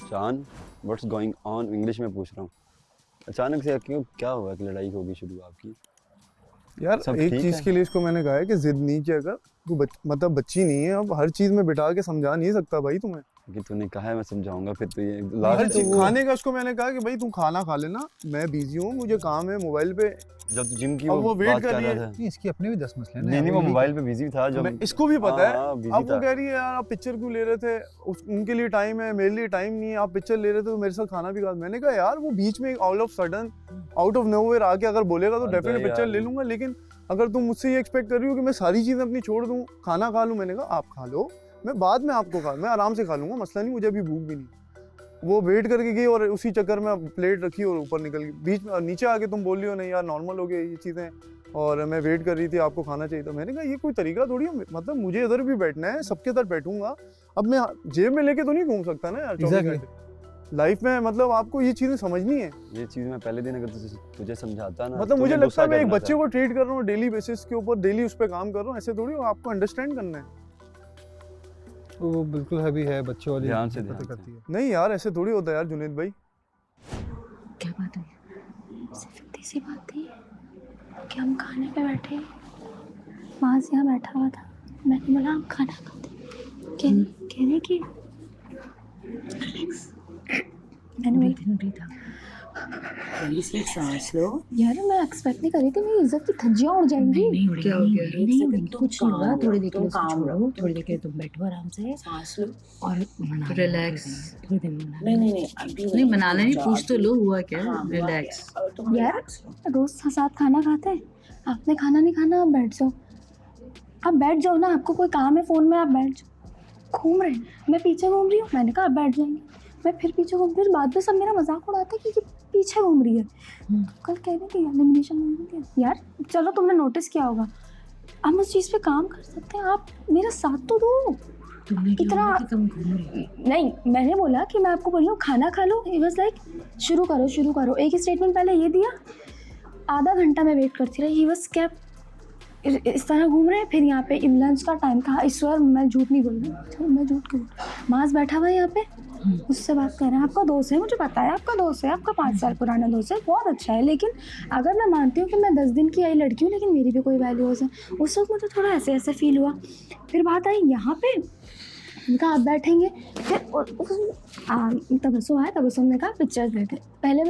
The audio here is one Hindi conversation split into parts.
चांद व्हाट्स गोइंग ऑन, इंग्लिश में पूछ रहा हूँ। अचानक से क्यों, क्या हुआ कि लड़ाई होगी शुरू आपकी? यार सब एक ठीक चीज है? के लिए इसको मैंने कहा है कि जिद नहीं किया कर। तू मतलब बच्ची नहीं है, अब हर चीज में बिठा के समझा नहीं सकता भाई तुम्हें। कि तूने कहा है मैं समझाऊंगा, फिर तो ये हर लास्ट तो चीज वो खाने का उसको मैंने कहा कि भाई तुम खाना खा लेना, मैं बिजी हूँ, मुझे काम है मोबाइल पे। जब तू जिम की अब वो वेट बात कर कर रही रहा है। था। नहीं, इसकी अपने भी 10 मसले हैं ना नहीं नहीं, यार, वो ये मोबाइल पे बिजी था जब। मैं इसको भी पता है। हाँ, बिजी अब वो था। कह रही है यार आप पिक्चर क्यों ले रहे थे, उनके लिए टाइम है, मेरे लिए टाइम नहीं है, आप पिक्चर ले रहे थे तो मेरे साथ खाना भी खा। मैंने कहा यार वो बीच में all of sudden out of nowhere आके अगर बोलेगा तो आता है डेफिनेटली पिक्चर यार। ले लूंगा, लेकिन अगर तुम मुझसे ये एक्सपेक्ट कर रही हो कि मैं सारी चीजें अपनी छोड़ दूं, खाना खा लूं, मैंने कहा आप खा लो, मैं बाद में आपको मैं आराम से खा लूंगा, मसला नहीं, मुझे अभी भूख भी नहीं। वो वेट करके गई और उसी चक्कर में प्लेट रखी और ऊपर निकल गई बीच में, और नीचे आके तुम बोल रही हो नहीं यार नॉर्मल हो गया ये चीज़ें, और मैं वेट कर रही थी आपको खाना चाहिए था। मैंने कहा ये कोई तरीका थोड़ी है, मतलब मुझे इधर भी बैठना है, सबके साथ बैठूंगा, अब मैं जेब में लेके तो नहीं घूम सकता ना यार 24 घंटे लाइफ में। मतलब आपको ये चीज़ें समझनी है। ये चीज मैं पहले दिन अगर तुझे समझाता ना, मतलब तो मुझे लगता है मैं एक गुस्सा बच्चे करना को ट्रीट कर रहा हूँ डेली बेसिस के ऊपर, डेली उस पर काम कर रहा हूँ, ऐसे थोड़ी हो, आपको अंडरस्टैंड करना है। वो बिल्कुल हैवी है, बच्चों वाली ध्यान से, हरकतें ध्यान से। करती है। नहीं यार ऐसे थोड़ी होता है यार जुनैद भाई। क्या बात है? सिर्फ इतनी सी बात थी कि हम खाने पे बैठे, माज यहाँ बैठा हुआ था, मैंने बोला हम खाना खाते, कहने की मैंने बोला प्लीज एक सांस लो। यार मैं एक्सपेक्ट नहीं कर रही थी, मेरी इज्जत की धज्जियां उड़ जाएंगी। क्या हो गया? नहीं उड़ेगी, कुछ नहीं होगा, थोड़ी देर के लिए काम छोड़ो, थोड़ी देर के लिए तुम बैठो आराम से सांस लो और मना रिलैक्स। थोड़ी देर में मना। नहीं अभी नहीं बनाना नहीं, पूछ तो लो हुआ क्या। हाँ, रिलैक्स। तुम यार relax लो। रोज साथ खाना खाते हैं, आपने खाना नहीं खाना, आप बैठ जाओ, आप बैठ जाओ ना, आपको कोई काम है फोन में, आप बैठ जाओ। घूम रहे हैं, मैं पीछे घूम रही हूँ, मैंने कहा आप बैठ जाएंगे, मैं फिर पीछे घूम, फिर बाद में सब मेरा मजाक उड़ाते हैं कि ये पीछे घूम रही है। कल कह रही थी एलिमिनेशन में यार, चलो तुमने नोटिस किया होगा, हम उस चीज़ पे काम कर सकते हैं, आप मेरा साथ तो दो। तुमने क्या इतना बोला कि तुम घूम रही हो? नहीं, मैंने बोला कि मैं आपको बोल रही हूँ खाना खा लो, ही वाज लाइक शुरू करो। एक ही स्टेटमेंट पहले ये दिया, आधा घंटा मैं वेट करती रही, ही वाज केप्ट इस तरह घूम रहे हैं। फिर यहाँ पे लंच का टाइम था, इस बार मैं झूठ नहीं बोल रही, मैं झूठ क्यों, मास बैठा हुआ है यहाँ पे, उससे बात कर रहे हैं, आपका दोस्त है, मुझे पता है आपका दोस्त है, आपका 5 साल पुराना दोस्त है, बहुत अच्छा है, लेकिन अगर मैं मानती हूँ कि मैं 10 दिन की आई लड़की हूँ, लेकिन मेरी भी कोई वैल्यूज़ है, उस वक्त मुझे थोड़ा ऐसे फील हुआ। फिर बात आई यहाँ पे, उनका आप बैठेंगे, फिर तबस्सुम आया, तबस्सुम ने कहा पिक्चर्स लेते। पहले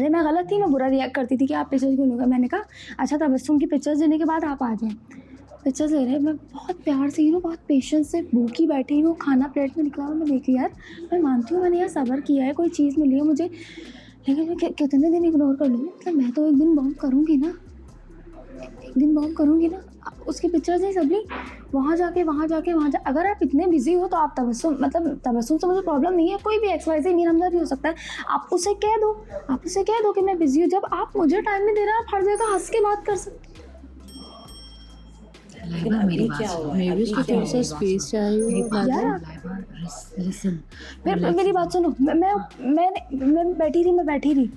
मैं गलत थी, मैं बुरा रिएक्ट करती थी कि आप पिक्चर्स क्यों लोगे, मैंने कहा अच्छा तबस्सुम की पिक्चर्स लेने के बाद आप आ जाएँ, पिक्चर्स ले रहे हैं। मैं बहुत प्यार से बहुत पेशेंस से भूखी बैठी हूँ, खाना प्लेट में निकला हुआ, मैं देखी यार, मैं मानती हूँ मैंने यार सब्र किया है, कोई चीज़ मिली है मुझे, लेकिन मैं कितने दिन इग्नोर कर लूँगी, मतलब मैं तो एक दिन बॉम्ब करूँगी ना, उसकी पिक्चर्स नहीं सब ली, वहाँ जाके अगर आप इतने बिजी हो तो आप तबस्सुम से मुझे प्रॉब्लम नहीं है, कोई भी XYZ मीर हमजा भी हो सकता है, आप उसे कह दो कि मैं बिजी हूँ। जब आप मुझे टाइम नहीं दे रहे, आप हर जगह हंस के बात कर सकते। लेकिन मेरी अभी बात क्या सुनो, हुआ? मेरे को थोड़ा सा स्पेस चाहिए यार लिसन। फिर मेरी बात सुनो, मैं बैठी रही,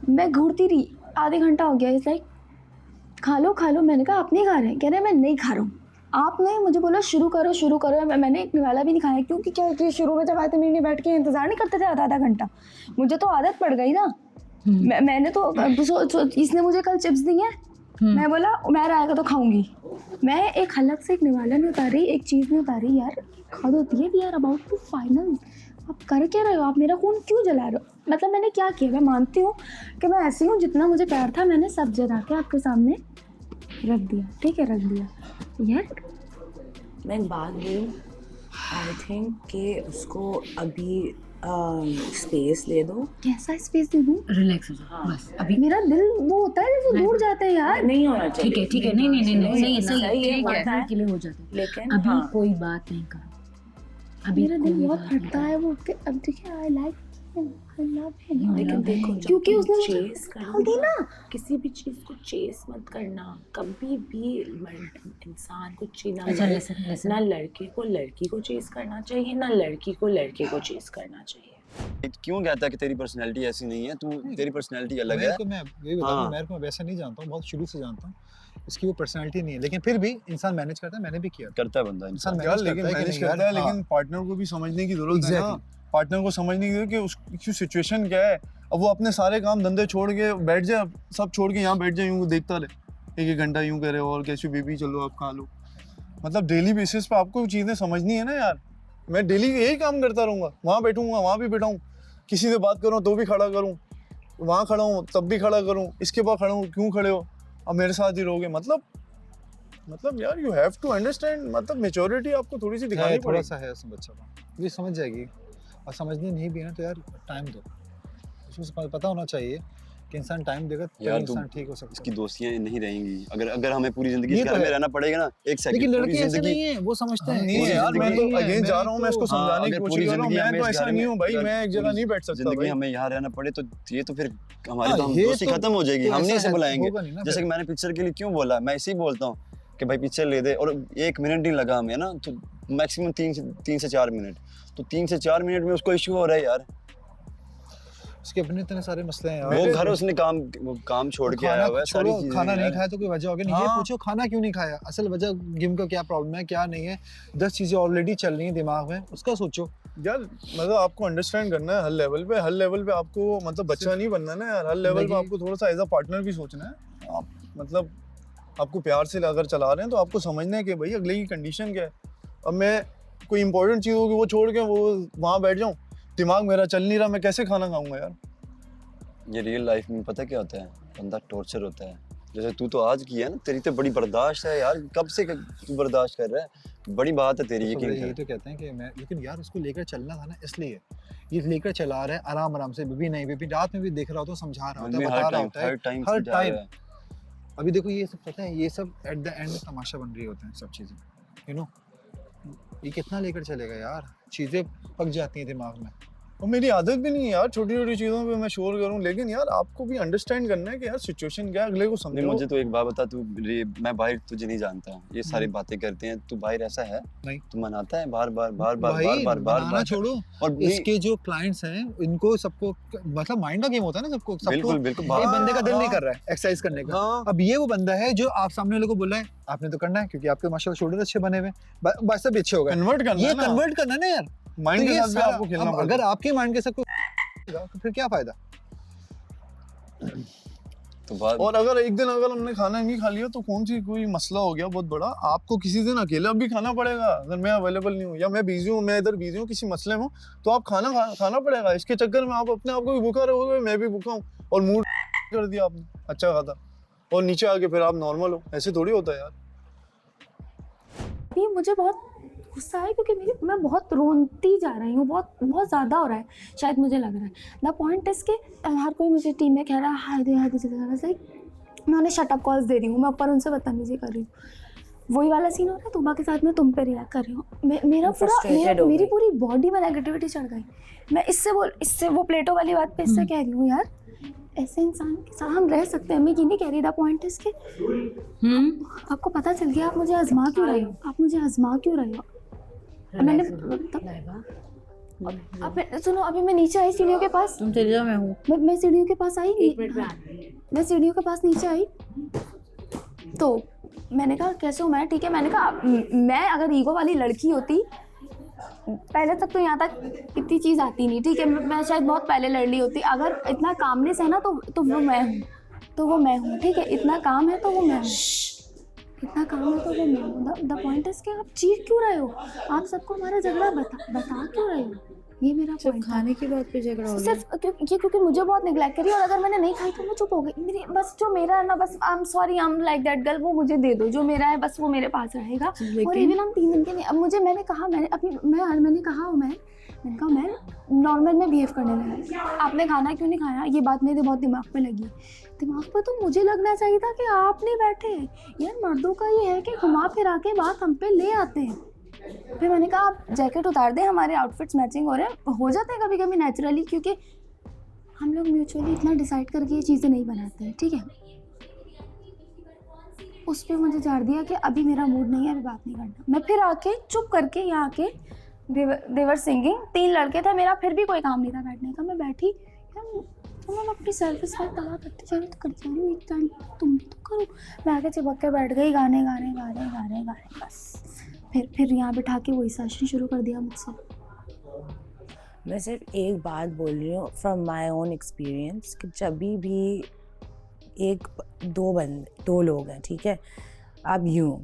मैं घूरती रही, आधे घंटा हो गया, इट्स लाइक खा लो, मैंने कहा आप नहीं खा रहे हैं, कह रहे मैं नहीं खा रहा हूँ, आपने मुझे बोला शुरू करो, मैंने एक निवाला भी नहीं खाया, क्योंकि क्या शुरू में जब आए थे मैंने बैठ के इंतज़ार नहीं करते थे आधा घंटा, मुझे तो आदत पड़ गई ना। मैंने तो इसने मुझे कल चिप्स दी हैं, मैं बोला मैं आएगा तो खाऊंगी, मैं एक हलक से एक निवाला नहीं उतारी, एक चीज़ नहीं उतारी यार, हद होती है। We are about to final, आप कर क्या रहे हो, आप मेरा खून क्यों जला रहे हो, मतलब मैंने क्या किया, मैं मानती हूँ कि मैं ऐसी हूँ, जितना मुझे प्यार था मैंने सब जला के आपके सामने रख दिया, ठीक है, रख दिया यार। मैं एक बात बोलूं, आई थिंक कि उसको अभी स्पेस दे दो। कैसा स्पेस दे दूँ? रिलैक्स हो जाओ बस अभी। मेरा दिल वो होता है जैसे दूर जाते हैं यार। नहीं होना चाहिए। ठीक है, नहीं सही है, होता है के लिए हो जाता है, लेकिन अभी कोई बात नहीं करो, अभी मेरा दिल कोई बहुत बात नहीं फटता है वो, अब देखिए आई लाइक लेकिन देखो क्योंकि उसने मुझे चेस डाल दी ना, किसी भी चीज को चेस मत करना कभी भी। इंसान को अच्छा, listen. ना लड़के को लड़की को चेस करना चाहिए, ना लड़की को लड़के को चेस करना चाहिए। क्यों कहता है कि तेरी पर्सनैलिटी ऐसी नहीं है, तू तेरी पर्सनैलिटी अलग है। मैं यही बता रहा हूँ, मैं वैसे नहीं जानता हूँ, बहुत शुरू से जानता हूँ, इसकी वो पर्सनैलिटी नहीं है, लेकिन फिर भी इंसान मैनेज करता है, मैंने भी किया करता है बंदा इंसान यार, मैनेज लेकिन करता है कि मैनेज नहीं करता है, यार, लेकिन पार्टनर को भी समझने की जरूरत है ना। पार्टनर को समझ नहीं दे कि उसकी सिचुएशन क्या है। अब वो अपने सारे काम धंधे छोड़ के बैठ जाए, सब छोड़ के यहाँ बैठ जाए, यूँ देखता रहे 1-1 घंटा यूँ करे और कैसी बेबी चलो आप खा लो। मतलब डेली बेसिस पे आपको चीज़ें समझनी है ना यार। मैं डेली यही काम करता रहूँगा, वहाँ बैठूँगा वहाँ भी बैठाऊँ, किसी से बात करूँ तो भी खड़ा करूँ, वहाँ खड़ा हूँ तब भी खड़ा करूँ, इसके बाद खड़ा हूँ क्यों खड़े हो, अब मेरे साथ ही रहोगे। मतलब यार यू हैव टू अंडरस्टैंड, मतलब मेच्योरिटी आपको थोड़ी सी दिखानी थोड़ा पड़ेगी। सा है उस बच्चा का, ये समझ जाएगी। और समझनी नहीं भी है ना तो यार टाइम दो, उसको पता होना चाहिए कि इंसान टाइम देगा तो यार इंसान ठीक हो सकता इसकी है। दोस्तियां नहीं रहेंगी अगर हमें पूरी जिंदगी ये इस तो घर में है। रहना पड़ेगा ना। एक सेकंड, लेकिन पूरी लड़के ऐसे जिंदगी नहीं है, वो समझते हैं नहीं पूरी है यार, मैं तो जिंदगी अगेंस्ट जा रहा हूँ, मैं इसको तो- समझाने की अगर कोशिश पूरी कर रहा हूँ। जिंदगी मैं हमें तो इस ऐसा घर नहीं में- हूँ भाई, अगर मैं एक जगह पूरी नहीं बैठ सकता जिंदगी भाई। हमें यहाँ रहना पड़े तो ये तो फिर हमारी हाँ, तो ये दोस्ती तो- खत्म हो जाएगी। तो हम नहीं ऐसा इसे है, बुलाएंगे। होगा नहीं ना जैसे फिर। कि मैंने पिक्चर के लिए क्यों बोला, मैं इसे ही बोलता हूँ कि भाई पिक्चर ले दे, और 1 मिनट नहीं लगा हमें ना, तो मैक्सिमम 3 से 4 मिनट, तो 3 से 4 मिनट में उसको इशू हो रहा है यार। उसके अपने इतने सारे मसले हैं वो यार। घर उसने काम छोड़ के आया हुआ है, सारी छोड़ो, चीजें खाना नहीं यार। खाया तो कोई वजह होगी नहीं। ये हाँ। पूछो खाना क्यों नहीं खाया, असल वजह गिम का क्या प्रॉब्लम है क्या नहीं है। 10 चीजें ऑलरेडी चल रही हैं दिमाग में, उसका सोचो। यार मतलब आपको अंडरस्टैंड करना है हर लेवल पे आपको, मतलब बच्चा नहीं बनना है ना यार। हर लेवल पे जिंदगी- आपको थोड़ा सा एज अ पार्टनर भी सोचना है। आप मतलब आपको प्यार से अगर चला रहे हैं तो आपको समझना है कि भाई अगले की कंडीशन क्या है। अब मैं कोई इंपॉर्टेंट चीज़ होगी वो छोड़ के वो वहाँ बैठ जाऊँ, दिमाग मेरा चल नहीं रहा, मैं कैसे खाना खाऊंगा यार। ये रियल लाइफ में पता क्या होता है, बंदा टॉर्चर होता है। जैसे तू तो आज की है ना, तेरी तो बड़ी बर्दाश्त है यार, कब से तू बर्दाश्त कर रहा है, बड़ी बात है तेरी, तो यकीन ये कर। तो कहते हैं कि मैं, लेकिन यार उसको लेकर चलना था ना, इसलिए ये लेकर चला रहा है आराम से। बेबी नहीं, बेबी रात में भी देख रहा होता है, समझा रहा होता है, बता रहा होता है हर टाइम हर समझा रहा टाइम। है। अभी देखो ये सब पता है, ये सब एट द एंड तमाशा बन रही होते हैं सब चीज़ें, यू नो। ये कितना लेकर चलेगा यार, चीज़ें पक जाती हैं दिमाग में। और मेरी आदत भी नहीं है यार छोटी छोटी चीज़ों पे मैं शोर करूँ, लेकिन यार आपको भी अंडरस्टैंड करना है कि यार सिचुएशन क्या है, अगले को नहीं, समझो। मुझे तो एक बात बता, तू मैं बाहर तुझे नहीं जानता, ये सारी बातें करते हैं, तू बाहर ऐसा है नहीं। तू मनाता है बार बार भाई बनाना छोड़ो, और नहीं, इसके जो क्लाइंट्स हैं इनको सबको, मतलब माइंड का गेम होता है ना सबको। बिल्कुल बिल्कुल ये बाहर- बंदे का दिल नहीं हाँ। कर रहा है एक्सरसाइज करने का। हाँ अब ये वो बंदा है जो आप सामने वाले को बोल रहा है आपने तो करना है क्योंकि आपके माशाल्लाह शोल्डर अच्छे बने हुए हैं, बस सब अच्छे हो गए। कन्वर्ट करना ये है ना, कन्वर्ट करना है ना यार, माइंड तो के ये साथ भी सारा- आपको खेलना अब पड़ेगा। अगर आपके माइंड के साथ कोई तो फिर क्या फायदा। तो बात और अगर एक दिन अगर हमने खाना नहीं खा लिया तो कौन सी कोई मसला हो गया बहुत बड़ा, आपको किसी दिन अकेला भी खाना पड़ेगा। अगर मैं अवेलेबल नहीं हूँ या मैं बिजी हूँ, मैं इधर बिजी हूँ किसी मसले में हूँ, तो आप खाना पड़ेगा। इसके चक्कर में आप अपने आप को भी भूखा रहोगे, मैं भी भूखा हूँ, और मूड कर दिया आपने अच्छा खाता, और नीचे आके फिर आप नॉर्मल हो। ऐसे थोड़ी होता है यार। अभी मुझे बहुत गुस्सा है क्योंकि मैं बहुत रोती जा रही हूँ, बहुत ज़्यादा हो रहा है शायद, मुझे लग रहा है। द पॉइंट इज़ कि हर कोई मुझे टीम में कह रहा है हाय दे चले जा रहा है, मैं उन्हें शटअप कॉल्स दे रही हूँ, मैं ऊपर उनसे बदतमीजी कर रही हूँ। वही वाला सीन हो रहा है, तुबा के साथ मैं तुम पे रिएक्ट कर रही हूँ। मेरा पूरा Frustrated हो मेरी गई। पूरी बॉडी में नेगेटिविटी चढ़ गई। मैं इससे वो प्लेटो वाली बात पे इससे कह रही हूँ यार, ऐसे इंसान के साथ हम रह सकते हैं, मैं ये नहीं कह रही। द पॉइंट इज़ कि आपको पता चल गया, आप मुझे आजमा क्यों रहे हो, मैंने अब सुनो, अभी मैं नीचे आई सीढ़ियों के पास, तुम चले जाओ, मैं हूँ। मैं सीढ़ियों के पास आई, एक मिनट में आ रही हूँ। मैं सीढ़ियों के पास नीचे आई तो मैंने कहा कैसे हो मैं, ठीक है। मैंने कहा मैं अगर ईगो वाली लड़की होती पहले तक तो यहाँ तक इतनी चीज़ आती नहीं, ठीक है। मैं शायद बहुत पहले लड़ ली होती। अगर इतना कामनेस है ना तो वो मैं हूँ, ठीक है। इतना काम है तो वो मैं हूँ, इतना काम है तो वो मैं हूँ। द पॉइंट इज कि आप चीख क्यों रहे हो, आप सबको हमारा झगड़ा बता क्यों रहे हो, ये मेरा पॉइंट था। खाने की बात पे झगड़ा हो गया। सिर्फ क्योंकि मुझे बहुत निगलेक्ट करी, और अगर मैंने नहीं खाई तो मैं चुप हो गई। मेरी बस जो मेरा है ना, बस I am sorry, I am like that girl, वो मुझे दे दो, जो मेरा है बस वो मेरे पास रहेगा। और इवन हम 3 दिन के लिए, अब मैंने कहा मैं नॉर्मल में बिहेव करने लगी। आपने खाना क्यों नहीं खाया, ये बात मेरे बहुत दिमाग पे लगी। दिमाग पे तो मुझे लगना चाहिए था कि आप नहीं बैठे यार। मर्दों का ये है कि घुमा फिरा के बात हम पे ले आते हैं। फिर मैंने कहा आप जैकेट उतार दें, हमारे आउटफिट्स मैचिंग हो जाते हैं कभी कभी नेचुरली, क्योंकि हम लोग म्यूचुअली इतना डिसाइड करके ये चीज़ें नहीं बनाते हैं, ठीक है। उस पर मुझे झाड़ दिया कि अभी मेरा मूड नहीं है, अभी बात नहीं करना। मैं फिर आके चुप करके यहाँ आके देवर सिंगिंग, 3 लड़के थे, मेरा फिर भी कोई काम नहीं था बैठने का। मैं बैठी यार, तो मैं अपनी सेल्फ रिस्पेक्ट तबाह करती जा रही, तो करती जा रही हूँ, एक टाइम तुम भी तो करो। मैं आके चिपक के बैठ गई, गाने बस। फिर यहाँ बिठा के वही सेशन शुरू कर दिया मुझसे। मैं सिर्फ एक बात बोल रही हूँ फ्रॉम माई ओन एक्सपीरियंस कि जब भी दो लोग हैं, ठीक है, आप यूँ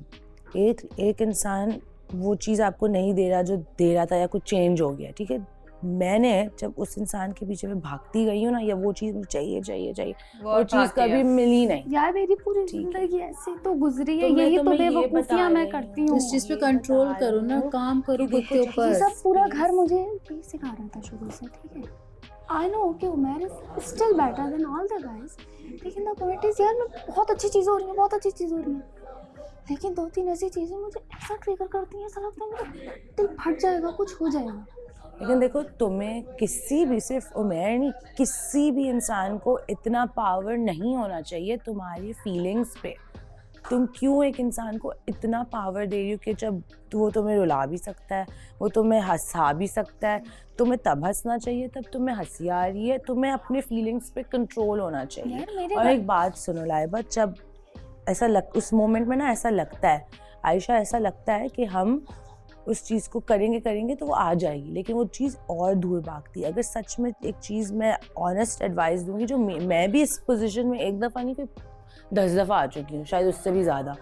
एक इंसान वो चीज़ आपको नहीं दे रहा जो दे रहा था या कुछ चेंज हो गया, ठीक है, मैंने जब उस इंसान के पीछे में भागती गई हूँ ना, या वो चीज़ मुझे चाहिए वो चीज़ कभी मिली नहीं। यार मेरी पूरी जिंदगी ऐसे तो गुजरी है, यही तो बेवकूफियां मैं करती हूँ। इस चीज पे कंट्रोल करो ना, काम करो खुद के ये ऊपर। सब पूरा घर मुझे यही सिखा रहा था शुरू से, ठीक है। आई नो कि Umar is still better than all the guys, लेकिन द पॉइंट इज यार, मैं बहुत अच्छी चीज़ हो रही है, बहुत अच्छी चीज़ हो रही है, लेकिन 2-3 ऐसी चीज़ें मुझे ऐसा ट्रिगर करती हैं, ऐसा लगता है मेरा दिल फट जाएगा, कुछ हो जाएगा। लेकिन देखो, तुम्हें किसी भी, सिर्फ उमर नहीं, किसी भी इंसान को इतना पावर नहीं होना चाहिए तुम्हारी फीलिंग्स पे। तुम क्यों एक इंसान को इतना पावर दे रही हो कि जब वो तुम्हें रुला भी सकता है, वो तुम्हें हंसा भी सकता है, तुम्हें तब हंसना चाहिए तब तुम्हें हंसी आ रही है, तुम्हें अपने फीलिंग्स पे कंट्रोल होना चाहिए। और एक बात सुनो लाइबा, जब उस मोमेंट में ना ऐसा लगता है आयशा, ऐसा लगता है कि हम उस चीज़ को करेंगे तो वो आ जाएगी, लेकिन वो चीज़ और दूर भागती है। अगर सच में एक चीज़ मैं ऑनेस्ट एडवाइस दूंगी, जो मैं भी इस पोजीशन में एक दफ़ा नहीं, फिर 10 दफ़ा आ चुकी हूँ, शायद उससे भी ज़्यादा।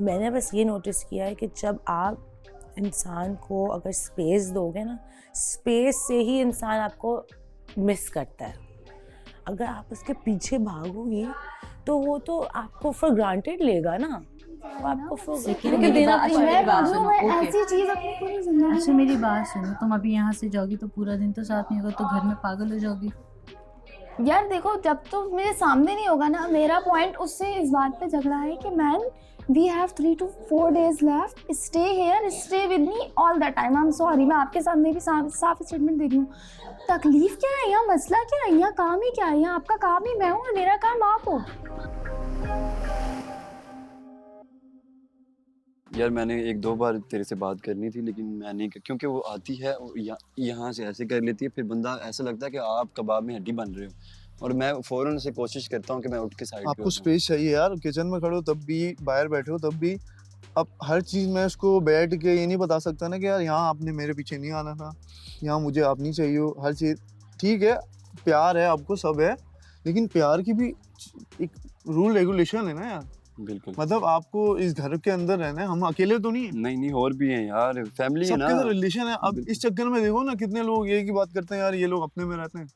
मैंने बस ये नोटिस किया है कि जब आप इंसान को अगर स्पेस दोगे ना, स्पेस से ही इंसान आपको मिस करता है। अगर आप उसके पीछे भागोगी तो वो तो आपको फॉर ग्रांटेड लेगा ना, आपको लेकिन देना ऐसी चीज अपनी पूरी जिंदगी। अच्छा मेरी बात सुनो, तुम अभी यहाँ से जाओगी तो पूरा दिन तो साथ नहीं होगा, तो घर में पागल हो जाओगी। यार देखो, जब तो मेरे सामने नहीं होगा ना, मेरा पॉइंट उससे इस बात पे झगड़ा है कि man we have 3 to 4 days left, stay here, stay with me all the time। I'm sorry, मैं आपके सामने भी साफ स्टेटमेंट दे रही हूँ। तकलीफ क्या है यहाँ, मसला क्या है यहाँ, काम ही क्या है यहाँ, आपका काम ही मैं हूँ और मेरा काम आप हो। यार मैंने 1-2 बार तेरे से बात करनी थी, लेकिन मैं नहीं क्योंकि वो आती है यहाँ से ऐसे कर लेती है, फिर बंदा ऐसा लगता है कि आप कबाब में हड्डी बन रहे हो, और मैं फ़ौरन से कोशिश करता हूँ कि मैं उठ के साइड पे आपको स्पेस चाहिए यार, किचन में खड़े हो तब भी, बाहर बैठे हो तब भी। अब हर चीज़ मैं उसको बैठ के ये नहीं बता सकता ना कि यार यहाँ आपने मेरे पीछे नहीं आना था, यहाँ मुझे आप नहीं चाहिए हो। हर चीज़ ठीक है, प्यार है आपको, सब है, लेकिन प्यार की भी एक रूल रेगुलेशन है ना यार। बिल्कुल, मतलब आपको इस घर के अंदर रहना है, हम अकेले तो नहीं है। नहीं और भी हैं यार, फैमिली है ना, सबके साथ रिलेशन है। अब इस चक्कर में देखो ना, कितने लोग यही की बात करते हैं यार, ये लोग अपने में रहते हैं,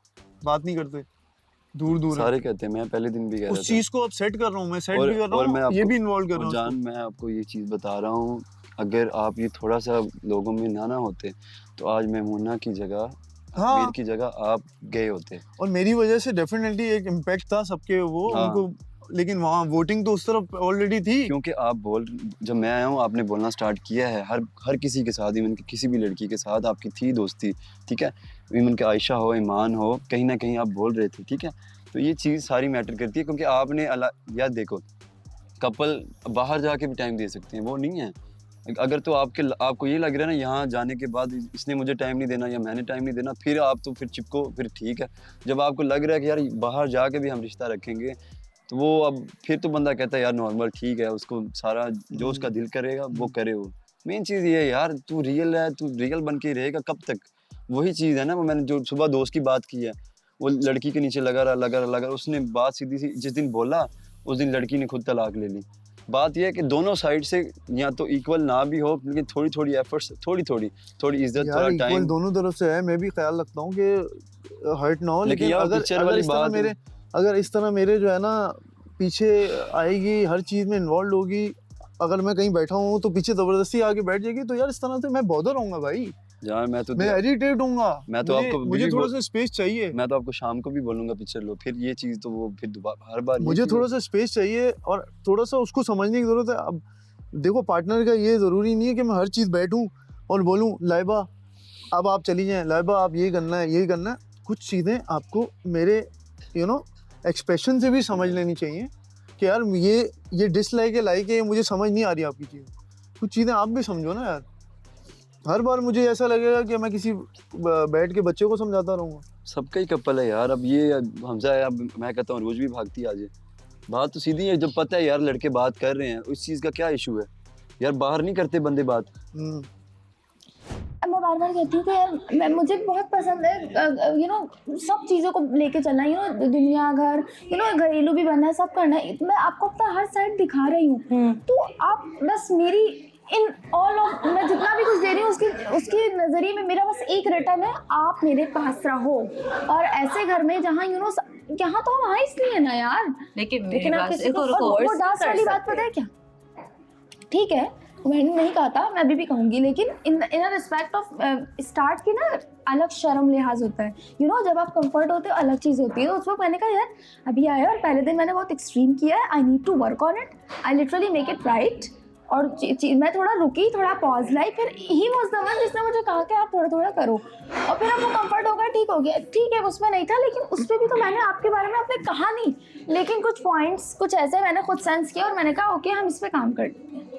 बात नहीं करते, दूर सारे कहते हैं। मैं पहले दिन भी कह रहा था, उस चीज को अब सेट कर रहा हूँ, मैं सेट भी कर रहा हूँ, ये भी इन्वॉल्व कर रहा हूँ। जान, मैं आपको ये चीज़ बता रहा हूँ, अगर आप ये थोड़ा सा लोगों में ना होते तो आज मेमूना की जगह, वीर की जगह आप गए होते। और मेरी वजह से डेफिनेटली एक इम्पैक्ट था सबके वो उनको, लेकिन वहाँ वोटिंग तो उस तरफ ऑलरेडी थी। क्योंकि आप जब मैं आया हूँ आपने बोलना स्टार्ट किया है, हर किसी के साथ, इवन किसी भी लड़की के साथ आपकी थी दोस्ती, ठीक है, इवन के आयशा हो, ईमान हो, कहीं ना कहीं आप बोल रहे थे, ठीक है। तो ये चीज़ सारी मैटर करती है, क्योंकि आपने यार देखो, कपल बाहर जाके भी टाइम दे सकते हैं, वो नहीं है। अगर तो आपको ये लग रहा है ना यहाँ जाने के बाद इसने मुझे टाइम नहीं देना या मैंने टाइम नहीं देना, फिर आप तो फिर चिपको, फिर ठीक है। जब आपको लग रहा है कि यार बाहर जाके भी हम रिश्ता रखेंगे, तो वो अब फिर तो बंदा कहता है यार नॉर्मल ठीक है, उसको सारा जो उसका दिल करेगा वो करे। वो मेन चीज़ ये है यार, तू रियल बन के रहेगा कब तक? वही चीज़ है ना, वो मैंने जो सुबह दोस्त की बात की है, वो लड़की के नीचे लगा रहा, उसने बात सीधी सी जिस दिन बोला उस दिन लड़की ने खुद तलाक ले ली। बात यह है कि दोनों साइड से या तो इक्वल ना भी हो, लेकिन थोड़ी एफर्ट्स, थोड़ी इज्जत, थोड़ा टाइम दोनों तरफ से है। मैं भी ख्याल रखता हूँ कि हर्ट ना हो, लेकिन अगर इस तरह मेरे जो है ना पीछे आएगी, हर चीज़ में इन्वॉल्व होगी, अगर मैं कहीं बैठा हूँ तो पीछे ज़बरदस्ती आके बैठ जाएगी, तो यार इस तरह से मैं बॉदर होऊंगा भाई यार। मैं इरिटेट होऊंगा। मैं तो आपको मुझे थोड़ा सा स्पेस चाहिए। मैं तो आपको शाम को भी बोलूंगा पिक्चर लो, फिर ये चीज़ तो वो फिर दोबारा हर बार मुझे थोड़ा सा स्पेस चाहिए और थोड़ा सा उसको समझने की ज़रूरत है। अब देखो, पार्टनर का ये ज़रूरी नहीं है कि मैं हर चीज़ बैठूँ और बोलूँ लाइबा अब आप चली जाएँ, लाइबा आप ये करना है, यही करना है। कुछ चीज़ें आपको मेरे एक्सप्रेशन से भी समझ लेनी चाहिए कि यार ये डिसलाइक है, लाइक है, ये मुझे समझ नहीं आ रही आपकी चीज़। कुछ चीज़ें आप भी समझो ना यार। हर बार मुझे ऐसा लगेगा कि मैं किसी बैठ के बच्चे को समझाता रहूँगा। सबका ही कपल है यार। अब ये हमजा है, अब मैं कहता हूँ रोज भी भागती आ जाए। बात तो सीधी है, जब पता है यार लड़के बात कर रहे हैं, उस चीज़ का क्या इशू है यार? बाहर नहीं करते बंदे बात। मैं बार बार कहती हूँ कि यार मुझे बहुत पसंद है यू नो सब चीज़ों को लेके चलना, यू नो दुनिया घर, यू नो घरेलू भी बनना है, सब करना है। मैं आपको अपना हर साइड दिखा रही हूँ, तो आप बस मेरी इन ऑल ऑफ, मैं जितना भी कुछ दे रही हूँ उसके नज़रिए में मेरा बस एक रिटर्न है, आप मेरे पास रहो। और ऐसे घर में जहाँ यू नो यहाँ तो हम आए इसलिए ना यार। लेकिन आप किसी को वो डांस वाली बात पता है क्या, ठीक है मैंने नहीं कहा था, मैं अभी भी कहूँगी, लेकिन इन रिस्पेक्ट ऑफ स्टार्ट की ना अलग शर्म लिहाज होता है, यू नो जब आप कंफर्ट होते हो अलग चीज़ होती है। तो उस वक्त मैंने कहा यार अभी आया और पहले दिन मैंने बहुत एक्सट्रीम किया है, I need to work on it, I literally make it right. और मैं थोड़ा रुकी, थोड़ा पॉज लाई, फिर ही वॉज द वन जिसने मुझे कहा कि आप थोड़ा थोड़ा करो, और फिर आपको कंफर्ट होगा, ठीक हो गया, ठीक है उसमें नहीं था, लेकिन उस पर भी तो मैंने आपके बारे में आपने कहा नहीं, लेकिन कुछ पॉइंट्स कुछ ऐसे मैंने खुद सेंस किया और मैंने कहा ओके हम इस पर काम करते हैं।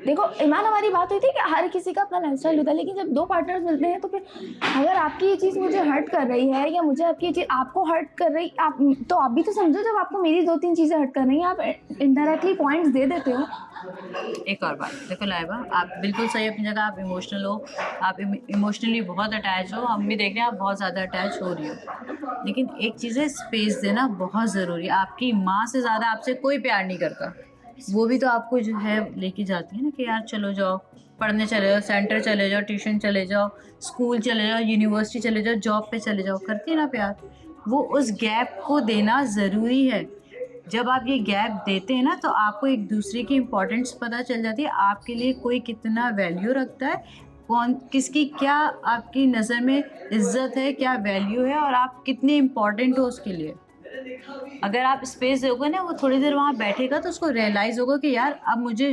देखो ईमान हमारी बात हुई थी कि हर किसी का अपना लाइफस्टाइल होता है, लेकिन जब दो पार्टनर्स मिलते हैं तो फिर अगर आपकी ये चीज़ मुझे हर्ट कर रही है या मुझे आपकी ये चीज़ आपको हर्ट कर रही, आप तो आप भी तो समझो जब आपको मेरी 2-3 चीज़ें हर्ट कर रही हैं, आप इनडायरेक्टली पॉइंट्स दे देते हो। एक और बात देखो लाइबा, आप बिल्कुल सही अपनी जगह, आप इमोशनल हो, आप इमोशनली बहुत अटैच हो, हम भी देख रहे हैं आप बहुत ज़्यादा अटैच हो रही हो, लेकिन एक चीज़ है स्पेस देना बहुत ज़रूरी है। आपकी माँ से ज़्यादा आपसे कोई प्यार नहीं करता, वो भी तो आपको जो है लेके जाती है ना कि यार चलो जाओ पढ़ने चले जाओ, सेंटर चले जाओ, ट्यूशन चले जाओ, स्कूल चले जाओ, यूनिवर्सिटी चले जाओ, जॉब पे चले जाओ, करती है ना प्यार। वो उस गैप को देना ज़रूरी है। जब आप ये गैप देते हैं ना तो आपको एक दूसरे की इम्पोर्टेंस पता चल जाती है, आपके लिए कोई कितना वैल्यू रखता है, कौन किसकी क्या आपकी नज़र में इज्जत है, क्या वैल्यू है, और आप कितने इम्पोर्टेंट हो उसके लिए। अगर आप स्पेस दोगे ना, वो थोड़ी देर वहाँ बैठेगा तो उसको रियलाइज़ होगा कि यार अब मुझे,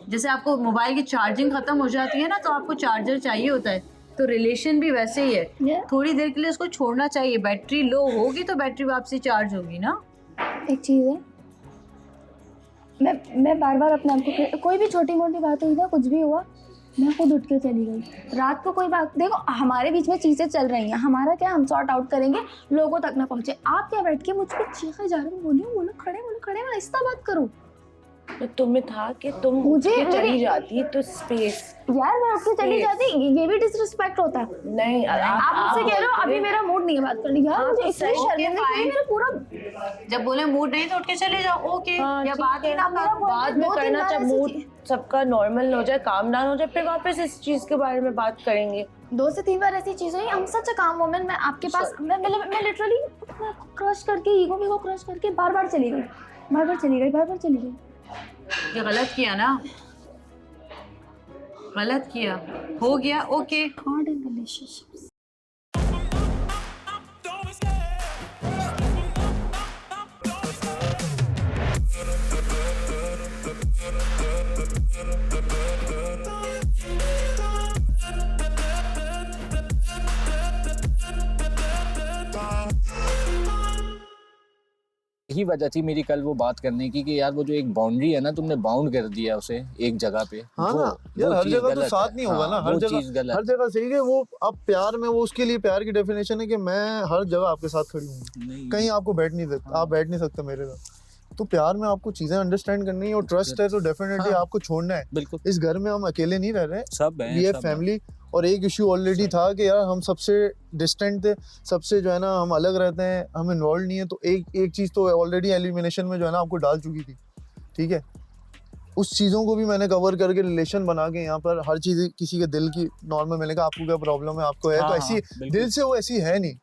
जैसे आपको मोबाइल की चार्जिंग ख़त्म हो जाती है ना तो आपको चार्जर चाहिए होता है, तो रिलेशन भी वैसे ही है, थोड़ी देर के लिए उसको छोड़ना चाहिए। बैटरी लो होगी तो बैटरी वापसी चार्ज होगी ना। एक चीज़ है, मैं बार बार अपने आप को, कोई भी छोटी मोटी बात हुई ना, कुछ भी हुआ, मैं खुद उठ के चली गई। रात को कोई बात, देखो हमारे बीच में चीज़ें चल रही हैं, हमारा क्या हम सॉर्ट आउट करेंगे, लोगों तक ना पहुँचे। आप क्या बैठ के मुझ पर चीखे जा रहे हो, बोलो खड़े आहिस्ता बात करो। तो तुम्हें था कि तुम मुझे चली जाती तो स्पेस, यार मैं उठ के चली जाती, ये भी डिसरिस्पेक्ट होता है। नहीं आप मुझसे कह रहे हो अभी मेरा मूड नहीं है बात करने, यार मुझे इसलिए शर्मिंदा है, मेरा पूरा जब बोले मूड नहीं तो उठ के चले जाओ, ओके, या बात ही ना करो, बाद में करना, जब मूड सबका नॉर्मल हो जाए, काम डाउन हो जाए, फिर वापस इस चीज़ के बारे में बात करेंगे। 2 से 3 बार ऐसी चीज़ हुई, हम सच काम वुमेन, मैं आपके पास मैं लिटरली क्रश करके, ईगो को क्रश करके बार बार चली गई। ये गलत किया ना, गलत किया, हो गया, ओके। Hard in relationships. यही वजह थी मेरी कल वो बात करने की कि यार वो जो एक बाउंड्री है ना, तुमने बाउंड कर दिया उसे एक जगह पे। हाँ ना यार, हर जगह तो साथ नहीं होगा ना, हर जगह सही है। वो अब प्यार में, वो उसके लिए प्यार की डेफिनेशन है कि मैं हर जगह आपके साथ खड़ी हूँ, कहीं आपको बैठ नहीं सकता, आप बैठ नहीं सकते मेरे साथ। तो प्यार में आपको चीजें अंडरस्टैंड करनी है और ट्रस्ट है तो डेफिनेटली आपको छोड़ना है। बिल्कुल, इस घर में हम अकेले नहीं रह रहे, सब है, ये फैमिली। और एक इशू ऑलरेडी था कि यार हम सबसे डिस्टेंट थे, सबसे जो है ना हम अलग रहते हैं, हम इन्वॉल्व नहीं है। तो एक चीज़ तो ऑलरेडी एलिमिनेशन में जो है ना आपको डाल चुकी थी, ठीक है। उस चीज़ों को भी मैंने कवर करके रिलेशन बना के यहाँ पर हर चीज़ किसी के दिल की नॉर्मल, मैंने कहा आपको क्या प्रॉब्लम है, आपको है तो ऐसी दिल से वो ऐसी है नहीं।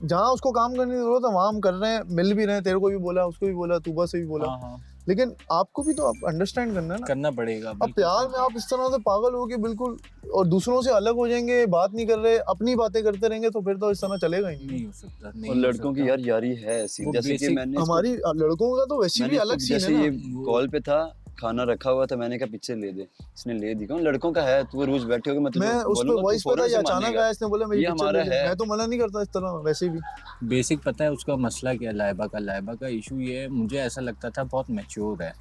जहाँ उसको काम करने की जरूरत है वहाँ हम कर रहे हैं, मिल भी रहे हैं, तेरे को भी बोला, उसको भी बोला, तूबा से भी बोला, लेकिन आपको भी तो आप अंडरस्टैंड करना है ना, करना पड़ेगा। अब प्यार में आप इस तरह से पागल हो के बिल्कुल और दूसरों से अलग हो जाएंगे, बात नहीं कर रहे, अपनी बातें करते रहेंगे, तो फिर तो इस तरह चलेगा ही नहीं हो सकता। और लड़कों की यार यारी है ऐसी, जैसे कि मैंने हमारी लड़कों का तो वैसे भी अलग सीन है जैसे ना। ये कॉल पे था, खाना रखा हुआ था, मैंने कहा पीछे ले दे, इसने ले दी। लड़कों का है, तू रोज बैठे होगे, मैं उस पे वॉइस पे था, ये अचानक आया, इसने बोला मेरी हमारा है। मैं तो मना नहीं करता इस तरह वैसे भी। बेसिक पता है उसका मसला क्या, लाइबा का इशू ये है, मुझे ऐसा लगता था बहुत मैच्योर है,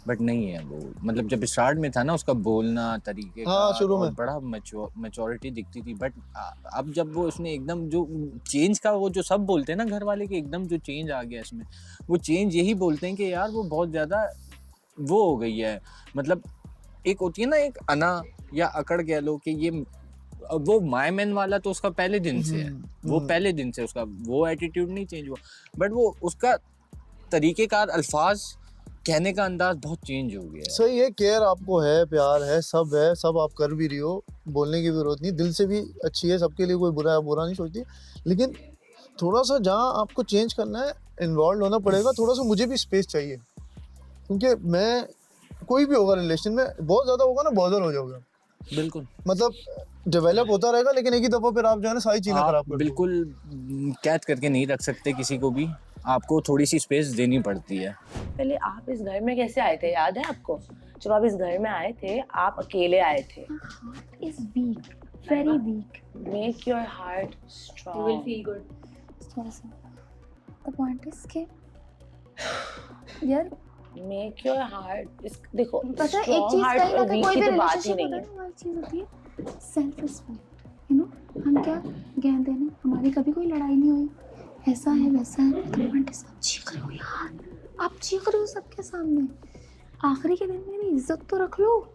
बट नहीं है वो। मतलब जब स्टार्ट में था ना उसका बोलना तरीके हाँ, का, शुरू में बड़ा मैच्योरिटी दिखती थी, बट अब जब वो उसने एकदम जो चेंज का, वो जो सब बोलते हैं ना घर वाले के, एकदम जो चेंज आ गया इसमें, वो चेंज यही बोलते हैं कि यार वो बहुत ज़्यादा वो हो गई है। मतलब एक होती है ना एक अना या अकड़ कह लो कि ये वो माय मैन वाला तो उसका पहले दिन से है, वो पहले दिन से उसका वो एटीट्यूड नहीं चेंज हुआ, बट वो उसका तरीकेकार, अल्फाज कहने का अंदाज बहुत चेंज हो गया है। सही है, केयर आपको है, प्यार है, सब आप कर भी रही हो, बोलने की जरूरत नहीं, दिल से भी अच्छी है, सबके लिए कोई बुरा नहीं सोचती, लेकिन थोड़ा सा जहाँ आपको चेंज करना है इन्वॉल्व होना पड़ेगा, थोड़ा सा मुझे भी स्पेस चाहिए, क्योंकि मैं कोई भी होगा रिलेशन में बहुत ज़्यादा होगा ना बॉदर हो जाओगे, बिल्कुल मतलब डेवलप होता रहेगा, लेकिन एक ही दफ़ा फिर आप जो है ना सारी चीज़ें खराब आप कर बिल्कुल कैद करके नहीं रख सकते किसी को भी, आपको थोड़ी सी स्पेस देनी पड़ती है। पहले आप इस घर में कैसे आए थे, याद है आपको? जब आप इस घर में आए थे, आप अकेले आए थे। Is weak, very weak. Make your heart strong, you will feel good. थोड़ा सा द पॉइंट इज के यार मेक योर हार्ट, देखो पता है एक चीज heart कहीं ना और कहीं weak कोई की भी तो बात ही रिलेशनशिप नहीं होता है। है ना, हमारी चीज होती है सेल्फ रिस्पेक्ट, यू नो। हम क्या गेंद देने, हमारी कभी कोई लड़ाई नहीं हुई, ऐसा है वैसा है, आप चीख रहे हो यार, आप चीख रहे हो सबके सामने, आखिरी के दिन मेरी इज्जत तो रख लो।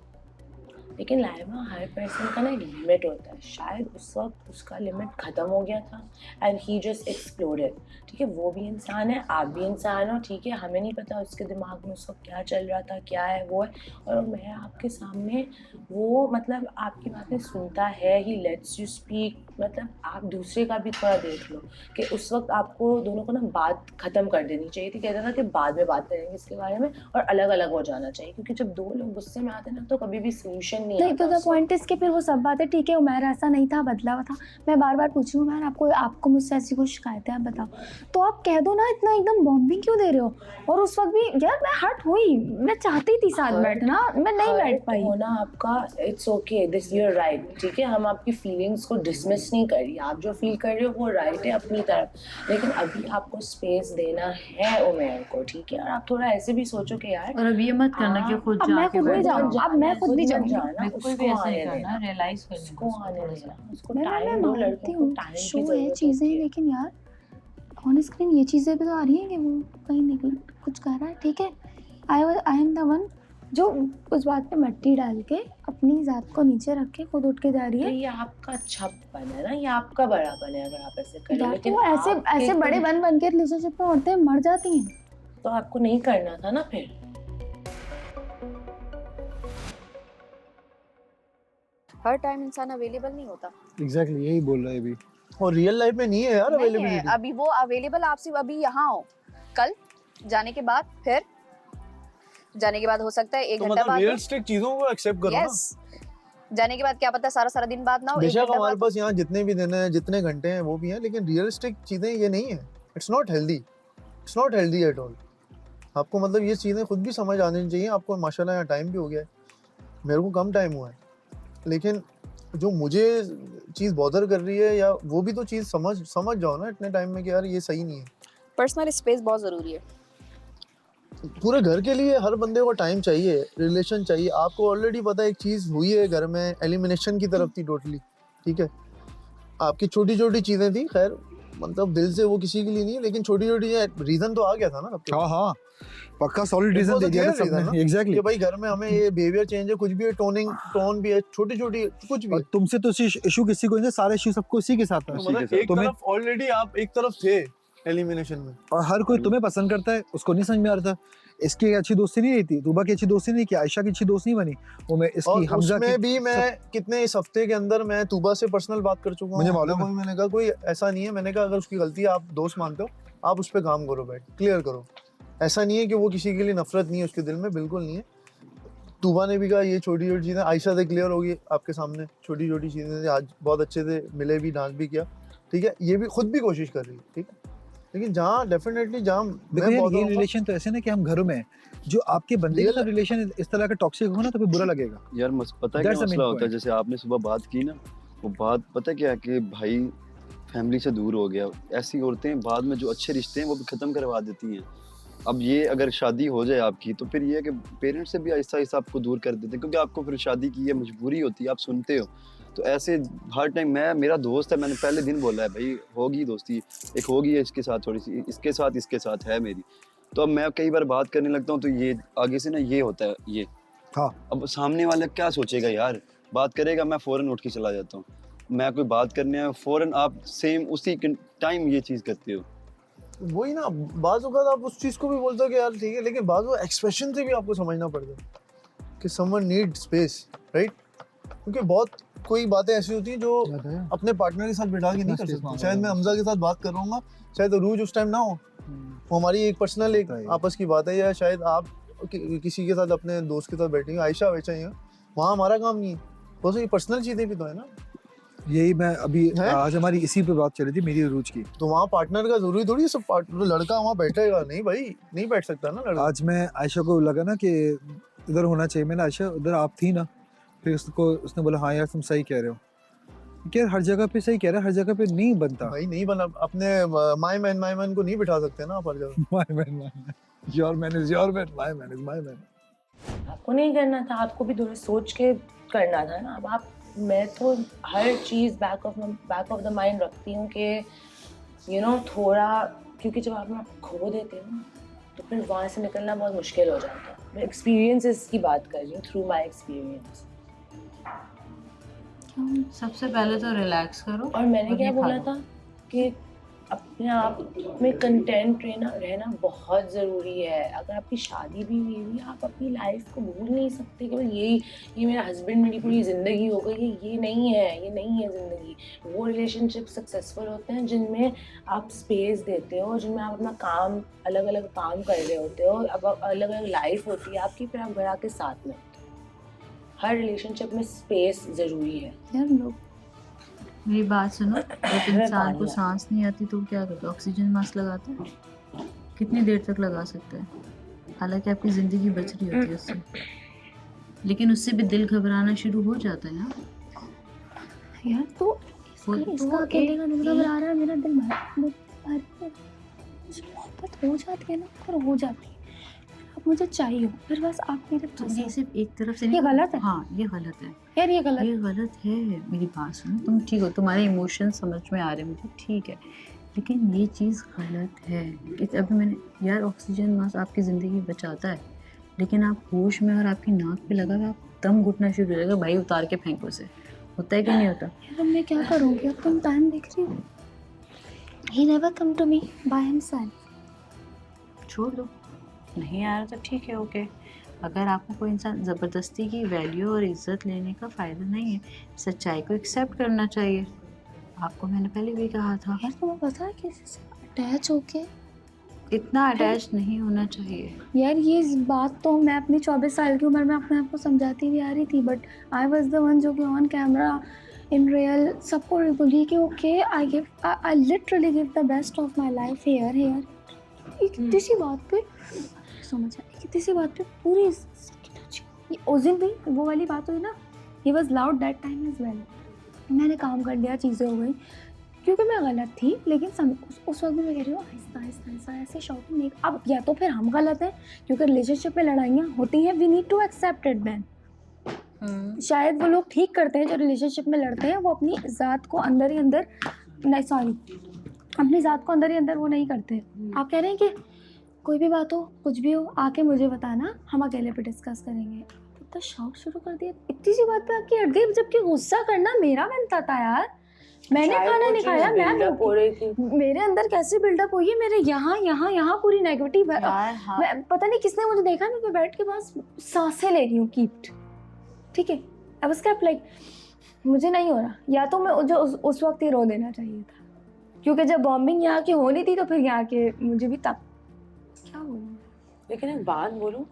लेकिन लाइबा, हर पर्सन का ना एक लिमिट होता है, शायद उस वक्त उसका लिमिट ख़त्म हो गया था एंड ही जस्ट एक्सप्लोडेड। ठीक है, वो भी इंसान है, आप भी इंसान हो, ठीक है, हमें नहीं पता उसके दिमाग में उस वक्त क्या चल रहा था, क्या है वो है, और मैं आपके सामने वो मतलब आपकी बातें सुनता है, ही लेट्स यू स्पीक, मतलब आप दूसरे का भी थोड़ा देख लो कि उस वक्त आपको दोनों को ना बात ख़त्म कर देनी चाहिए थी, कहता था कि बाद में बात करेंगे इसके बारे में, और अलग अलग हो जाना चाहिए, क्योंकि जब दो लोग गुस्से में आते हैं ना तो कभी भी सोल्यूशन नहीं तो द पॉइंट इज के फिर वो सब बातें ठीक है, उमर ऐसा नहीं था, बदला हुआ था। मैं बार बार पूछ रही हूँ उमर, आपको मुझसे ऐसी कोई शिकायत है, आप बताओ, तो आप कह दो ना, इतना एकदम बॉम्बिंग क्यों दे रहे हो? और उस वक्त भी यार मैं हर्ट हुई, मैं चाहती थी साथ बैठना, मैं नहीं बैठ पाई। होना आपका, it's okay, this you are right, ठीक है, हम आपकी फीलिंग्स को डिसमिस नहीं कर रही, आप जो फील कर रहे हो वो राइट है अपनी तरफ, लेकिन अभी आपको स्पेस देना है उमर को, ठीक है, और आप थोड़ा ऐसे भी सोचो कि यार, और अब ये मत करना कि खुद अब मैं जाके खुद भी बैठ जाऊँ, जाओ। अब मैं खुद भी जाऊँगी, बिल्कुल भी ऐसे नहीं करना, रियलाइज करना उसको आने देना, उसको मैं टाइम दो, मानती लड़कों को हूँ टाइम की शो है जरूरत चीज़ें, होती है। लेकिन यार ऑन स्क्रीन ये चीज़ें भी तो आ रही हैं कि वो कहीं निकल कुछ कर रहा है, ठीक है, आई एम द वन जो उस बात पे मट्टी डाल के अपनी जात को नीचे रख के खुद उठ के जा रही तो है। ये आपका छप्पन है ना, ये आपका बड़ापन है अगर आप ऐसे करें, यार लेकिन तो ऐसे आपके ऐसे बड़े बन के रिलेशनशिप में औरतें मर जाती हैं। तो आपको नहीं करना था ना फिर। हर टाइम इंसान अवेलेबल नहीं होता। एग्जैक्टली यही बोल रहा है अभी, और रियल लाइफ में नहीं है यार नहीं है, अवेलेबिलिटी। अभी वो अवेलेबल आप सिर्फ अभी यहाँ हो, कल जाने के बाद फिर जाने के बाद हो सकता है एक तो घंटा मतलब बाद रियलिस्टिक चीजों को एक्सेप्ट करो ना। यस, जाने के बाद क्या पता सारा दिन बाद ना हो, एक बेशक घंटा हमारे बाद। पास यहाँ जितने भी दिन हैं, जितने घंटे हैं वो भी हैं, लेकिन रियलिस्टिक चीजें ये नहीं है। It's not healthy, it's not healthy at all. आपको मतलब ये चीजें खुद भी समझ आनी चाहिए। आपको माशाल्लाह यहाँ टाइम भी हो गया है, मेरे को कम टाइम हुआ है, लेकिन जो मुझे चीज़ बॉदर कर रही है या वो भी तो चीज़ समझ जाओ ना इतने टाइम में कि यार ये सही नहीं है। पर्सनल स्पेस बहुत जरूरी है। पूरे घर के लिए हर बंदे को टाइम चाहिए, रिलेशन चाहिए। आपको ऑलरेडी पता है एक चीज़ हुई है घर में, एलिमिनेशन की तरफ थी टोटली, ठीक है। आपकी छोटी छोटी चीज़ें थी, खैर मतलब दिल से वो किसी के लिए नहीं, लेकिन छोटी छोटी रीज़न तो आ गया था ना सबके। हाँ हाँ, पक्का सॉलिड रीजन दे दिया था सबने। एग्जैक्टली कि भाई घर में हमें ये बिहेवियर चेंज है, कुछ भी है, टोन भी है, छोटी छोटी कुछ भी है। तुमसे तो इशू किसी को नहीं, सारे इशू सबको इसी के साथ है। तो मतलब एक तुम्हें तरफ ऑलरेडी आप एक तरफ थे एलिमिनेशन में, और हर कोई तुम्हें पसंद करता है, उसको नहीं समझ में आ रहा था। इसकी अच्छी दोस्ती नहीं रही थी, तूबा की अच्छी दोस्ती नहीं की, आयशा की अच्छी दोस्त नहीं बनी, वो मैं इसकी और हमजा की उसमें भी मैं कितने इस हफ्ते के अंदर मैं तूबा से पर्सनल बात कर चुका हूँ। मुझे मालूम है। मैंने कहा कोई ऐसा नहीं है, मैंने कहा अगर उसकी गलती है आप दोस्त मानते हो, आप उस पर काम करो, बैठ क्लियर करो। ऐसा नहीं है कि वो किसी के लिए नफरत नहीं है उसके दिल में, बिल्कुल नहीं है। तूबा ने भी कहा ये छोटी छोटी चीज़ें, आयशा से क्लियर होगी आपके सामने, छोटी छोटी चीज़ें आज बहुत अच्छे से मिले भी, डांस भी किया, ठीक है। ये भी खुद भी कोशिश कर रही है, ठीक है। लेकिन जहाँ डेफिनेटली जहाँ देखो यार, ये रिलेशन तो ऐसे ना कि हम घरों में जो आपके बंदे के साथ रिलेशन इस तरह का टॉक्सिक हो ना तो फिर बुरा लगेगा यार पता है क्या मसला होता है, जैसे आपने सुबह बात की ना, वो बात पता क्या है कि भाई फैमिली से दूर हो गया। ऐसी औरतें बाद में जो अच्छे रिश्ते हैं वो भी ख़त्म करवा देती हैं। अब ये अगर शादी हो जाए आपकी तो फिर ये है कि पेरेंट्स से भी आहिस्ता आहिस्ता आपको दूर कर देते हैं, क्योंकि आपको फिर शादी की है, मजबूरी होती है, आप सुनते हो। तो ऐसे हर टाइम मेरा दोस्त है, मैंने पहले दिन बोला है भाई होगी दोस्ती, एक होगी है इसके साथ, थोड़ी सी इसके साथ है मेरी। तो अब मैं कई बार बात करने लगता हूँ तो ये आगे से ना ये होता है ये। हाँ। अब सामने वाला क्या सोचेगा यार, बात करेगा, मैं फ़ौरन उठ के चला जाता हूँ। मैं कोई बात करने आया फौरन आप सेम उसी टाइम ये चीज़ करते हो। वही ना, बाज़ औक़ात आप उस चीज़ को भी बोलते हो कि यार ठीक है, लेकिन बाज़ वो एक्सप्रेशन से भी आपको समझना पड़ता है कि समवन नीड स्पेस, राइट? क्योंकि बहुत कोई बातें ऐसी होती हैं जो अपने पार्टनर के साथ बिठा के नहीं कर सकते। शायद मैं हमजा के साथ बात कर रहा हूँ, शायद अरूज उस टाइम ना हो, वो हमारी एक पर्सनल एक आपस की बात है, या शायद आप किसी के साथ अपने दोस्त के साथ बैठे हैं, आयशा वैसा ही है, वहाँ हमारा काम नहीं है, बहुत सारी पर्सनल चीज़ें भी तो है ना। यही मैं अभी आज हमारी इसी पे बात चल रही थी मेरी अरूज की। तो वहाँ पार्टनर का जरूरी थोड़ी है सब पार्टनर लड़का वहाँ बैठेगा, नहीं भाई, नहीं बैठ सकता ना लड़का। आज मैं आयशा को लगा ना कि इधर होना चाहिए, मैंने आयशा उधर आप थी ना, फिर उसने बोला हाँ यार तुम सही कह रहे हो। क्या हर जगह पे सही कह रहा है, हर जगह पे नहीं बनता भाई, नहीं बना। अपने माय मैन को नहीं बिठा सकते ना आप हर जगह। My man your man is your man, my man is my man. आपको नहीं करना था, आपको भी थोड़ा सोच के करना था ना। अब आप, मैं तो हर चीज़ बैक ऑफ द माइंड रखती हूँ कि यू नो थोड़ा, क्योंकि जब आप खो देते हो ना तो फिर वहाँ से निकलना बहुत मुश्किल हो जाता है। मैं एक्सपीरियंसेस की बात कर रही हूँ, थ्रू माई एक्सपीरियंस। सबसे पहले तो रिलैक्स करो। और मैंने क्या बोला था कि अपने आप में कंटेंट रहना बहुत ज़रूरी है। अगर आपकी शादी भी हुई है, आप अपनी लाइफ को भूल नहीं सकते कि ये मेरा हस्बैंड, मेरी पूरी ज़िंदगी हो गई है। ये नहीं है ज़िंदगी। वो रिलेशनशिप सक्सेसफुल होते हैं जिनमें आप स्पेस देते हो, जिनमें आप अपना काम, अलग अलग काम कर रहे होते हो, अब अलग अलग लाइफ होती है आपकी, फिर आप घर आके साथ में होते हो। हर रिलेशनशिप में स्पेस ज़रूरी है। यार लोग मेरी बात सुनो, एक इंसान को सांस नहीं आती तो क्या करता है? ऑक्सीजन मास्क लगाता है। कितनी देर तक लगा सकता है? हालांकि आपकी ज़िंदगी बच रही होती है उससे, लेकिन उससे भी दिल घबराना शुरू हो जाता है ना यार। तो इसका अकेले का दिल घबरा रहा है, मेरा दिल भर मुझे मोहब्बत हो जाती है ना, पर हो जाती है। आप मुझे चाहिए हो, फिर बस आप मेरे पास। ये सिर्फ एक तरफ से ये गलत है। हाँ, ये गलत है यार, ये गलत है। मेरी बात सुनो, तुम ठीक हो, तुम्हारे इमोशन समझ में आ रहे हैं मुझे, ठीक है, लेकिन ये चीज़ गलत है। अभी मैंने यार, ऑक्सीजन मास्क आपकी ज़िंदगी बचाता है, लेकिन आप होश में और आपकी नाक पे लगा हुआ आप दम घुटना शुरू हो जाएगा। भाई उतार के फेंको उसे। होता है कि नहीं होता? यार मैं क्या करूँगी? अब तुम टाइम देख रही हो। He never come to me by himself। छोड़ दो, नहीं आ रहा तो ठीक है, ओके। अगर आपको कोई इंसान ज़बरदस्ती की वैल्यू और इज्जत लेने का फ़ायदा नहीं है, सच्चाई को एक्सेप्ट करना चाहिए। आपको मैंने पहले भी कहा था। यार तुम्हें पता है किसी से अटैच होके इतना अटैच नहीं होना चाहिए। यार ये बात तो मैं अपनी 24 साल की उम्र में अपने आप को समझाती भी आ रही थी, but I was the one जो कि ऑन कैमरा इन रियल सबको बोली कि okay I literally give the best of my life here. एक कितनी सी बात पे समझ आई, कितनी सी बात पे पूरी उस दिन भी वो वाली बात हुई ना, he was loud that time as well. मैंने काम कर लिया, चीज़ें हो गई क्योंकि मैं गलत थी, लेकिन उस वक्त भी मैं कह रही हूँ आहिस्ता आहिस्ता ऐसे शॉपिंग नहीं। अब या तो फिर हम गलत हैं क्योंकि रिलेशनशिप में लड़ाइयाँ होती हैं, we need to accept it then. शायद वो लोग ठीक करते हैं जो रिलेशनशिप में लड़ते हैं, वो अपनी ज़ात को अंदर ही अंदर अपनी ज़ात को अंदर ही अंदर वो नहीं करते। आप कह रहे हैं कि कोई भी बात हो, कुछ भी हो, आके मुझे बताना, हम अकेले पे डिस्कस करेंगे। तो शाउट शुरू कर दिया, इतनी सी बात पे आके हट गई, जबकि गुस्सा करना मेरा बनता था यार। मैंने खाना नहीं खाया, मेरे अंदर कैसे बिल्डअप हुई है, मेरे यहाँ पूरी नेगेटिव। पता नहीं किसने मुझे देखा, मैं बैठ के बस सांसें ले रही हूँ कीप्ड, ठीक है। अब उसका लाइक मुझे नहीं हो रहा, या तो मैं जो उस वक्त ही रो देना चाहिए था, क्योंकि जब बॉम्बिंग यहाँ की होनी थी तो फिर यहाँ के मुझे भी तब क्या बोलूं। लेकिन एक बात बोलूं,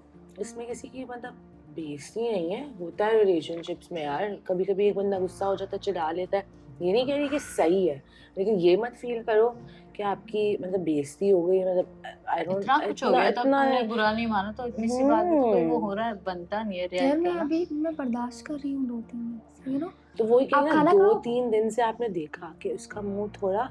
इसमें किसी की मतलब बेइज्जती नहीं है, होता है रिलेशनशिप्स में यार। कभी कभी एक बंदा गुस्सा हो जाता है, चिढ़ा लेता है, ये नहीं कह रही कि सही है, लेकिन ये मत फील करो कि आपकी मतलब बेइज्जती हो गई। मतलब आई डोंट, इतना कुछ हो गया तो तुमने बुरा नहीं माना, तो इतनी सी बात में तो कोई वो हो रहा है, बनता नहीं है यार। मैं अभी बर्दाश्त कर रही हूँ 2-3 दिन से, यू नो। तो वही कहना, 2-3 दिन से आपने देखा कि उसका मुंह थोड़ा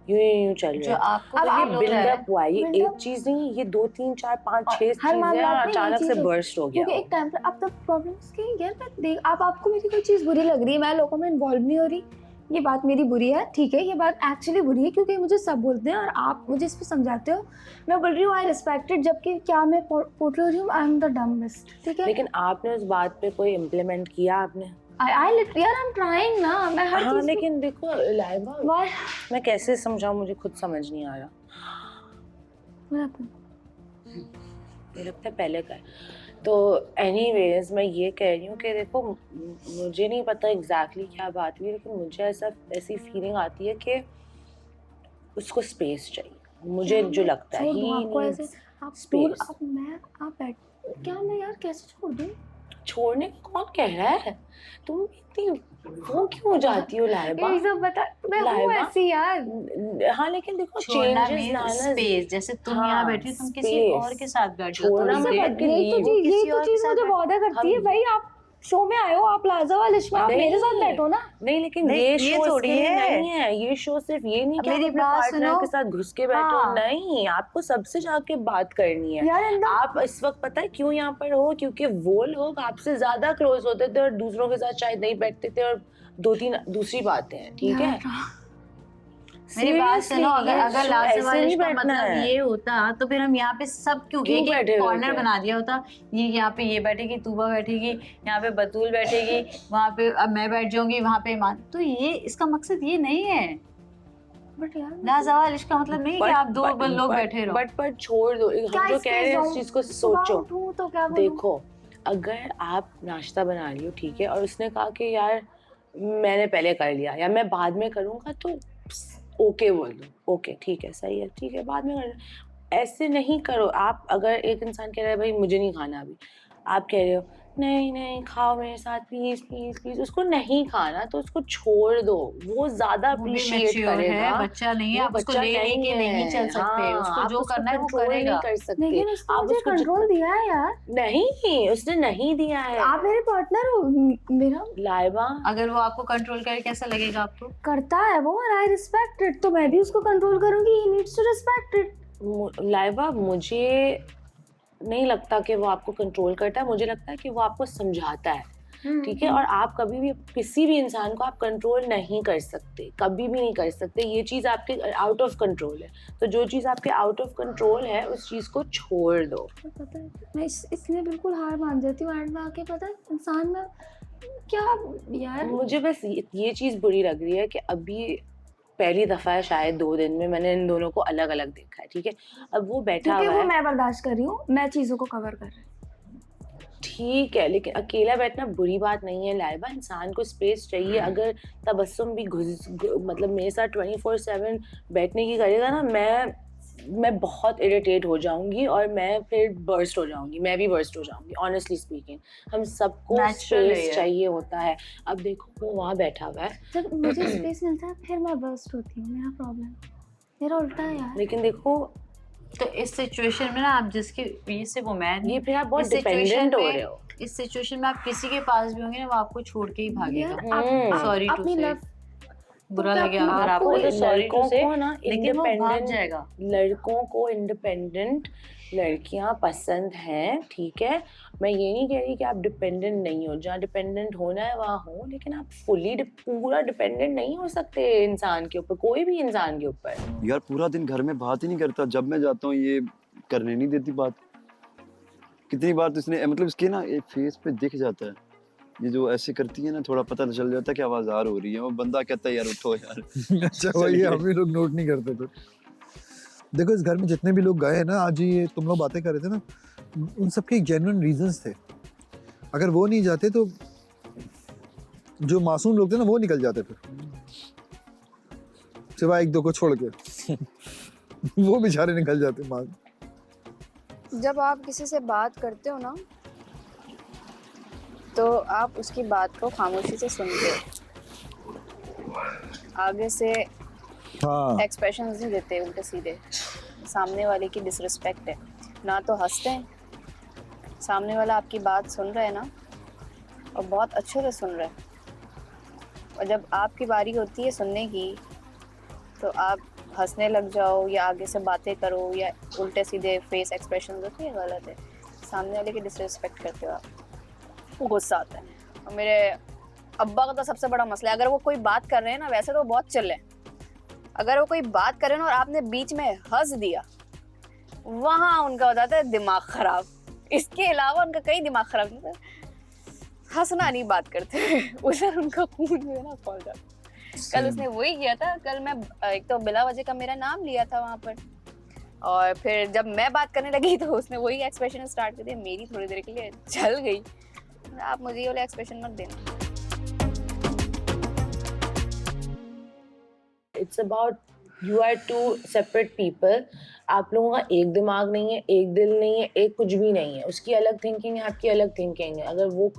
यूं चल रहा है। आपको अब ये बिल्डअप हुआ, ये एक चीज नहीं, ये 2 3 4 5 6 चीजें अचानक से बर्स्ट हो गया। क्योंकि एक टाइम पर अब तक प्रॉब्लम्स की यार, मैं देख, आपको मेरी कोई चीज़ बुरी लग रही है, मैं लोगों में इन्वॉल्व नहीं हो रही, ये बात मेरी बुरी है, ठीक है, ये बात एक्चुअली बुरी है क्योंकि मुझे सब बोलते हैं और आप मुझे इस पर समझाते हो, मैं बोल रही हूँ आई रिस्पेक्टेड, जबकि क्या मैं पोर्ट्रे हो रही हूँ, आई एम द डम्बेस्ट, ठीक है। लेकिन आपने उस बात पे कोई इम्प्लीमेंट किया? आपने यार I'm trying ना, मैं हर हाँ चीज़ लेकिन देखो लाइबा, Why? मैं कैसे समझाऊं, मुझे खुद समझ नहीं आ रहा। मुझे लगता है पहले का है। तो एनीवेज मैं ये कह रही हूँ कि देखो मुझे नहीं पता एग्जैक्टली क्या बात हुई, लेकिन मुझे ऐसी फीलिंग आती है कि उसको स्पेस चाहिए, मुझे जो लगता है छोड़ दूँ आपको ऐसे, आप दूर, space। आप बैठ, क्या मैं यार कैसे छोड़ दूँ? छोड़ने को कौन कह रहा है? तुम इतनी वो क्यों हो जाती हो लाइबा? ये सब बता, मैं हूँ लाइबा, ऐसी यार। हाँ लेकिन देखो छोड़ना changes मीन लाना, स्पेस, जैसे तुम हाँ, यहाँ बैठी हो, तुम किसी space। और के साथ बैठी हो, छोड़ना थोड़ी मतलब देर, कि यही तो leave। चीज, यही किसी तो और चीज के मुझे साथ बॉदर करती है हम- भाई। आप शो में आए हो, आप प्लाजा वाले शो, आप मेरे साथ बैठो ना। नहीं लेकिन नहीं, ये ये शो थोड़ी इसके लिए है। नहीं है, ये शो सिर्फ ये नहीं कि आप मेरी अपने बात पार्टनर सुनो। के साथ घुस के बैठो, हाँ। नहीं, आपको सबसे जाके बात करनी है। यार अंदर आप इस वक्त पता है क्यों यहाँ पर हो? क्योंकि वो लोग आपसे ज्यादा क्लोज होते थे और दूसरों के साथ शायद नहीं बैठते थे, और 2-3 दूसरी बातें हैं, ठीक है? मेरी बात सुनो, अगर Seriously, लास्ट ऐसे वाले नहीं का बैठना मतलब है। ये होता तो फिर हम यहाँ पे सब क्यों क्यों एक बैठे एक हुए कॉर्नर थे? बना दिया होता, ये यहाँ पे ये बैठेगी, तूबा बैठेगी, यहाँ पे बतूल बैठेगी, वहाँ पे अब मैं बैठ जाऊंगी, वहाँ पे ईमान, तो ये इसका मकसद ये नहीं है। बट यार लाजवाल इसका मतलब नहीं कि आप दो लोग बैठे रहो। बट छोड़ दो, हम जो कह रहे हैं इस चीज को सोचो। उठूं तो क्या बोलूं? देखो अगर आप नाश्ता बना रही हो, ठीक है, और उसने कहा कि यार मैंने पहले कर लिया या मैं बाद में करूँगा, तो ओके बोल दो, ओके ठीक है, सही है, ठीक है, बाद में कर। ऐसे नहीं करो आप। अगर एक इंसान कह रहा है भाई मुझे नहीं खाना अभी, आप कह रहे हो नहीं नहीं खाओ मेरे साथ प्लीज प्लीज प्लीज, उसको नहीं खाना तो उसको छोड़ दो, वो ज्यादा वो भी अप्रिशिएट mature करेगा। है, बच्चा नहीं है, वो आप उसको बच्चा ले लेके नहीं चल सकते, हाँ, उसको आप जो उसको करना है वो control नहीं करेगा। कर सकते। लेकिन उसने आप मुझे उसको कंट्रोल दिया है यार। नहीं, उसने नहीं दिया है। आप मेरे पार्टनर हो, मेरा लाइबा, अगर वो आपको कंट्रोल करे कैसा लगेगा आपको? करता है वो, और आई रिस्पेक्ट इट, तो मैं भी उसको कंट्रोल करूंगी। He needs to respect it. Laiba मुझे नहीं लगता कि वो आपको कंट्रोल करता है, मुझे लगता है कि वो आपको समझाता है, ठीक है? और आप कभी भी किसी भी इंसान को आप कंट्रोल नहीं कर सकते, कभी भी नहीं कर सकते, ये चीज़ आपके आउट ऑफ कंट्रोल है। तो जो चीज़ आपके आउट ऑफ कंट्रोल है उस चीज़ को छोड़ दो। पता है मैं इसलिए बिल्कुल हार मान जाती हूँ एंड में आके। पता है इंसान में क्या यार, मुझे बस ये चीज़ बुरी लग रही है कि अभी पहली दफ़ा है शायद 2 दिन में मैंने इन दोनों को अलग अलग देखा है, ठीक है? अब वो बैठा क्योंकि हुआ वो है, मैं बर्दाश्त कर रही हूँ, मैं चीज़ों को कवर कर रही हूँ। ठीक है, लेकिन अकेला बैठना बुरी बात नहीं है लाइबा, इंसान को स्पेस चाहिए। अगर तबस्सुम भी मतलब मेरे साथ 24/7 बैठने की करेगा ना, मैं बहुत इरिटेट हो जाऊंगी और मैं फिर बर्स्ट हो जाऊंगी, मैं भी बर्स्ट हो जाऊंगी। ऑनेस्टली स्पीकिंग, हम सबको Natural है स्पेस ये। चाहिए होता है। अब देखो वो वहाँ बैठा हुआ है, जब मुझे स्पेस मिलता है फिर मैं बर्स्ट होती हूँ। मेरा प्रॉब्लम, मेरा उल्टा है यार। लेकिन देखो तो इस सिचुएशन में ना आप जिसके ये से वो मैं ये फिर आप बहुत इस situation डिपेंडेंट हो में- रहे हो। इस सिचुएशन में आप किसी के पास भी होंगे ना, वो आपको छोड़ के ही भागेगा। यार Sorry to अपनी say. लव बुरा क्या लगे अगर आपको आपको, तो तो सॉरी टू लड़कों से, को ना लेकिन वो भाग इंडिपेंडेंट जाएगा। लड़कों को इंडिपेंडेंट लड़कियां पसंद हैं, ठीक है? मैं ये नहीं कह रही कि आप डिपेंडेंट नहीं हो, जहाँ डिपेंडेंट होना है वहाँ हो, लेकिन आप पूरा डिपेंडेंट नहीं हो सकते इंसान के ऊपर, कोई भी इंसान के ऊपर। यार पूरा दिन घर में बात ही नहीं करता, जब मैं जाता हूँ ये करने नहीं देती बात। कितनी बार तो इसने मतलब इसके ना एक फेस पे दिख जाता है, ये जो ऐसे करती है ना, थोड़ा पता चल जाता है कि आवाज़ार हो रही है। वो बंदा कहता है यार उठो यार। अच्छा वही हम ही लोग नोट नहीं करते फिर। देखो इस घर में जितने भी लोग गए हैं ना, आज ये तुम लोग बातें कर रहे थे ना, उन सबके जेन्युइन रीजंस थे। अगर वो नहीं जाते तो जो मासूम लोग थे ना वो निकल जाते फिर, सिवाय 1-2 को छोड़ के। वो बेचारे निकल जाते मां। जब आप किसी से बात करते हो ना, तो आप उसकी बात को खामोशी से सुनते हो, आगे से हाँ एक्सप्रेशंस नहीं देते उल्टे सीधे। सामने वाले की डिसरिस्पेक्ट है ना, तो हंसते हैं। सामने वाला आपकी बात सुन रहा है ना, और बहुत अच्छे से सुन रहा है, और जब आपकी बारी होती है सुनने की, तो आप हंसने लग जाओ या आगे से बातें करो या उल्टे सीधे फेस एक्सप्रेशन दो, तो ये गलत है। सामने वाले की डिसरिस्पेक्ट करते हो आप, वो गुस्सा आता है। और मेरे अब्बा का तो सबसे बड़ा मसला है, अगर वो कोई बात कर रहे हैं ना, वैसे तो बहुत चिल है, अगर वो कोई बात कर रहे हैं और आपने बीच में हंस दिया, वहाँ उनका हो जाता है दिमाग खराब। इसके अलावा उनका कहीं दिमाग खराब नहीं होता। हंसना नहीं बात करते उस दिन उनका खून में ना खोल जाता। कल उसने वही किया था। कल मैं एक तो बिला वजह का मेरा नाम लिया था वहाँ पर, और फिर जब मैं बात करने लगी तो उसने वही एक्सप्रेशन स्टार्ट कर दिया। मेरी थोड़ी देर के लिए चल गई। आप मुझे ये वाले एक्सप्रेशन मत देना। It's about you are to separate people. आप लोगों का एक दिमाग नहीं है, एक दिल नहीं है, एक कुछ भी नहीं है। उसकी अलग थिंकिंग है, आपकी अलग थिंकिंग है। अगर वो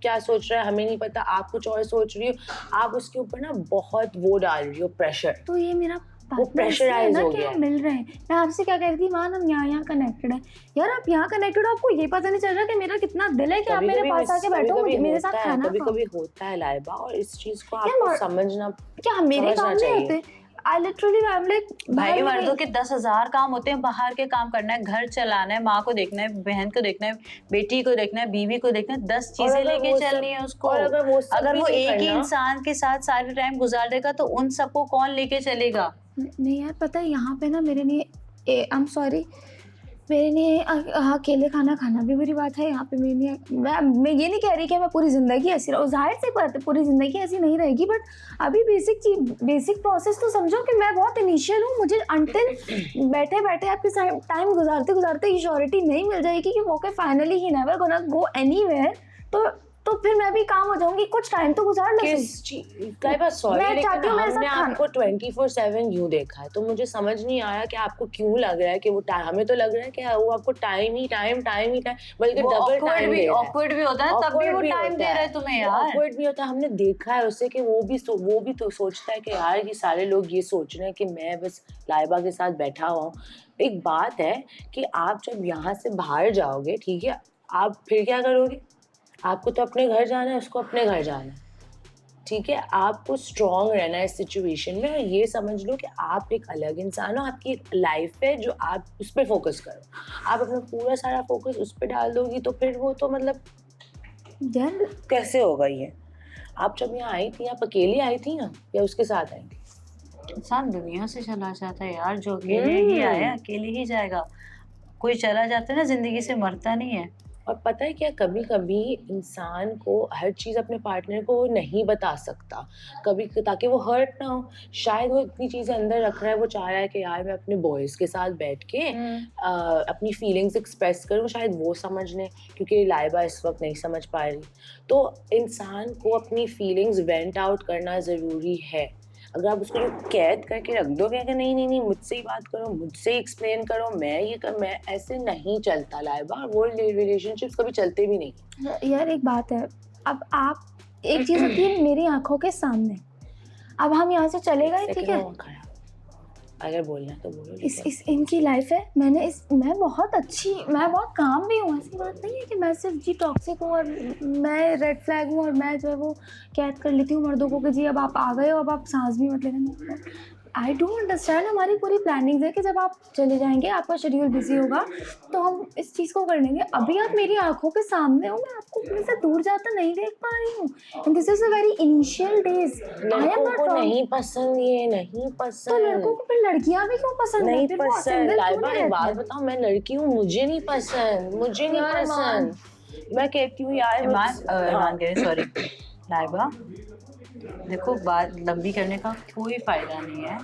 क्या सोच रहा है हमें नहीं पता, आप कुछ और सोच रही हो, आप उसके ऊपर ना बहुत वो डाल रही हो प्रेशर। तो ये मेरा वो प्रेशराइज हो गया। मिल रहे हैं। मैं आपसे क्या कह रही थी, मान हम यहाँ कनेक्टेड है यार, आप यहाँ कनेक्टेड हो, आपको ये पता नहीं चल रहा कि मेरा कितना दिल है कि आप मेरे पास आके बैठो, मेरे साथ खाना खाओ। कभी होता है लाइबा, और इस चीज को आपको समझना, क्या हम मेरे काम नहीं होते? I literally I'm like, भाई मर्दों के 10,000 काम होते हैं, बाहर के काम करना है, घर चलाना है, माँ को देखना है, बहन को देखना है, बेटी को देखना है, बीवी को देखना है, 10 चीजें लेके चलनी है उसको। और अगर वो एक ही इंसान के साथ सारे टाइम गुजार देगा तो उन सबको कौन लेके चलेगा? नहीं यार, पता है यहाँ पे ना मेरे लिए आई एम सॉरी, मेरे लिए अकेले खाना खाना भी बुरी बात है। यहाँ पे मेरे लिए मैं ये नहीं कह रही कि मैं पूरी ज़िंदगी ऐसी रहूँ, जाहिर सी बात है पूरी ज़िंदगी ऐसी नहीं रहेगी, बट अभी बेसिक प्रोसेस तो समझो कि मैं बहुत इनिशियल हूँ। मुझे अंटिल बैठे बैठे आपके टाइम गुजारते गुजारते ये श्योरिटी नहीं मिल जाएगी कि वो के finally he never gonna go anywhere, तो फिर मैं भी काम हो जाऊंगी। कुछ टाइम तो गुजार लो। कई बार सॉरी, लेकिन हमने आपको 24/7 यूं देखा है, तो मुझे समझ नहीं आया कि आपको क्यों लग रहा है कि वो टाइम, हमें तो लग रहा है कि वो आपको टाइम ही टाइम बल्कि डबल टाइम दे रहा है। ऑकवर्ड भी होता है, तब भी वो टाइम दे रहा है तुम्हें यार। ऑकवर्ड भी होता है, हमने देखा है उससे कि वो भी तो सोचता है कि यार ये सारे लोग ये सोच रहे हैं कि मैं बस लाइबा के साथ बैठा हुआ हूँ। एक बात है कि आप जब यहाँ से बाहर जाओगे, ठीक है, आप फिर क्या करोगे? आपको तो अपने घर जाना है, उसको अपने घर जाना है, ठीक है। आपको स्ट्रॉन्ग रहना है इस सिचुएशन में, और ये समझ लो कि आप एक अलग इंसान हो, आपकी लाइफ है जो आप उस पर फोकस करो। आप अपना पूरा सारा फोकस उस पर डाल दोगी तो फिर वो तो मतलब यार कैसे होगा ये? आप जब यहाँ आई थी, आप अकेली आई थी ना या उसके साथ आई थी? इंसान दुनिया से चला जाता है यार, जो अकेले ही आया अकेले ही जाएगा। कोई चला जाता है ना, जिंदगी से मरता नहीं है। और पता है क्या, कभी कभी इंसान को हर चीज़ अपने पार्टनर को नहीं बता सकता कभी, ताकि वो हर्ट ना हो। शायद वो इतनी चीज़ें अंदर रख रहा है, वो चाह रहा है कि यार मैं अपने बॉयज़ के साथ बैठ के अपनी फीलिंग्स एक्सप्रेस करूँ, शायद वो समझ लें, क्योंकि लाइबा इस वक्त नहीं समझ पा रही। तो इंसान को अपनी फीलिंग्स वेंट आउट करना ज़रूरी है। अगर आप उसको कैद करके रख दोगे कि नहीं मुझसे ही बात करो, मुझसे ही एक्सप्लेन करो, मैं ऐसे नहीं चलता लाइबा। वो रिलेशनशिप्स कभी चलते भी नहीं। यार एक बात है, अब आप एक चीज़ होती है मेरी आंखों के सामने, अब हम यहाँ से चले गए, ठीक है, अगर बोलना तो बोलो। इनकी लाइफ है, मैं बहुत काम भी हूँ। ऐसी बात नहीं है कि मैं सिर्फ जी टॉक्सिक हूँ और मैं रेड फ्लैग हूँ और मैं जो है वो कैद कर लेती हूँ मर्दों को कि जी अब आप आ गए हो, अब आप सांस भी मत लेना। आई डू अंडरस्टैंड, हमारी पूरी प्लानिंग है कि जब आप चले जाएंगे, आपका शेड्यूल बिजी होगा, तो हम इस चीज़ को कर लेंगे। अभी आप मेरी आंखों के सामने हो, मैं आपको अपने से दूर जाता नहीं देख पा रही हूँ। And this is a very initial days. लड़कों को नहीं पसंद, ये नहीं पसंद। तो लड़कों को फिर लड़कियां भी क्यों पसंद नहीं पसंद? लाइबा एक बात बताओ, मैं लड़की हूँ, मुझे नहीं पसंद। मैं कहती हूँ यार, सॉरी लाइबा, देखो बात लंबी करने का कोई फ़ायदा नहीं है।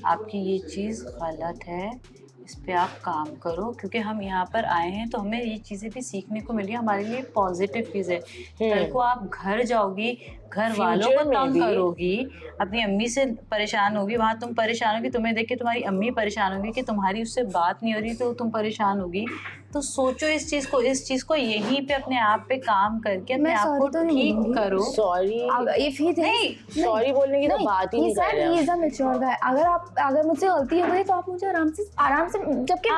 आपकी ये चीज़ गलत है, इस पे आप काम करो, क्योंकि हम यहाँ पर आए हैं तो हमें ये चीज़ें भी सीखने को मिली, हमारे लिए पॉजिटिव चीज़ है। कल को आप घर जाओगी, घर वालों को तंग करोगी, अपनी अम्मी से परेशान होगी, वहाँ तुम परेशान होगी, तुम्हें देख के तुम्हारी अम्मी परेशान होगी कि तुम्हारी उससे बात नहीं हो रही तो तुम परेशान होगी। तो सोचो इस चीज़ को यहीं पे अपने आप पे काम करके अपने आप को ठीक करो। सॉरी बोलने की तो बात ही नहीं कर रहे हैं। मैच्योर है, अगर मुझसे गलती हो गई तो आप मुझे आराम से जबकि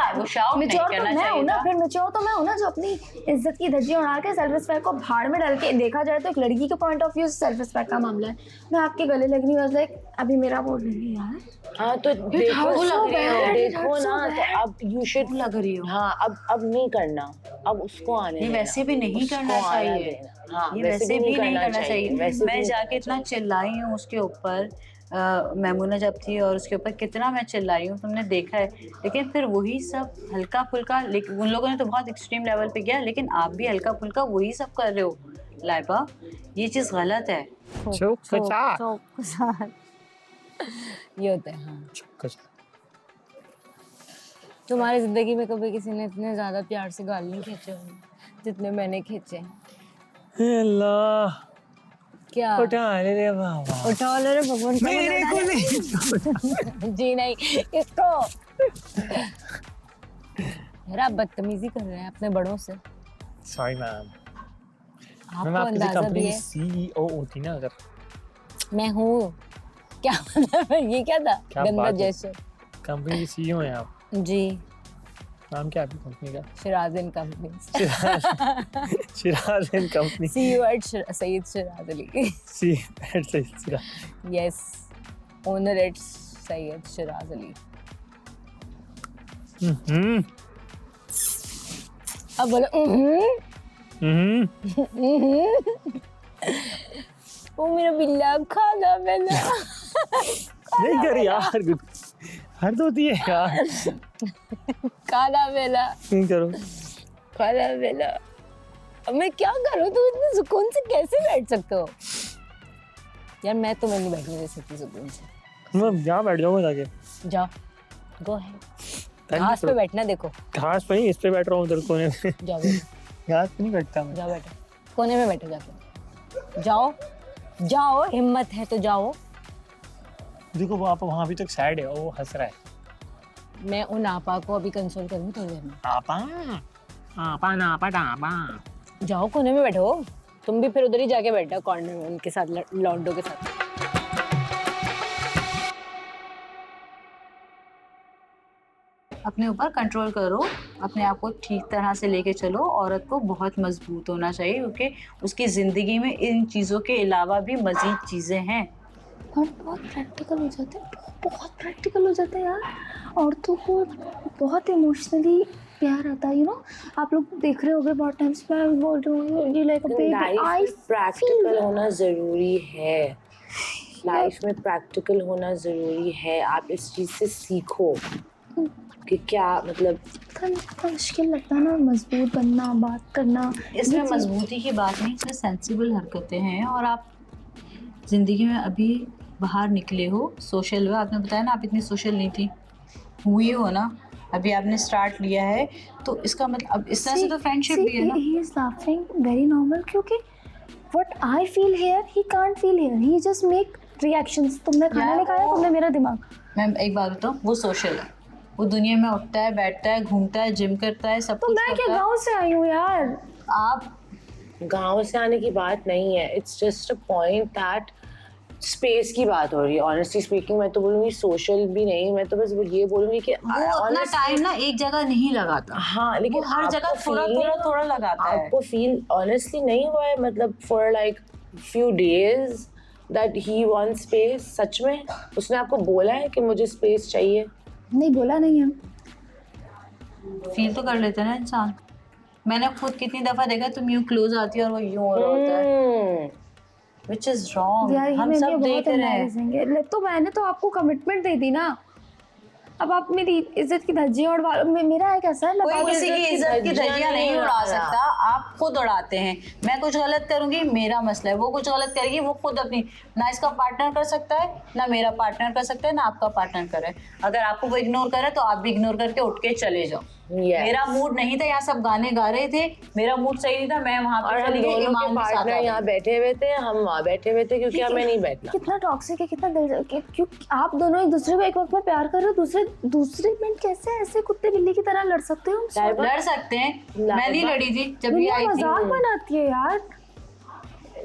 मैच्योर तो मैं हूँ ना, फिर मैच्योर तो मैं हूँ ना, जो अपनी इज्जत की धज्जियां उड़ा के सेल्फ रिस्पेक्ट को भाड़ में डाल के, देखा जाए तो एक लड़की के पॉइंट ऑफ व्यू से सेल्फ रिस्पेक्ट का मामला है। मैं आपके गले लग रही हूँ, लाइक अभी मेरा बोल रही यार। हाँ तो देखो ना, तो अब यू शुड लग रही हो। हाँ अब नहीं करना, अब उसको आने वैसे भी नहीं करना चाहिए। हाँ, ये वैसे भी नहीं करना चाहिए। मैं जाके इतना चिल्लाई हूँ उसके ऊपर, मैमूना जब थी और उसके ऊपर कितना मैं चिल्लाई हूँ, तुमने देखा है। लेकिन फिर वही सब हल्का फुल्का, लेकिन उन लोगों ने तो बहुत एक्सट्रीम लेवल पे किया, लेकिन आप भी हल्का फुल्का वही सब कर रहे हो लाइबा, ये चीज़ गलत है। ये होता है। हाँ, तुम्हारी जिंदगी में कभी किसी ने इतने ज्यादा प्यार से गाल नहीं खींचे होंगे जितने मैंने खींचे। अल्लाह, क्या उठा ले रे बाबा, उठा ले रे भगवान। मेरे को नहीं। जी नहीं, इसको। यार आप बदतमीजी कर रहे हैं अपने बड़ों से। Sorry ma'am. आपको अंदाजा भी है सीईओ होती ना अगर। मैं हूँ, क्या मतलब ये क्या था? गंदा जैसे। कंपनी की सीईओ हैं आप? जी। नाम क्या है आपकी कंपनी का? Shiraz and company. Shiraz and company. CEO at Saeed Shiraz Ali. C at Saeed Shiraz. Yes, owner at Saeed Shiraz Ali. अब बोलो वो मेरा बिल्ला खाना मैंने नहीं कर यार, हर होती है यार। खाना मेला नहीं करो, खाना मेला। अब मैं क्या करूँ? तुम इतने सुकून से कैसे बैठ सकते हो यार? मैं तुम्हें नहीं बैठने दे सकती सुकून से। मैं यहाँ बैठ जाऊँगा जाके। जाओ, गो है। घास पे बैठना, देखो घास पे नहीं, इस पे बैठ रहा हूँ उधर कोने में। जाओ बैठो। घास पे नहीं बैठता मैं। जाओ बैठो, कोने में बैठो जाके। जाओ जाओ, हिम्मत है तो जाओ। देखो वो आप वहाँ अभी तक सैड है, वो हंस रहा है। मैं उन आपा को अभी कंसोल करूँ थोड़ी देर में। आपा आपा ना आपा डापा। जाओ कोने में बैठो। तुम भी फिर उधर ही जाके बैठो कॉर्नर में उनके साथ, लॉन्डो के साथ। अपने ऊपर कंट्रोल करो, अपने आप को ठीक तरह से लेके चलो। औरत को बहुत मजबूत होना चाहिए, क्योंकि उसकी ज़िंदगी में इन चीज़ों के अलावा भी मज़ीद चीज़ें हैं। और बहुत प्रैक्टिकल हो जाते हैं, बहुत प्रैक्टिकल हो जाता है यार। औरतों को बहुत इमोशनली प्यार आता है, यू नो। आप लोग देख रहे होंगे बहुत टाइम्स, मैं बोल रही हूँ ये लाइक प्रैक्टिकल होना ज़रूरी है। लाइफ में प्रैक्टिकल होना ज़रूरी है। आप इस चीज़ से सीखो कि क्या मतलब। इतना मुश्किल लगता है ना मजबूत बनना, बात करना। इसमें मजबूती की बात नहीं, इसमें सेंसिबल हरकतें हैं। और आप ज़िंदगी में अभी बाहर निकले हो, सोशल हुआ। आपने बताया ना आप इतनी सोशल नहीं थी, हुई हो ना, अभी आपने स्टार्ट लिया है, तो इसका मतलब अब इस तरह से तो फ्रेंडशिप भी है ना। He is laughing very normal, क्योंकि what I feel here he can't feel here, he just make reactions. तुमने खाना नहीं खाया, तुमने मेरा दिमाग। मैं एक बात बताऊँ, वो सोशल है, वो दुनिया में उठता है, बैठता है, घूमता है, जिम करता है, सब कुछ। मैं क्या गाँव से आई हूँ यार? आप गांव से आने की बात नहीं है। It's just a point that space की बात हो रही है। ऑनेस्टली स्पीकिंग मैं तो बोलूँगी सोशल भी नहीं, मैं तो बस ये बोलूँगी कि वो अपना टाइम ना एक जगह नहीं लगाता। हाँ, लेकिन हर जगह थोड़ा लगाता है। आपको फील ऑनेस्टली नहीं हुआ है, मतलब for like few days that he want space? सच में उसने आपको बोला है कि मुझे स्पेस चाहिए? नहीं बोला नहीं है। फील तो कर लेते ना इंसान। मैंने खुद कितनी दफा देखा, तुम यूं क्लोज आती है और वो यूं हो रहा होता है, which is wrong। हम सब देख रहे हैं। तो मैंने तो आपको कमिटमेंट दे दी ना, अब आप मेरी इज्जत की धज्जियां उड़वा। मेरा है कैसा है, कोई किसी की इज्जत की धज्जियां नहीं उड़ा सकता, आप खुद उड़ाते हैं। मैं कुछ गलत करूंगी, मेरा मसला है। वो कुछ गलत करेगी, वो खुद अपनी, ना इसका पार्टनर कर सकता है, ना मेरा पार्टनर कर सकता है, ना आपका पार्टनर करे। अगर आपको वो इग्नोर करे तो आप भी इग्नोर करके उठ के चले जाओ। मेरा मूड नहीं था, यहाँ सब गाने गा रहे थे, मेरा मूड सही नहीं था, मैं वहाँ पे चली गई। ईमान के साथ यहाँ बैठे हुए थे, हम वहाँ बैठे हुए थे, क्योंकि हमें नहीं बैठना। कितना टॉक्सिक है, कितना दिल, क्यों आप दोनों एक दूसरे को एक वक्त में प्यार कर रहे हो, दूसरे मिनट कैसे ऐसे कुत्ते बिल्ली की तरह लड़ सकते हो? लड़ सकते हैं, मैं नहीं लड़ी थी जब ये आई थी। मजाक बनाती है यार।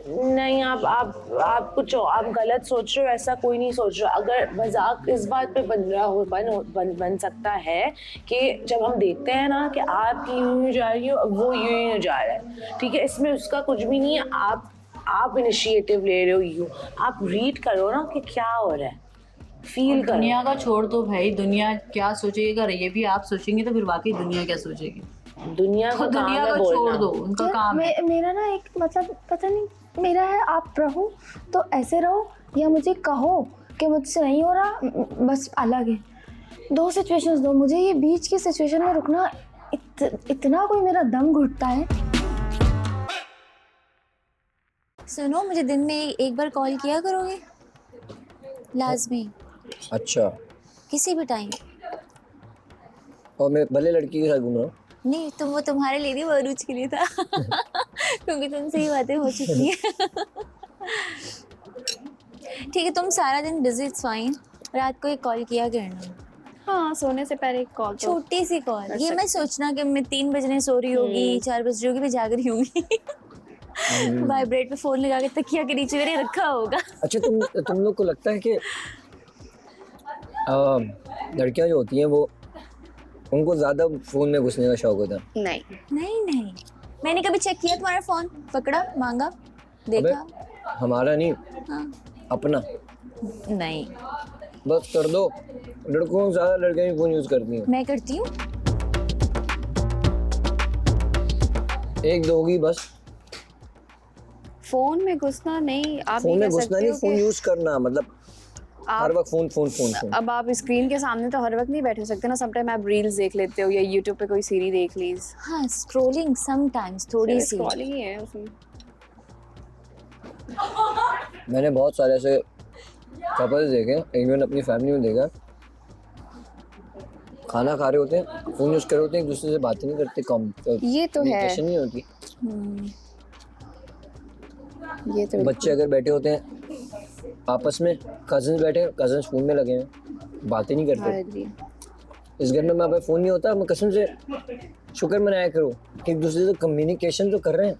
नहीं, आप कुछ आप गलत सोच रहे हो, ऐसा कोई नहीं सोच रहा। अगर मजाक इस बात पे बन सकता है कि जब हम देखते हैं ना कि आप यूं जा रही हो, वो यूं जा रहा है, ठीक है, इसमें उसका कुछ भी नहीं है। आप इनिशिएटिव ले रहे हो, यूं आप रीड करो ना कि क्या हो रहा है, फील करो। दुनिया का छोड़ दो भाई, दुनिया क्या सोचेगी, अगर ये भी आप सोचेंगे तो फिर वाकई दुनिया क्या सोचेगी? दुनिया को छोड़ दो, उनका काम है। मेरा ना एक मतलब पता नहीं, मेरा है आप रहो तो ऐसे रहो, या मुझे कहो कि मुझसे नहीं हो रहा, बस अलग है। 2 सिचुएशंस दो मुझे, ये बीच की सिचुएशन में रुकना इतना कोई मेरा दम घुटता है। सुनो, मुझे दिन में एक बार कॉल किया करोगे लाजमी, अच्छा, किसी भी टाइम। और मैं भले लड़की के साथ घूम रहा हूँ? नहीं, तुम वो तुम्हारे लिए नहीं, वो अरूज के लिए था क्योंकि तुमसे ही बातें हो चुकी हैं ठीक है, तुम सारा दिन बिजी, इट्स फाइन, रात को एक कॉल किया करना। हाँ, सोने से पहले एक कॉल, छोटी सी कॉल। ये मैं सोचना कि मैं 3 बजने सो रही होगी, 4 बज रही होगी, मैं जाग रही होगी वाइब्रेट पे फोन लगा के तकिया के नीचे मेरे रखा होगा। अच्छा, तुम लोग को लगता है कि लड़कियां जो होती हैं वो उनको ज्यादा फोन में घुसने का शौक होता है? नहीं नहीं नहीं, मैंने कभी चेक किया तुम्हारा फोन, पकड़ा, मांगा, देखा? हमारा नहीं, हाँ। अपना नहीं, बस कर दो। लड़कों को ज्यादा लड़कियां फोन यूज करती हैं। मैं करती हूँ। 1 होगी बस। फोन में घुसना नहीं, आप फोन ये में कह घुसना सकते नहीं, हो फोन कि यूज करना, मतलब हर वक्त फोन फोन फोन फोन। अब आप स्क्रीन के सामने तो हर वक्त नहीं बैठे सकते ना, समटाइम आप रील्स देख लेते हो या यूट्यूब पे कोई सीरीज देख ली। हाँ, स्क्रॉलिंग समटाइम्स, थोड़ी सी स्क्रॉलिंग ही है उसमें। मैंने बहुत सारे ऐसे कपल्स देखे, इवन अपनी फैमिली में देखा, खाना खा रहे होते हैं, फोन यूज कर रहे होते हैं, एक दूसरे से बातें नहीं करते, ये तो है, नहीं होती। ये तो बच्चे अगर बैठे होते हैं आपस में, कजन्स बैठे हैं, कजन्स फोन में लगे हैं, बातें नहीं करते। इस घर में मैं पे फोन नहीं होता, मैं कसम से शुक्र मनाया करो कि एक दूसरे से कम्युनिकेशन तो कर रहे हैं।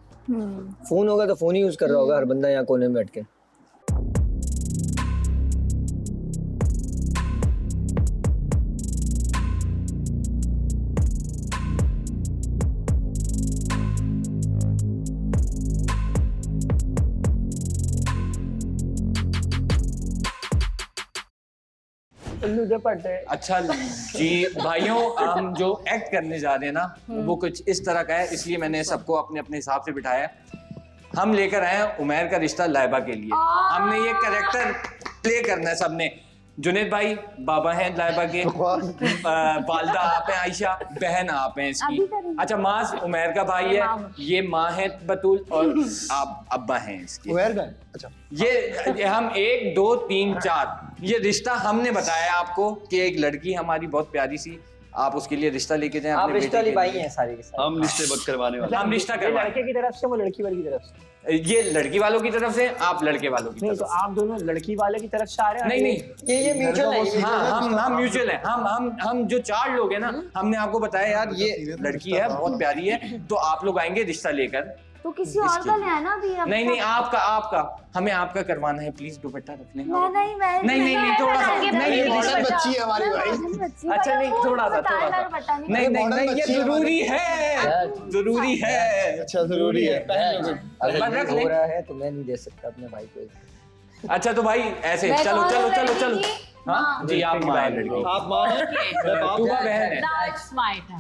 फोन होगा तो फोन ही यूज कर रहा होगा हर बंदा यहाँ कोने में बैठ के। अच्छा जी भाइयों, हम जो एक्ट करने जा रहे हैं ना वो कुछ इस तरह का है, इसलिए मैंने सबको अपने अपने हिसाब से बिठाया है। हम लेकर आए हैं उमैर का रिश्ता लाइबा के लिए। हमने ये कैरेक्टर प्ले करना है सबने। जुनेद भाई बाबा हैं लाइबा के, वालदा आप हैं, आयशा बहन आप हैं इसकी। अच्छा, माज उमैर का भाई है, ये माँ है बतूल, और आप अब्बा हैं इसके। उमैर का? अच्छा, ये हम 1 2 3 4 ये रिश्ता हमने बताया आपको कि एक लड़की हमारी बहुत प्यारी सी, आप उसके लिए रिश्ता लेके जाएं। आप रिश्ता निभाई हैं सारे के सारे। हम रिश्ते बक करवाने वाले। हम रिश्ता करवा, लड़के की तरफ से, वो लड़की वाली की तरफ से। ये लड़की वालों की तरफ से, आप लड़के वालों की तरफ तो आप दोनों लड़की वाले की तरफ से आ रहे हैं? नहीं, ये म्यूचुअल है। हाँ, हम म्यूचुअल है। हम जो 4 लोग हैं ना, हमने आपको बताया यार ये लड़की है बहुत प्यारी है, तो आप लोग आएंगे रिश्ता लेकर। तो किसी और का ले आना भी। नहीं, आपका हमें आपका करवाना है, प्लीज दुपट्टा रख लें। नहीं, थोड़ा सा नहीं, बच्ची है हमारी भाई। अच्छा नहीं, थोड़ा सा नहीं, ये जरूरी है। अच्छा, जरूरी है। अगर रख हो ले। रहा है तो मैं नहीं दे सकता अपने भाई को। अच्छा तो भाई ऐसे चलो। हाँ जी, आप माँ है लड़की, आप माँ हैं, तूबा बहन है,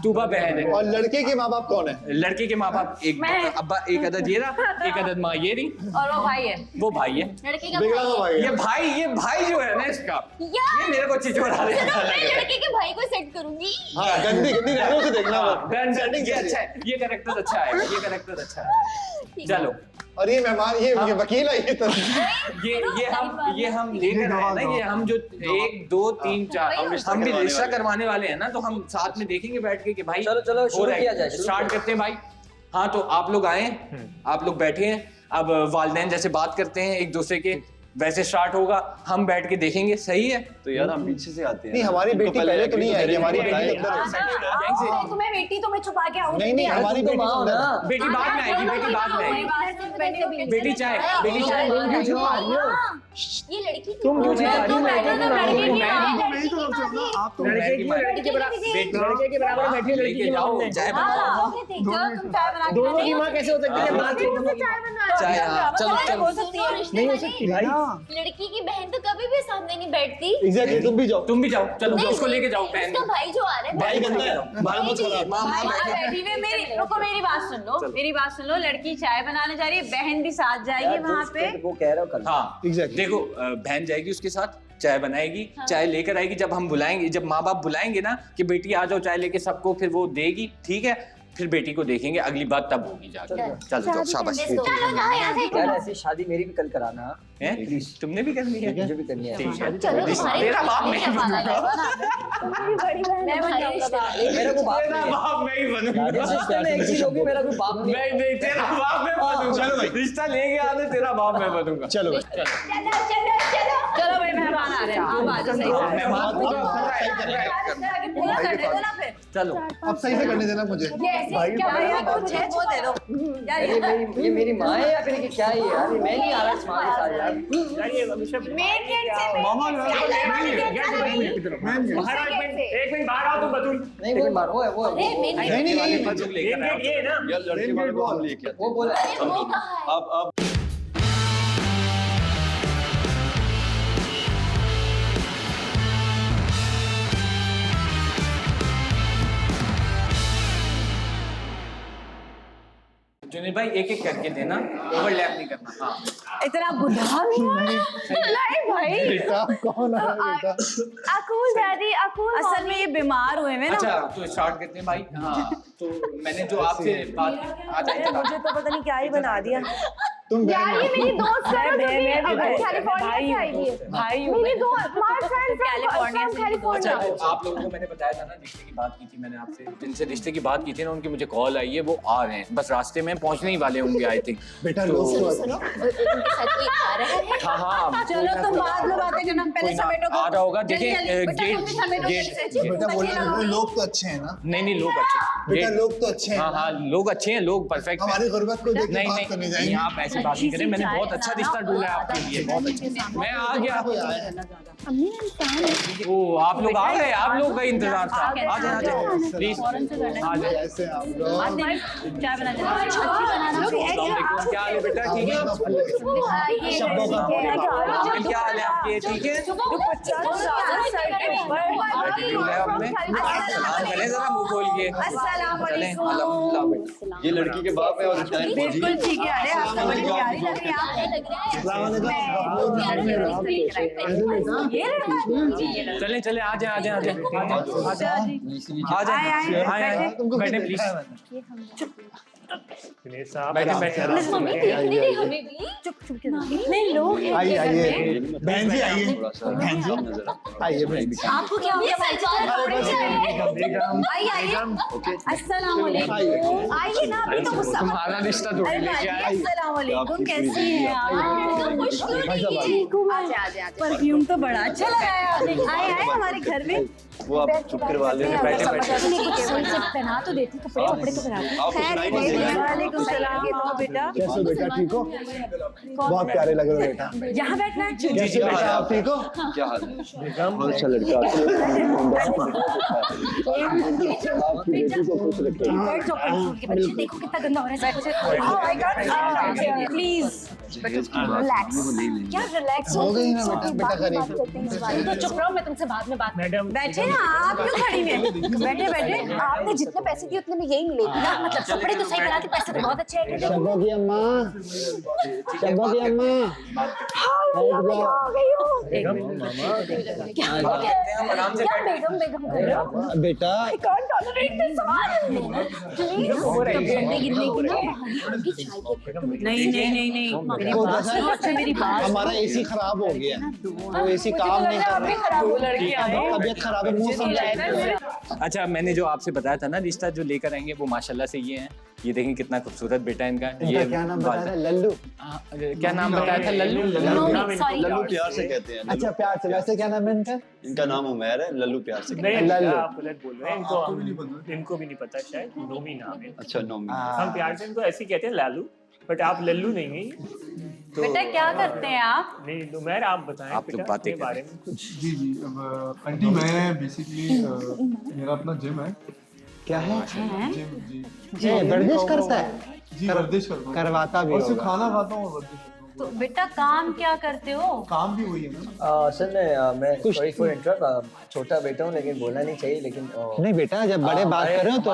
तूबा बहन है। और लड़के के माँ बाप कौन है? लड़के के माँ बाप एक अब्बा, एक अदद ये रहा, एक अदद माँ ये रही, और वो भाई है, वो भाई है। लड़के का बिगड़ा हुआ भाई है। ये भाई जो है ना इसका, ये मेरे को चिचोड़ा दे। लड़के के भाई को सेट करूंगी। हाँ, गंदी नजरों से देखना। ये अच्छा है, ये कैरेक्टर अच्छा है, ये कैरेक्टर अच्छा है। चलो, और ये मेहमान, ये वकील है, ये तो ये हम लेकर आए ना, ये हम जो 1 2 3 4 हम भी रिश्ता करवाने वाले हैं ना, तो हम साथ में देखेंगे बैठ के कि भाई चलो शुरू किया जाए। स्टार्ट करते हैं भाई। हाँ, तो आप लोग आए, आप लोग बैठे हैं, अब वालिदैन जैसे बात करते हैं एक दूसरे के, वैसे स्टार्ट होगा, हम बैठ के देखेंगे। सही है? तो यार हम पीछे से आते हैं। नहीं, हमारी बेटी पहले तो नहीं आएगी, हमारी बेटी अंदर है। तुम्हें बेटी तो मैं छुपा के आऊंगी। नहीं, हमारी बेटी तो अंदर है। बेटी बाद में आएगी, बेटी बाद में आएगी। बेटी चाय ये लड़की तुम क्यों छुपा रही हो? लड़के के बराबर बैठी लड़की के जाओ, चाय बनाओ। दोनों की माँ कैसे हो सकती है? चाय चलो नहीं हो सकती भाई। लड़की की बहन तो कभी भी सामने नहीं बैठती। एग्जैक्टली, तुम भी जाओ, चलो उसको लेके जाओ। बहन इसका भाई जो आ रहा है, भाई गंदा है, भाई मत छोड़ा। मेरी बात सुन लो, लड़की चाय बनाने जा रही है, बहन भी साथ जाएगी वहाँ पे। वो कह रहा हूँ। हाँ, Exactly. देखो बहन जाएगी उसके साथ, चाय बनाएगी, चाय लेकर आएगी, जब हम बुलाएंगे, जब माँ बाप बुलाएंगे ना कि बेटी आ जाओ चाय लेके सबको, फिर वो देगी, ठीक है, फिर बेटी को देखेंगे, अगली बात तब होगी जाकर। चलो शाबाश। यार ऐसी शादी मेरी भी कल कराना है, तुमने भी करनी है? मुझे भी करनी है। तेरा बाप नहीं बनूंगा, मेरा को बाप तेरा बाप मैं ही बनूंगा, मेरा कोई बाप नहीं, तेरा बाप मैं बनूंगा, रिश्ता लेके आने तेरा बाप मैं बनूंगा। चलो भाई, चलो भाई मेहमान आ रहे हैं, आप आ जाओ। चलो अब सही से करने देना मुझे। ये मेरी माँ है या फिर ये क्या है यार? मैं नहीं आ रहा इस माँ के साथ यार। मामा एक मिनट बाहर आओ, तुम बतूल नहीं वो बार वो है वो नहीं ये ना यार लड़के वाले को हम लेके आते वो बोला हैं। अब जुनेद भाई एक एक करके देना, ओवरलैप नहीं करना। हाँ इतना बुढ़ा नहीं भाई। बेटा कौन है बेटा? अकूल डैडी, अकूल असल में ये बीमार हुए हैं ना। अच्छा तो स्टार्ट करते हैं भाई। हाँ तो मैंने जो आपसे बात मुझे तो पता नहीं क्या ही बना दिया। तुम यार ये मेरी दोस्त है जो कि कैलिफोर्निया से आई है। भाई मेरी दोस्त माय फ्रेंड कैलिफोर्निया से। अच्छा तो आप लोगों को मैंने बताया था ना रिश्ते की बात की थी मैंने आपसे, जिनसे रिश्ते की बात की थी ना उनकी मुझे कॉल आई है, वो आ रहे हैं, बस रास्ते में पहुंचने ही वाले होंगे आई थिंक। बेटा लोग सुनो उनके साथ ये आ रहा है। हाँ हाँ चलो तुम बाद में बातें करना, पहले समेटो को। आ रहा होगा, देखिए गेट बेटा बोलो लोग तो अच्छे हैं ना? नहीं लोग अच्छे, बेटा लोग तो अच्छे हैं। हाँ हाँ लोग अच्छे हैं, लोग परफेक्ट हैं। हमारी गुर्बत को देख के बात करने जाएंगे। आप ऐसी बात नहीं करें, मैंने बहुत अच्छा रिश्ता ढूंढा है आपके लिए, बहुत अच्छा। मैं आ गया। ओ आप लोग आ गए, आप लोग का इंतजार था। आ जाए प्लीज आ जाए। ऐसे आप लोग चाय बना क्या हाल है बेटा? ठीक है क्या हाल है आपके? ठीक है सलाम करें जरा मुंह खोल के। ये लड़की के बाप है और बिल्कुल ठीक है। अरे आपका बड़ी प्यारी लग रही है। चले चले आ जाए आ जाए आ जाए आ जाए आ जाए बैठे प्लीज। बैठे बैठे नहीं लोग हैं। आइए आइए बहन जी आइए, बहन जी आइए बहन जी। आपको क्या हो गया? आइए आइए। अस्सलाम वालेकुम। आइए ना, अभी तो गुस्सा। तुम्हारा रिश्ता थोड़ी लेके आए। अस्सलाम वालेकुम, कैसी हैं आप? परफ्यूम तो बड़ा अच्छा लगाया। आए हमारे घर में। वो आप चुप करवा ले। बैठे पहना तो देती, कपड़े कपड़े तो पहना। वालेकुम सलाम। बेटा कैसे बेटा ठीक हो? बहुत प्यारे लग रहे हो बेटा। यहाँ बैठना है। कैसे बेटा आप ठीक हो? क्या हाल है? बहुत अच्छा लड़का आपकी बेटी को खुश रखे। बच्चे देखो कितना गंदा हो रहा है। Please relax. क्या रिलैक्स हो गई ना बेटा? बेटा करीब तो चुप रहो, मैं तुमसे बाद में बात। मैडम बैठे ना, आप क्यों खड़ी हैं? बैठे बैठे। आपने जितने पैसे दिए उतने में यही मिलेगी ना, मतलब कपड़े तो सही बनाते, पैसे तो बहुत अच्छे हैं। शब्बो की अम्मा, शब्बो की अम्मा आराम से बेगम बेगम कर रहे हो? बेटा नहीं मेरी बात हमारा एसी खराब हो गया, वो एसी काम नहीं कर रहा, तबीयत खराब है, मुंह समझाए। अच्छा मैंने जो आपसे बताया था ना रिश्ता जो लेकर आएंगे वो माशाल्लाह से ये हैं। ये देखें कितना खूबसूरत बेटा है इनका। ये क्या नाम बताया था? लल्लू। क्या नाम बताया था? लल्लू। लल्लू प्यार से कहते हैं। अच्छा प्यार से, वैसे क्या नाम है इनका? इनका नाम उमैर है, लल्लू प्यार से कहते हैं। नहीं लल्लू। आप उलट बोल रहे हैं, इनको भी नहीं पता शायद, नोमी नाम है। अच्छा नोमी। हम प्यार से इनको ऐसे ही कहते हैं लालू, बट आप लल्लू नहीं है। तो बेटा क्या करते हैं आप? नहीं उमैर आप बताएं आप तो बेटा बातें अपने बारे में कुछ। जी जी। अब आंटी मैं बेसिकली मेरा अपना जिम है। क्या है? जिम जी जी वर्जिश करता है? जी वर्जिश करता हूँ, करवाता भी और सिर्फ होगा। खाना खाता हूँ और वर्जिश करता हूँ। तो बेटा काम क्या करते हो? काम भी वही है ना। सर मैं सॉरी फॉर इंटरप्ट, छोटा बेटा हूँ लेकिन बोलना नहीं चाहिए, लेकिन नहीं बेटा जब बड़े बात कर रहे हो तो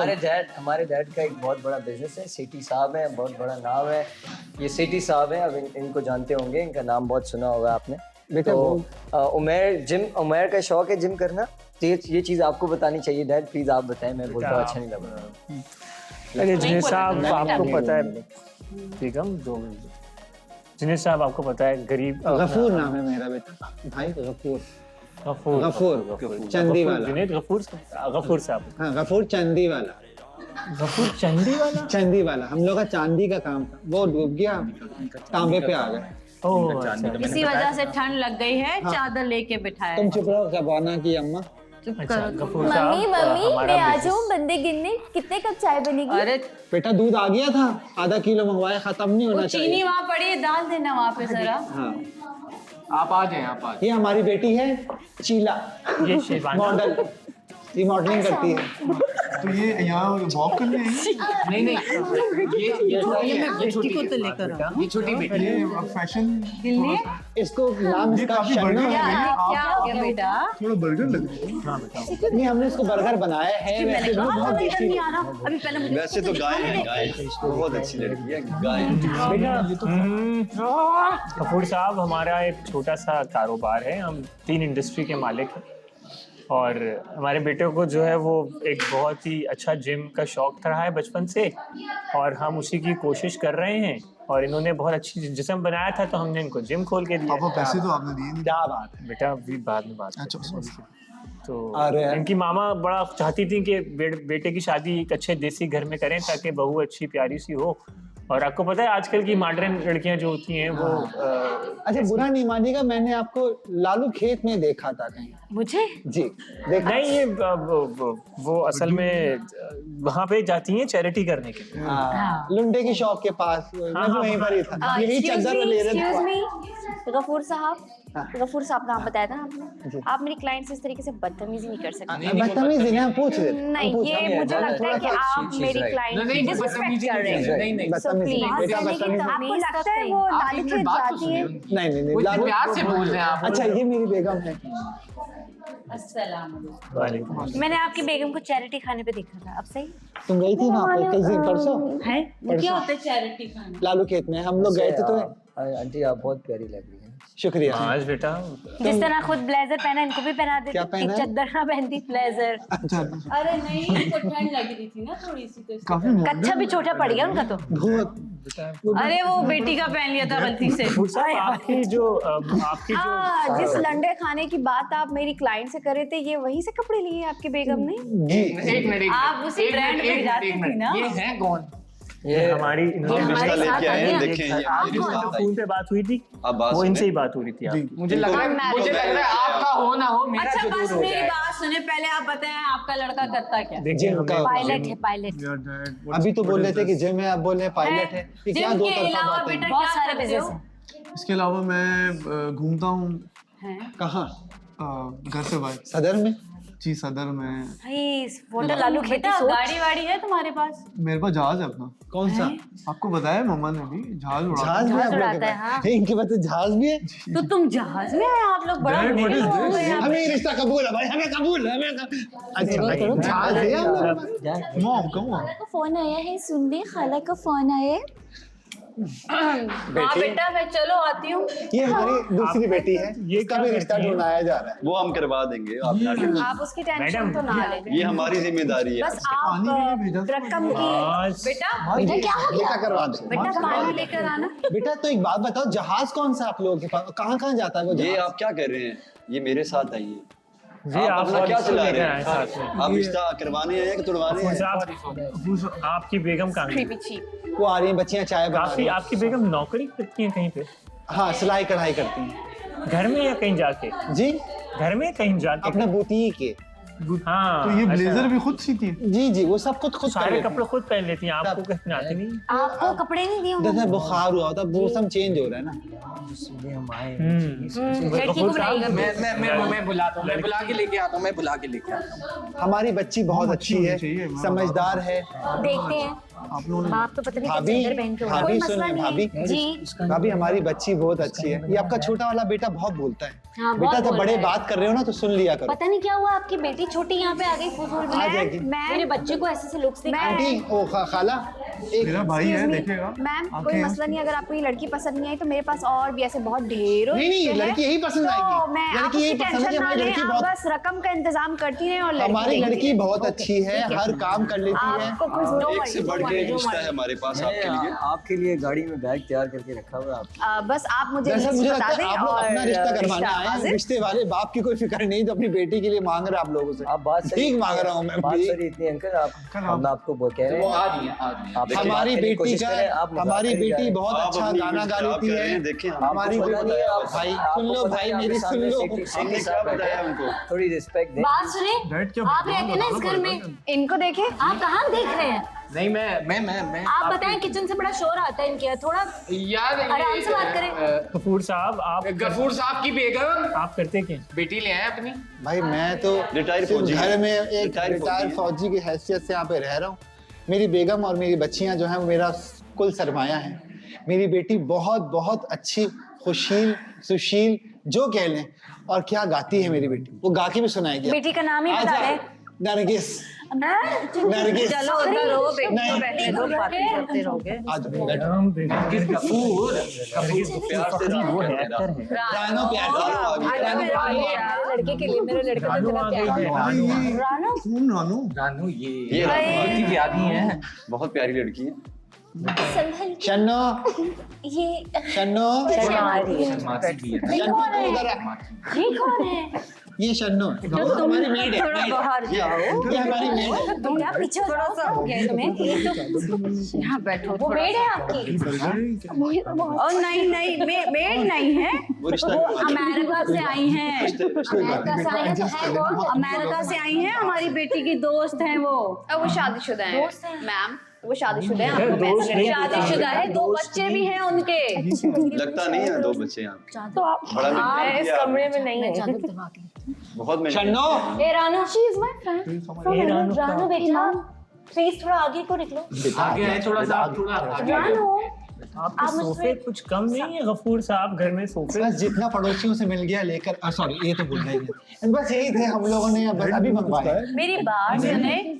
हमारे डैड का एक बहुत बड़ा बिजनेस है, सेठी साहब है, बहुत बड़ा नाम है। ये सेठी साहब हैं, अब इनको जानते होंगे, इनका नाम बहुत सुना होगा आपने। बेटा उमैर का शौक है जिम करना, तो ये चीज आपको बतानी चाहिए। डैड प्लीज आप बताएं, मैं बोलता हूँ अच्छा नहीं लग रहा। अरे जुनैद साहब आपको पता है, बेगम 2 मिनट। जुनैद साहब आपको पता है गरीब गफूर नाम है मेरा बेटा भाई, गफूर चंदी वाला। जुनैद गफूर साहब। हाँ गफूर चंदी वाला। गफूर चंदी वाला? चंदी वाला, हम लोग का चांदी का काम था, वो डूब गया, तांबे पे आ गए। इसी वजह से ठंड लग गई है, चादर लेके बिठाया। तुम चुप रहो, शबाना की अम्मा। मम्मी मैं आ जाऊँ बंदे गिनने, कितने कप चाय बनेगी? अरे बेटा दूध आ गया था, आधा किलो मंगवाया, खत्म नहीं होना चाहिए। चीनी वहाँ पड़ी है, डाल देना वहाँ पे जरा। हाँ आप आ जाएं, आप आ जाएं। ये हमारी बेटी है शीला, ये शेरवानी मॉडल, ये मॉडलिंग करती है। तो ये यहाँ वॉक करने आई? नहीं ये छोटी है, ये छोटी को तो लेकर ये छोटी बेटी है। ये फैशन इसको नाम इसका काफी बर्गर शन्नो है। क्या हो गया बेटा? थोड़ा बर्गर लग रहा है। नहीं हमने इसको बर्गर बनाया है, वैसे भी बहुत टेस्टी। अभी पहले मुझे वैसे तो गाय है, गाय बहुत अच्छी लड़की है, गाय। कपूर साहब हमारा एक छोटा सा कारोबार है, हम 3 इंडस्ट्री के मालिक हैं और हमारे बेटे को जो है वो एक बहुत ही अच्छा जिम का शौक रहा है बचपन से और हम उसी की कोशिश कर रहे हैं और इन्होंने बहुत अच्छी जिस्म बनाया था तो हमने इनको जिम खोल के दिया। पापा पैसे तो आपने दिए नहीं। क्या बात है बेटा अभी बाद में बात अच्छा करते हैं। तो अरे इनकी मामा बड़ा चाहती थी कि बेटे की शादी एक अच्छे देसी घर में करें ताकि बहू अच्छी प्यारी सी हो। और आपको पता है आजकल की मॉडर्न लड़कियां जो होती हैं वो अच्छा बुरा नहीं मानिएगा, मैंने आपको लालू खेत में देखा था कहीं। मुझे जी देखा। नहीं ये वो असल में वहाँ पे जाती हैं चैरिटी करने के लिए। हाँ, लुंडे की शॉप के पास मैं भी वहीं पर ही था, यही चादर ले रहे थे। गफूर साहब नाम बताया था ना आपने, आप मेरी क्लाइंट से इस तरीके से बदतमीजी नहीं कर सकते। बदतमीजी नहीं, हम पूछ रहे थे। नहीं ये मुझे लगता है कि आप मेरी क्लाइंट की डिसरिस्पेक्ट कर रहे हैं। नहीं बदतमीजी बेटा बदतमीजी। आपको लगता है वो लालू खेत जाती है? नहीं लालू प्यार से बोल रहे हैं आप। अच्छा ये मेरी बेगम है। मैंने आपकी बेगम को चैरिटी खाने पे देखा था, अब सही? तुम गई थी वहाँ पे कल परसों? है क्या होता है चैरिटी खाना? लालू खेत में हम लोग गए थे तो। आंटी आप बहुत प्यारी लग रही हैं। शुक्रिया। आज बेटा जिस तरह खुद ब्लेजर पहना इनको भी पहना देते। क्या पहना है? चद्दर ना पहनती ब्लेजर। अच्छा अरे नहीं इनको ठंड लग रही थी ना थोड़ी सी तो काफी कच्चा भी छोटा पड़ गया उनका तो। बहुत अरे वो बेटी का पहन लिया था गलती से। आपकी जो जिस लंडे खाने की बात आप मेरी क्लाइंट से कर रहे थे, ये वहीं से कपड़े लिए आपकी बेगम ने? जी एक मिनट आप उसी ब्रांड पे जाती थी ना? ये है कौन? ये हमारी रिश्ता लेके आए हैं, देखें ये रिश्ता फोन पे बात हुई थी, आप बात वो इनसे सुने। ही बात हो रही थी आपकी। मुझे लग रहा है आपका हो ना हो मेरा अच्छा बस जरूर हो मेरी जाए। बात सुने, पहले आप बताएं आपका लड़का करता क्या? देखिए उनका पायलट है, पायलट। अभी तो बोल रहे थे कि जिम में, आप बोल रहे हैं पायलट है। ये क्या जिम दो के तरफा अलावा बात है? बेटा बहुत क्या सारे करते बिजनेस हो? हैं। इसके अलावा मैं घूमता हूँ कहाँ? घर से बाहर। सदर में? जी सदर में। भाई वो तो लालू खेती बेटा सोच। गाड़ी वाड़ी है तुम्हारे पास? मेरे पास जहाज है अपना। कौन सा? आपको बताया मम्मा ने भी, जहाज उड़ा। जहाज भी आप लोगों के उड़ाता है, पास? हाँ। इनके पास तो जहाज भी है। तो तुम जहाज में आए? आप लोग बड़ा Dad, what is मुश्किल हो this? गए यहाँ पे। हमें ये रिश्ता कबूल है भाई, हमें कबूल है, अच्छा भाई जहाज है हम लोगों के पास। Mom come on. खाला का फोन आया है, सुन ले, खाला का फोन आया है। हाँ बेटा मैं चलो आती हूँ। ये हमारी दूसरी बेटी है, इसका भी रिश्ता ढूंढाया जा रहा है। वो हम करवा देंगे, आप ना टेंशन। आप उसकी टेंशन तो ना ले, ये हमारी जिम्मेदारी है। बस आप रकम की। बेटा बेटा क्या हो बेटा गया? करवा दे। बेटा पानी लेकर आना। बेटा तो एक बात बताओ, जहाज कौन सा आप लोगों के पास, कहाँ कहाँ जाता है वो ये जहाज? आप क्या कर रहे हैं? ये मेरे साथ आई है। जी आप आप अपना क्या और चला लेकर रहे आए हैं? साथ में। आप रिश्ता करवाने हैं कि तुड़वाने हैं? आपकी बेगम कहाँ गई? वो आ रही है बच्चियां चाय बना रही हैं। आपकी बेगम नौकरी करती हैं कहीं पे? हाँ सिलाई कढ़ाई करती हैं। घर में या कहीं जाके? जी घर में कहीं जाके? अपना बुटीक के। हाँ तो ये ब्लेजर भी खुद सीती है? जी जी वो सब खुद सारे कपड़े खुद पहन लेती हैं, आपको कहीं आते नहीं? आपको कपड़े नहीं दिए जैसे बुखार हुआ होता, मौसम चेंज हो रहा है ना। लड़की को बुलाइएगा। मैं बुलाता हूँ, मैं बुला के लेके आता हूँ, मैं बुला के लेके आता हूँ। हमारी बच्ची बहुत अच्छी है, समझदार है। देखते हैं आप लोगों ने। बाप तो पता नहीं भाभी क्या चद्दर पहन के उड़ा। भाभी कोई मसला सुनिए नहीं भाभी है। जी भाभी हमारी बच्ची बहुत अच्छी है। ये आपका छोटा वाला बेटा बहुत बोलता है। हाँ, बेटा बहुत जब बोल बड़े रहा है। बात कर रहे हो ना तो सुन लिया करो। पता नहीं क्या हुआ, आपकी बेटी छोटी यहाँ पे आ गई फुसूल में। आ जाएगी। मेरे बच्चे को ऐसे लुक्स दिखा आंटी ओ खाला मेरा भाई है, देखेगा। मैम कोई आंखें- मसला नहीं, अगर आपको ये लड़की पसंद नहीं आई तो मेरे पास और भी ऐसे बहुत ढेरों नहीं, रिश्ते हैं। लड़की यही पसंद तो आएगी। मैं लड़की आप यही उसकी पसंद है कि टेंशन ना हमारी लें, लड़की आप बहुत- बस रकम का इंतजाम करती हैं और हमारी देखती लड़की हैं। बहुत अच्छी है, हर काम कर लेती है। आपको कुछ दो एक से बढ़ के एक रिश्ता है हमारे पास आपके लिए। आपके लिए गाड़ी में बैग तैयार करके रखा हुआ है आप। बस आप मुझे दरअसल लिस्ट मुझे बता लगता दें है आप लोग और अपना रिश्ता करवाना रिश्ता है, हाजिर। रिश्ते वाले बाप की कोई फिक्र नहीं, तो अपनी बेटी के लिए मांग रहे आप लोगों से। आप बात सही ठीक मांग रहा हूँ मैं बात भी। सही इतनी अंकल आप हम आपको वो कह रहे वो हैं आ रही है आ रही है। आप हमारी बात करने की बेटी कोशिश का करें, आप मजाक हमारी करी जा रहे बेटी हैं। बहुत आप अच्छा अपनी गाना गा आप लेती कह रहे है। हैं, देखें हम हमारी आपको पता बेटी नहीं है, आप भाई आपको सुन लो, पता भाई है, आपके मेरी सुन सामने लो। हमने क्या बताया उनको? थोड़ी रिस्पेक्ट दें। बात सुने, आप रहते हैं ना इस घर में, इनको देखे आप कहाँ देख रहे हैं? नहीं मैं आप बताएं, किचन से बड़ा शोर आता है इनके यहाँ, थोड़ा यार आराम से बात करें। गफूर साहब आप गफूर साहब की बेगम आप करते क्या? बेटी ले आए अपनी। भाई मैं तो रिटायर सिर्फ फौजी घर में एक रिटायर रिटायर फौजी फौजी की हैसियत से यहाँ पे रह रहा हूँ। मेरी बेगम और मेरी बच्चियाँ जो हैं वो मेरा कुल सरमाया है। मेरी बेटी बहुत बहुत अच्छी, खुशील, सुशील, जो कह लें। और क्या गाती है मेरी बेटी, वो गा के भी सुनाएगी। बेटी का नाम ही आजा, बता दें। नरगिस। नरगिस। चलो उधर रहो, बेटी नहीं। को बैठने दो, बातें करते रहोगे। आज बैठो। गफूर प्यार से वो है एक्टर है। रानो प्यार से। लड़के के लिए मेरे लड़के को इतना प्यार है। रानो कौन रानू? रानू ये ये बहुत ही प्यारी है। बहुत प्यारी लड़की है। संभल के- शन्नो, ये शन्नो, शर्माती भी है। शन्नो तू इधर आ। ये कौन है? ये शन्नो हमारी मेड है। थोड़ा maid। बाहर जाओ। ये हमारी मेड है। तुम क्या पीछे हो थोड़ा सा जाओ? हो गया तुम्हें। यहाँ बैठो वो थोड़ा मेड सा। है आपकी? और नहीं मेड नहीं है, वो रिश्ता वो करवा देंगे। अमेरिका से आई हैं। अमेरिका से आए तो है कौन? अमेरिका से आई हैं, हमारी बेटी की दोस्त हैं वो। अब वो शादीशुदा है दोस्त हैं। मैम, वो शादीशुदा है। आपको दोस्त पैसे नहीं, शादीशुदा है, 2 बच्चे भी हैं उनके। लगता नहीं है 2 बच्चे यहाँ तो आप बड़ा मैं इस कमरे में नहीं हूँ। बहुत मेहनत शन्नो, ए रानो, शी इज माय फ्रेंड। रानो बेटा, प्लीज थोड़ा आगे को निकलो। आगे आए थोड़ा सा, थोड़ा आगे आए। रानो, आपके आप सोफे मुझसे- कुछ कम नहीं है गफूर साहब घर में सोफे? बस जितना पड़ोसियों से मिल गया लेकर, सॉरी ये तो भूल गए। बस यही थे हम लोगों ने, बस अभी मंगवाए। मेरी बात सुने,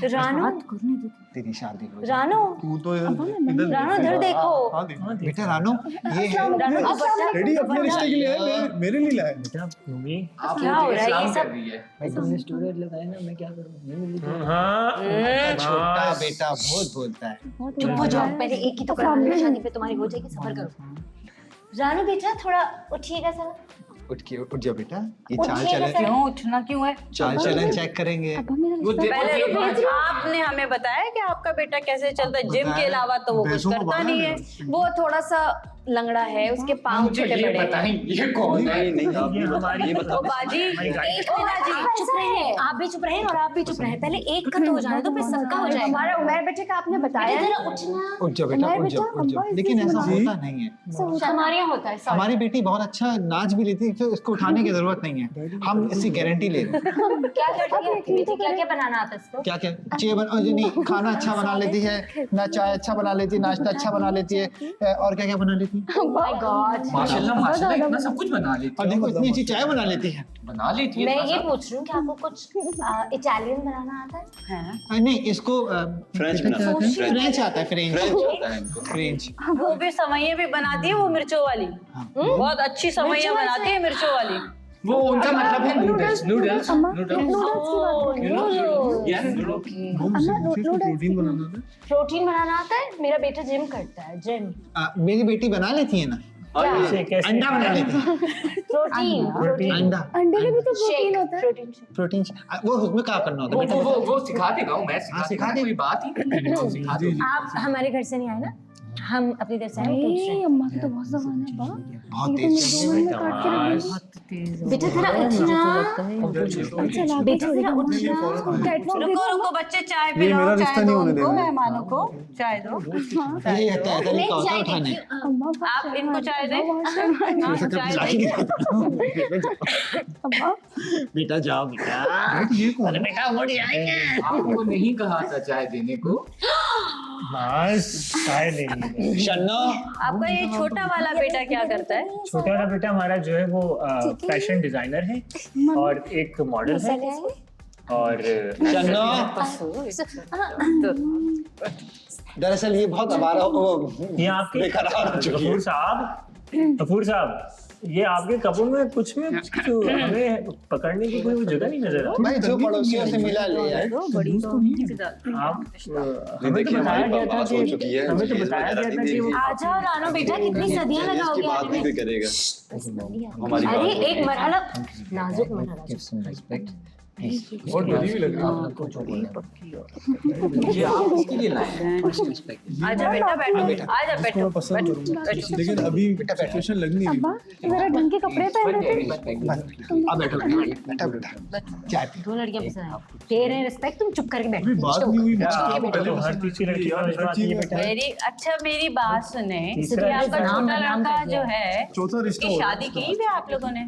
रानो, तेरी शादी हो जाए। रानो, तू तो इधर रानो इधर देखो। हाँ देखो। बेटा रानो, ये है रानो दुपट्टा- रेडी अपने रिश्ते के लिए है, मेरे लिए लाया है। बेटा मम्मी क्या हो रहा है ये इस्लाम सब? कर रही है। भाई तुमने स्टूडेंट लगाया ना, मैं क्या करूँ? हाँ छोटा बेटा बहुत बोलता है। चुप हो जाओ, पहले एक ही तो करो, शादी पे तुम्हारी हो जाएगी, सफर करो। रानो बेटा थोड़ा उठिएगा जरा। उठ जाओ बेटा, ये उठिएगा चाल चलन, जरा। क्यों उठना क्यों है? चाल चलन चेक करेंगे। वो पहले आपने हमें बताया कि आपका बेटा कैसे चलता है, जिम के अलावा तो वो कुछ भैंसों को करता बांधा नहीं है। वो थोड़ा सा लंगड़ा है, उसके पाँव मुझे छोटे ये बड़े हैं। बताएं ये कौन है? नहीं आप ये ये हमारी- ये ओ बताओ। बाजी, हमारी गाड़ी- एक मिनट जी, आप चुप रहे, आप भी चुप रहे और आप भी चुप रहे। पहले एक का तो हो जाने दो, फिर सबका हो जाएगा। हमारा उमर बेटे का आपने बताया जरा है। उठना। उठ जाओ बेटा, उठ जाओ, उठ जाओ। लेकिन ऐसा होता नहीं है। हमारे यहाँ होता है, sorry। हमारी बेटी बहुत अच्छा नाच भी लेती है, तो इसको उठाने की जरूरत नहीं है। हम इसकी गारंटी ले रहे हैं। क्या करती है बेटी, क्या क्या बनाना आता है इसको? क्या क्या नहीं, खाना अच्छा बना लेती है, ना चाय अच्छा बना लेती है, नाश्ता अच्छा बना लेती है, और क्या क्या बना लेती है। माय गॉड, माशाल्लाह माशाल्लाह इतना सब कुछ बना लेती और देखो इतनी अच्छी चाय बना लेती है। बना लेती है मैं इतना ये सब। पूछ रही हूँ कि आपको कुछ इटालियन बनाना आता है? नहीं, इसको फ्रेंच बनाना है, फ्रेंच आता है, फ्रेंच फ्रेंच आता है इनको। फ्रेंच। वो भी सवैयां भी बनाती है, वो मिर्चों वाली। बहुत अच्छी सवैयां बनाती है मिर्चों वाली। वो उनका मतलब है noodles noodles noodles yes protein बनाना था। प्रोटीन बनाना आता है? मेरा बेटा जिम करता है, जिम। मेरी बेटी बना लेती है ना, कैसे कैसे अंडा बना लेती है। प्रोटीन अंडा, अंडे में भी तो प्रोटीन होता है। प्रोटीन प्रोटीन, वो उसमें क्या करना होता है बेटा? वो सिखा देगा, मैं सिखा देगा, कोई बात ही नहीं, सिखा देगा। आप हमारे घर से नहीं आए ना, हम अपनी तरफ से आए, पूछ रहे हैं। अम्मा की तो बहुत जबान है बा। बहुत तेज चल रही है। बेटा जरा उठना, बेटा जरा उठना। रुको बच्चे, चाय ये पिलाओ, मेरा चाय रिश्ता दो नहीं होने उनको, देना। मेहमानों को चाय दो। यही होता है, तरीका होता है उठाने का। अम्मा आप इनको चाय दें। हाँ, चाय दें। बेटा जाओ बेटा। अरे बेटा मुड़ जाएंगे। आपको नहीं कहा था चाय देने को। बस चाय नहीं। शन्नो, आपका ये छोटा वाला बेटा क्या करता है? छोटा वाला बेटा हमारा जो है वो फैशन डिजाइनर है और एक मॉडल है। और दरअसल ये बहुत आवारा ये आपके गफूर साहब ये आपके कपड़ों में कुछ में हमें पकड़ने की कोई जगह नहीं नजर आ भाई जो पड़ोसियों से मिला ले यार आप हमें तो बताया गया था कि वो आ जाओ रानो बेटा, कितनी सदियां लगाओगे आने में। करेगा अरे एक मरहला नाजुक मरहला बहुत बड़ी भी लग रही है आपको जो ये आप इसके लिए लाए हैं। आजा बेटा बैठो, आजा बैठो। लेकिन अभी सिचुएशन लग नहीं अब्बा जरा ढंग के कपड़े पहन लेते। अब बैठो चाय पी। दो लड़कियां पसंद है, दे रहे हैं रिस्पेक्ट, तुम चुप करके बैठो। बात नहीं हुई हर तीसरी लड़की मेरी बात सुने, आपका छोटा लड़का जो है चौथा रिश्ता उसकी शादी की है आप लोगों ने?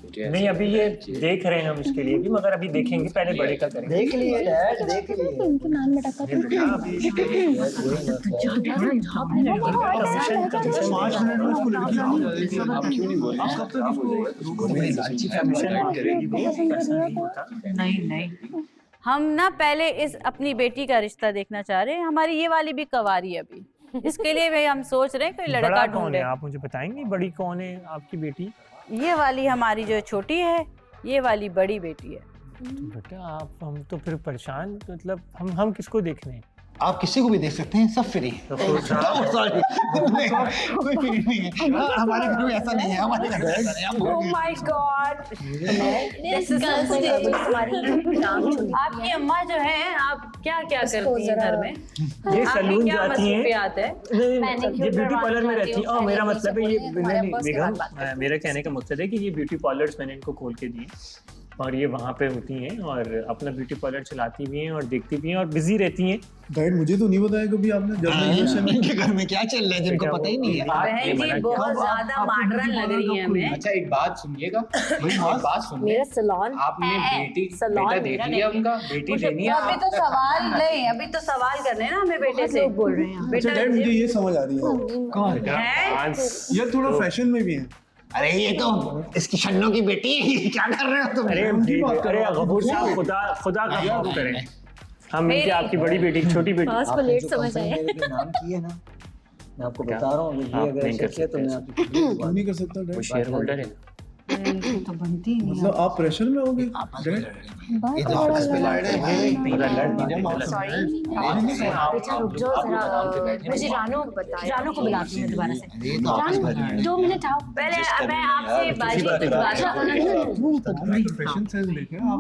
नहीं अभी ये देख रहे हैं हम इसके लिए भी, मगर अभी देखेंगे, पहले बड़े का करेंगे। देख लिए डैड, देख लिए। इनके नाम में टक्कर नहीं, हम ना पहले इस अपनी बेटी का रिश्ता देखना चाह रहे हैं। हमारी ये वाली भी कवारी है अभी, इसके लिए भाई हम सोच रहे हैं कोई लड़का ढूंढे। आप मुझे बताएंगे बड़ी कौन है आपकी बेटी? ये वाली हमारी जो छोटी है, ये वाली बड़ी बेटी है। तो बेटा आप हम तो फिर परेशान, मतलब हम किसको देख रहे हैं? आप किसी को भी देख सकते हैं, सब फ्री है। सॉरी कोई फ्री नहीं है, हमारे घर में ऐसा नहीं है, हमारे घर में ऐसा नहीं है। Oh my God! आपकी अम्मा जो है, आप क्या क्या करती हैं घर में? ये सैलून जाती हैं, ये ब्यूटी पार्लर में रहती हैं। मेरा मतलब है ये बेगम, मेरा कहने का मकसद है कि ये ब्यूटी पार्लर्स मैंने इनको खोल के दिए और ये वहाँ पे होती हैं और अपना ब्यूटी पार्लर चलाती भी हैं और देखती भी हैं और बिजी रहती हैं। डैड मुझे तो नहीं बताया कभी आपने, जब इनके घर में क्या चल रहा है जिनको पता ही नहीं है। बहन जी बहुत ज्यादा मॉडर्न लग रही है हमें। अच्छा एक बात सुनिएगा, एक बात सुनिए, मेरा सैलून आपने बेटा देख लिया उनका, बेटी देनी है। अभी तो सवाल नहीं, अभी तो सवाल करने हैं ना हमें बेटे से। बोल रहे हैं बेटा डैड मुझे ये समझ आ रही है, ये थोड़ा फैशन में भी है। अरे ये तो इसकी शन्नों की बेटी है, क्या कर रहे हो तुम? अरे गफूर साहब खुदा का माफ करें, हम इनकी आपकी बड़ी बेटी छोटी बेटी आपको लेट समझ आया। नाम की है ना, मैं आपको बता रहा हूँ, ये अगर ऐसे किया तो मैं आपको नहीं कर सकता डैड, वो शेयर होल्डर है। तो बनती है। मतलब आप प्रेशर में होगे ये तो आपस में लड़ रहे हैं भाई। बेटा रुक जाओ जरा, मुझे रानो को बुलाती हूँ दोबारा से। रानो 2 मिनट आओ। पहले मैं आपसे बात फैशन सेंस देखे आप।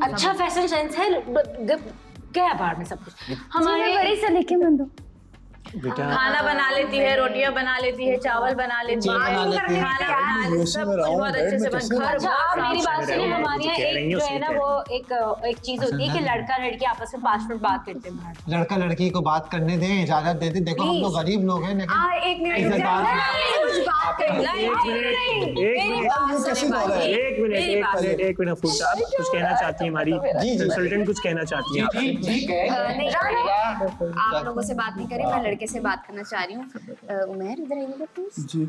अच्छा फैशन सेंस है, गया बाहर में सब कुछ। हमारे बड़ी से लेके मन दो। खाना बना लेती है, रोटियां बना लेती है, चावल बना लेती है, खाना बना लेती है, सब कुछ बहुत अच्छे से बन। घर आप मेरी बात सुनिए, हमारे यहाँ एक जो है ना वो एक चीज होती है कि लड़का लड़की आपस में 5 मिनट बात करते हैं। लड़का लड़की को बात करने दें, इजाजत दे दें। देखो हम तो गरीब लोग हैं, लेकिन एक मिनट फूड साहब कुछ कहना चाहती है, हमारी कंसल्टेंट कुछ कहना चाहती है। आप लोगों से बात नहीं करें, मैं लड़के से बात करना चाह रही हूँ। उमैर इधर आइएगा प्लीज। जी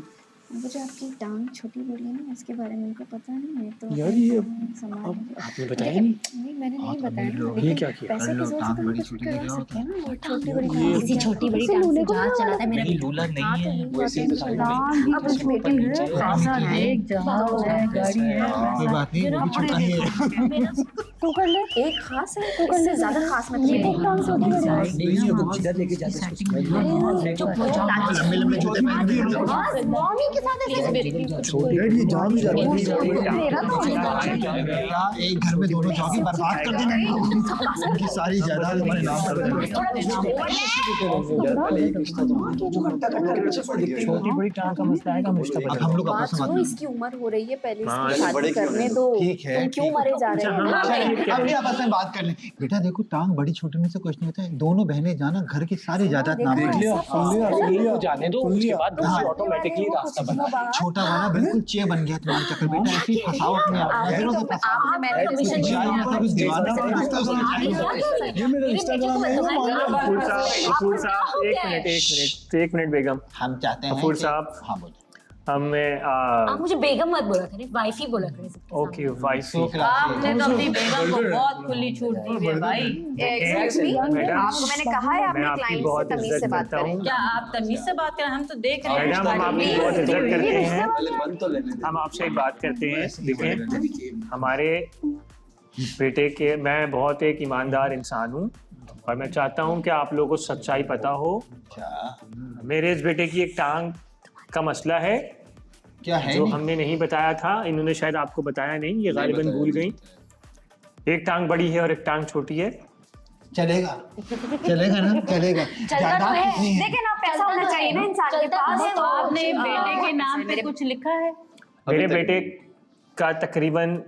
मुझे जो आपकी टांग छोटी बड़ी है ना, इसके बारे में उनको पता नहीं है, तो यार ये आपने बताया नहीं? मैंने नहीं बताया। ये क्या किया? पैसे की जोर से तो कुछ करा सकते हैं ना, वो छोटी बड़ी टांग। किसी छोटी बड़ी टांग से जहाज चलाता है मेरा लूला नहीं है, वो ऐसे ही अब उस बेटी है, खासा है, एक जहाज है, गाड़ी है। कोई बात नहीं, वो भी छोटा ही है। तू कर ले। एक खास है, तो इससे ज्यादा खास मत एक टांग से होती है। नहीं है, वो जिधर लेके जाते हैं लंबे लंबे जूते पहन के मम्मी के साथ ऐसे डैड ये जाम ही जाती है। एक घर में दोनों जॉकी बर्बाद कर देना, उनकी सारी जायदाद हमारे नाम पर छोटी बड़ी टांग का मसला है, अब हम लोग आपस में बात करें। इसकी उम्र हो रही है, पहले इसकी शादी करने दो। ठीक है, तुम क्यों मरे जा रहे हो? अपने आपस में बात कर लें। बेटा देखो, टांग बड़ी छोटे में से कुछ नहीं होता है, दोनों बहनें जाना घर की सारी जायदाद नाम पर जाने दो, उसके बाद ऑटोमेटिकली रास्ता बना। छोटा वाला बिल्कुल चे बन गया तुम्हारे चक्कर। बेटा ऐसे ही फंसाओ अपने आप, नजरों से फंसाओ। मैंने परमिशन दी है। कुछ दीवाना और रिश्ता उसने चाहिए। ये मेरा इंस्टाग्राम है, गफूर साहब एक मिनट बेगम, हम चाहते हैं गफूर साहब हाँ बोलो। आप मुझे बेगम मत बोला करें, वाइफ ही बोला करें। Okay wifey. आपने तो अपनी बेगम को बहुत खुली छूट दी है भाई। आपको मैंने कहा है अपने क्लाइंट से तमीज से बात करें। क्या आप तमीज से बात करें? हम तो देख रहे हैं। मैडम हम आपकी बहुत इज्जत करते हैं, हम आपसे एक बात करते हैं। देखिए हमारे बेटे के, मैं बहुत एक ईमानदार इंसान हूँ और मैं चाहता हूँ कि आप लोगों को सच्चाई पता हो। मेरे इस बेटे की एक टांग का मसला है, क्या है जो हमने नहीं बताया था, इन्होंने शायद आपको बताया नहीं, ये गालिबन भूल गई। एक टांग बड़ी है और एक टांग छोटी है। चलेगा चलेगा ना, चलेगा। जायदाद कितनी है? देखे ना, पैसा होना चाहिए ना इंसान के पास। तो आपने बेटे के नाम पे कुछ लिखा है? मेरे बेटे का तकरीबन,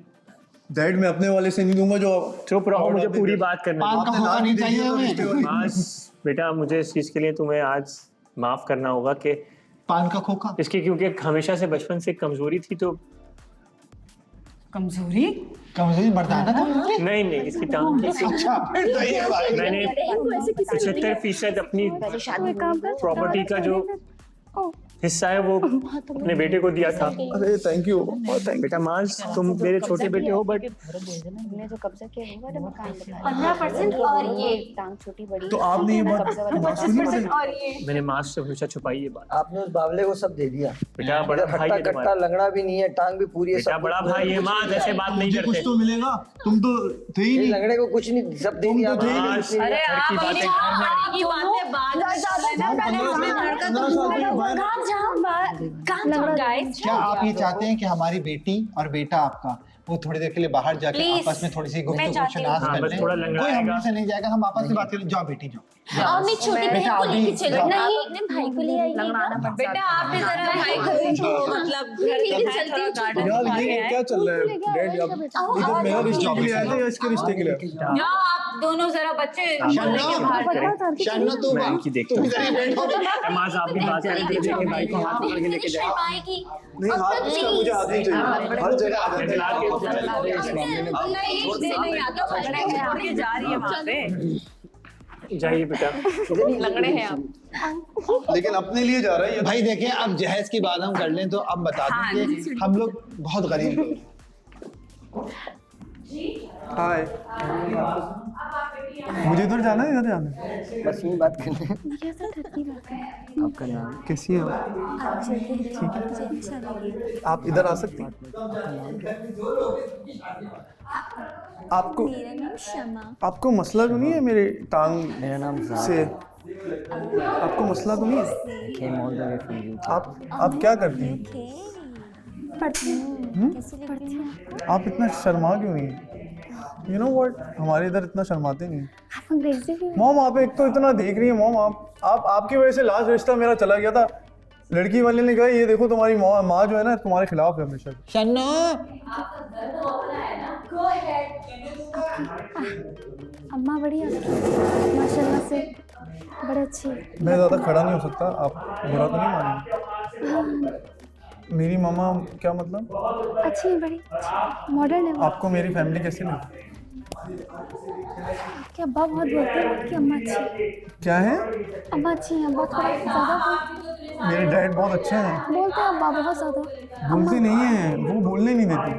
डैड मैं अपने वाले से नहीं दूंगा जो। चुप रहो, मुझे पूरी बात करने पान का खोखा नहीं चाहिए हमें। बस बेटा, मुझे इस चीज के लिए तुम्हें आज माफ करना होगा कि पान का खोखा इसकी, क्योंकि हमेशा से बचपन से कमजोरी थी। तो कमजोरी बर्दाना कमजोरी नहीं, इसकी टांग की। अच्छा, फिर सही है भाई। मैंने 75% अपनी प्रॉपर्टी का जो हिस्सा है वो अपने बेटे को दिया था। अरे थैंक यू बेटा माज, तुम मेरे छोटे बेटे हो, बट हमने जो कब्जा किया वो वाला मकान बताया 15% और ये टांग छोटी बड़ी। तो आपने ये बात 25% और ये मैंने माज से हमेशा छुपाई ये बात। आपने उस बावले को सब दे दिया। बेटा बड़ा भाई है कट्टा तुम्हारा। लंगड़ा भी नहीं है, टांग भी पूरी है। बेटा बड़ा भाई है, माज ऐसे बात नहीं कुछ करते। तो मिलेगा, तुम तो थे ही नहीं। लंगड़े को कुछ नहीं, सब दे दिया। अरे आप की बातें क्या आप ये चाहते हैं कि हमारी बेटी और बेटा आपका वो थोड़ी देर के लिए बाहर जाके आपस में थोड़ी सी गुफ्तगू शनास कर लें? कोई हमसे से नहीं जाएगा, हम आपस में बात करें। जाओ बेटी जाओ। मैं छोटी बहन को लेके चलो। नहीं, अपने भाई को ले आइएगा। बेटा आप इस तरह भाई को मतलब क्या चल रहा है डैड? आप मेरा रिश्ते के लिए आए थे या इसके रिश्ते के लिए? जाओ आप दोनों जरा बच्चे शन्नो तू की देखते माज, आप भी बात करें। देखिए भाई को हाथ पकड़ के लेके जाए। नहीं, हाथ इसका मुझे हाथ नहीं चाहिए, हर जगह आ जाते हैं। जा रही है वहाँ पे। जाइए बेटा। लंगड़े हैं आप। लेकिन अपने लिए जा रहा है ये। भाई देखिए, अब जहेज की बात हम कर लें तो अब बता दें कि हम लोग बहुत गरीब लोग। हाय, मुझे इधर जाना है, इधर जाना है। बस यूँ बात करने। आपका नाम? कैसी हैं आप? इधर आ सकती हैं? आपको मेरा नाम शमा। आपको मसला तो नहीं है मेरे टांग मेरा नाम से? आपको मसला तो नहीं है? आप क्या करती हैं? आप इतना शर्मा क्यों नहीं? यू नो व्हाट, हमारे इधर इतना शर्माते नहीं। मॉम आप एक तो इतना देख रही है मॉम, आप आपकी वजह से लास्ट रिश्ता मेरा चला गया था। लड़की वाले ने कहा ये देखो तुम्हारी माँ जो है ना तुम्हारे खिलाफ है हमेशा। शन्नो अम्मा बढ़िया माशाल्लाह से, बड़े अच्छी। मैं ज़्यादा खड़ा नहीं हो सकता, आप बुरा तो नहीं मानेंगे? मेरी मामा क्या मतलब? अच्छी बड़ी मॉडर्न है। आपको मेरी फैमिली कैसी लगी? आपके अब्बा बहुत बोलते हैं कि अम्मा अच्छी। क्या है? अम्मा अच्छी हैं, बहुत ज़्यादा मेरे डैड बहुत अच्छे हैं। बोलते हैं अब्बा बहुत ज़्यादा। बोलते नहीं हैं, वो बोलने नहीं देती।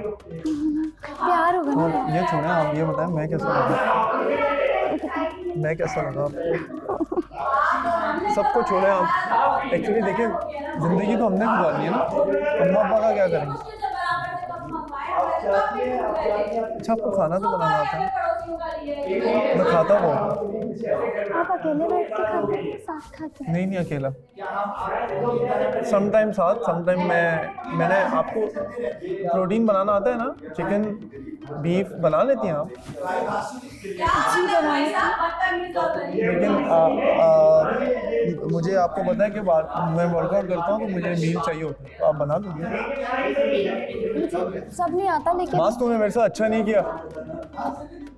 प्यार होगा तो ना। ये छोड़ें, आप ये बताएं मैं कैसा लगा? मैं कैसा लगा आपको? सबको छोड़ें आप। एक्चुअली देखिए, जिंदगी तो हमने गुजारनी है ना, अम्मा पापा का क्या करेंगे? अच्छा आपको खाना तो बनाना आता है? मैं खाता हूँ। आप अकेले बैठ के खाते हैं साथ खाते हैं? नहीं अकेला, समटाइम साथ, समटाइम मैंने आपको प्रोटीन बनाना आता है ना? चिकन बीफ बना लेती हैं आप? लेकिन मुझे आपको पता है कि मैं वर्कआउट करता हूँ तो मुझे मील चाहिए होता है, तो आप बना दोगे? सब नहीं आता लेकिन मास तुमने मेरे साथ अच्छा नहीं किया।